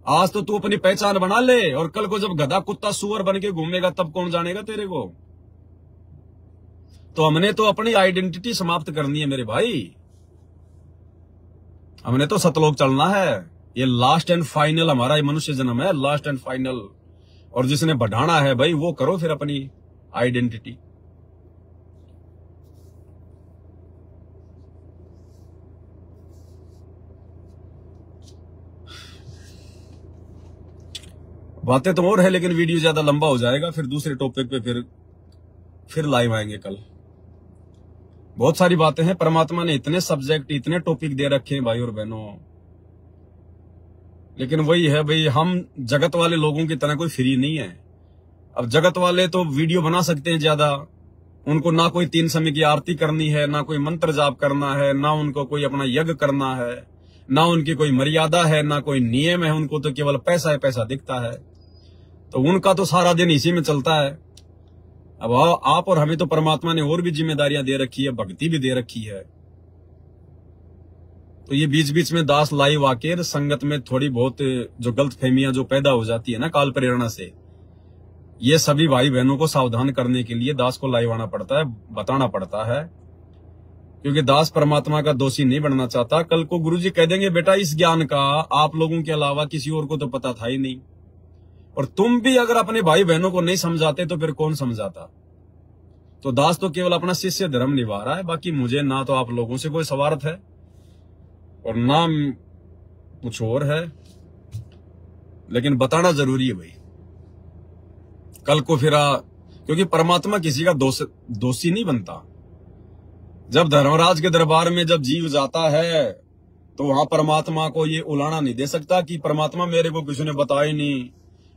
आज तो तू अपनी पहचान बना ले, और कल को जब गधा कुत्ता सुअर बन के घूमेगा तब कौन जानेगा तेरे को। तो हमने तो अपनी आइडेंटिटी समाप्त करनी है मेरे भाई, हमने तो सतलोक चलना है। ये लास्ट एंड फाइनल हमारा ये मनुष्य जन्म है, लास्ट एंड फाइनल। और जिसने बढ़ाना है भाई वो करो फिर अपनी आइडेंटिटी। बातें तो और है, लेकिन वीडियो ज्यादा लंबा हो जाएगा, फिर दूसरे टॉपिक पे फिर लाइव आएंगे कल। बहुत सारी बातें हैं, परमात्मा ने इतने सब्जेक्ट, इतने टॉपिक दे रखे हैं भाई और बहनों। लेकिन वही है भाई, हम जगत वाले लोगों की तरह कोई फ्री नहीं है। अब जगत वाले तो वीडियो बना सकते हैं ज्यादा, उनको ना कोई 3 समय की आरती करनी है, ना कोई मंत्र जाप करना है, ना उनको कोई अपना यज्ञ करना है, ना उनकी कोई मर्यादा है, ना कोई नियम है। उनको तो केवल पैसा है, पैसा दिखता है, तो उनका तो सारा दिन इसी में चलता है। अब आप और हमें तो परमात्मा ने और भी जिम्मेदारियां दे रखी है, भक्ति भी दे रखी है। तो ये बीच बीच में दास लाइव आके संगत में थोड़ी बहुत जो गलतफहमियां जो पैदा हो जाती है ना काल प्रेरणा से, ये सभी भाई बहनों को सावधान करने के लिए दास को लाइव आना पड़ता है, बताना पड़ता है। क्योंकि दास परमात्मा का दोषी नहीं बनना चाहता। कल को गुरुजी कह देंगे बेटा इस ज्ञान का आप लोगों के अलावा किसी और को तो पता था ही नहीं, और तुम भी अगर अपने भाई बहनों को नहीं समझाते तो फिर कौन समझाता। तो दास तो केवल अपना शिष्य धर्म निभा रहा है, बाकी मुझे ना तो आप लोगों से कोई स्वार्थ है और ना कुछ और है, लेकिन बताना जरूरी है भाई कल को फिर। क्योंकि परमात्मा किसी का दोषी नहीं बनता, जब धर्मराज के दरबार में जब जीव जाता है तो वहां परमात्मा को ये उलाना नहीं दे सकता कि परमात्मा मेरे को किसी ने बताया नहीं,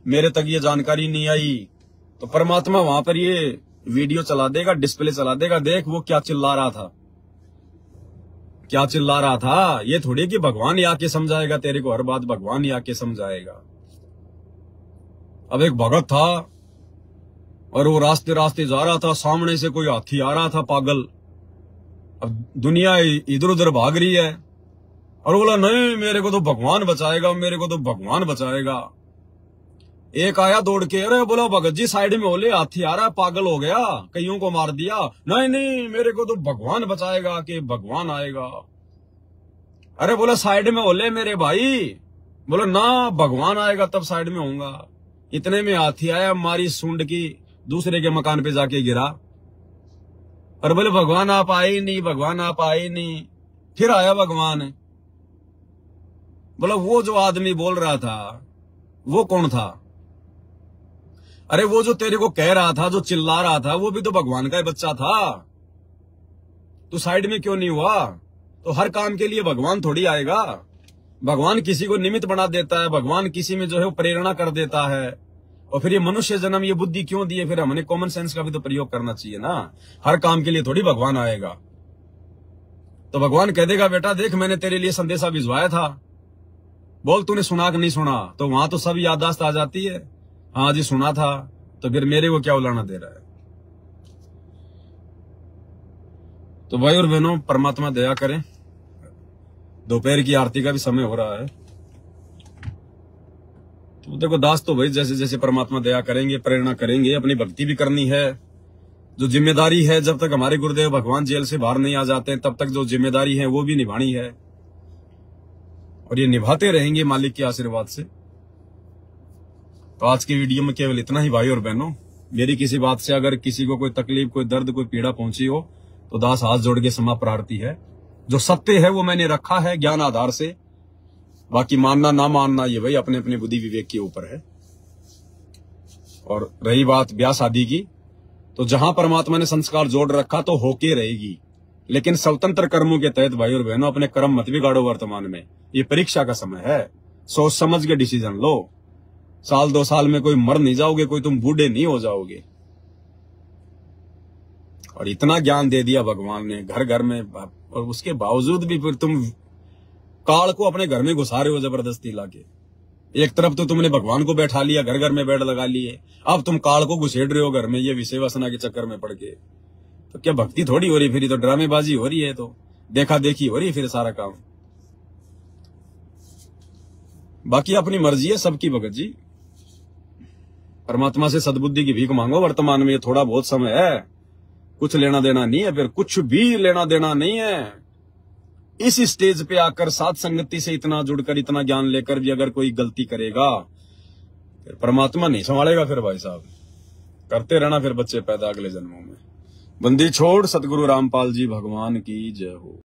मेरे तक ये जानकारी नहीं आई। तो परमात्मा वहां पर ये वीडियो चला देगा, डिस्प्ले चला देगा, देख वो क्या चिल्ला रहा था, क्या चिल्ला रहा था। ये थोड़ी कि भगवान ही आके समझाएगा तेरे को, हर बात भगवान ही आके समझाएगा। अब एक भगत था और वो रास्ते रास्ते जा रहा था, सामने से कोई हाथी आ रहा था पागल। अब दुनिया इधर उधर भाग रही है और बोला नहीं मेरे को तो भगवान बचाएगा, मेरे को तो भगवान बचाएगा। एक आया दौड़ के, अरे बोला भगत जी साइड में बोले हाथी आ रहा है, पागल हो गया, कईयों को मार दिया। नहीं नहीं मेरे को तो भगवान बचाएगा कि भगवान आएगा। अरे बोला साइड में बोले मेरे भाई, बोला ना भगवान आएगा तब साइड में होऊंगा। इतने में हाथी आया, मारी सूंड की, दूसरे के मकान पे जाके गिरा। और बोले भगवान आप आए ही नहीं, भगवान आप आए ही नहीं। फिर आया भगवान। बोला वो जो आदमी बोल रहा था वो कौन था? अरे वो जो तेरे को कह रहा था, जो चिल्ला रहा था, वो भी तो भगवान का ही बच्चा था। तू साइड में क्यों नहीं हुआ? तो हर काम के लिए भगवान थोड़ी आएगा। भगवान किसी को निमित्त बना देता है, भगवान किसी में जो है वो प्रेरणा कर देता है। और फिर ये मनुष्य जन्म, ये बुद्धि क्यों दी है? फिर हमने कॉमन सेंस का भी तो प्रयोग करना चाहिए ना। हर काम के लिए थोड़ी भगवान आएगा। तो भगवान कह देगा बेटा देख मैंने तेरे लिए संदेशा भिजवाया था, बोल तूने सुना कि नहीं सुना? तो वहां तो सब याददाश्त आ जाती है, हाँ जी सुना था। तो फिर मेरे को क्या उलाना दे रहा है? तो भाई और बहनों परमात्मा दया करें। दोपहर की आरती का भी समय हो रहा है। तो देखो दास तो भाई जैसे जैसे परमात्मा दया करेंगे, प्रेरणा करेंगे, अपनी भक्ति भी करनी है। जो जिम्मेदारी है, जब तक हमारे गुरुदेव भगवान जेल से बाहर नहीं आ जाते तब तक जो जिम्मेदारी है वो भी निभानी है, और ये निभाते रहेंगे मालिक के आशीर्वाद से। तो आज की वीडियो में केवल इतना ही भाई और बहनों। मेरी किसी बात से अगर किसी को कोई तकलीफ, कोई दर्द, कोई पीड़ा पहुंची हो तो दास हाथ जोड़ के क्षमा प्रार्थी है। जो सत्य है वो मैंने रखा है ज्ञान आधार से, बाकी मानना ना मानना ये भाई अपने अपने बुद्धि विवेक के ऊपर है। और रही बात ब्याह शादी की, तो जहां परमात्मा ने संस्कार जोड़ रखा तो होके रहेगी, लेकिन स्वतंत्र कर्मों के तहत भाई और बहनों अपने कर्म मत बिगाड़ो। वर्तमान में ये परीक्षा का समय है, सोच समझ के डिसीजन लो। साल 2 साल में कोई मर नहीं जाओगे, कोई तुम बूढ़े नहीं हो जाओगे। और इतना ज्ञान दे दिया भगवान ने घर घर में, और उसके बावजूद भी फिर तुम काल को अपने घर में घुसा रहे हो जबरदस्ती लाके। एक तरफ तो तुमने भगवान को बैठा लिया, घर घर में बेड लगा लिए, अब तुम काल को घुसेड़ रहे हो घर में, ये विषय वासना के चक्कर में पड़ के। तो क्या भक्ति थोड़ी हो रही, फिर तो ड्रामेबाजी हो रही है, तो देखा देखी हो रही है फिर सारा काम। बाकी अपनी मर्जी है सबकी भगत जी। परमात्मा से सद्बुद्धि की भीख मांगो। वर्तमान में ये थोड़ा बहुत समय है, कुछ लेना देना नहीं है, फिर कुछ भी लेना देना नहीं है। इस स्टेज पे आकर साथ संगति से इतना जुड़कर, इतना ज्ञान लेकर भी अगर कोई गलती करेगा फिर परमात्मा नहीं संभालेगा। फिर भाई साहब करते रहना फिर बच्चे पैदा अगले जन्मों में। बंदी छोड़ सतगुरु रामपाल जी भगवान की जय हो।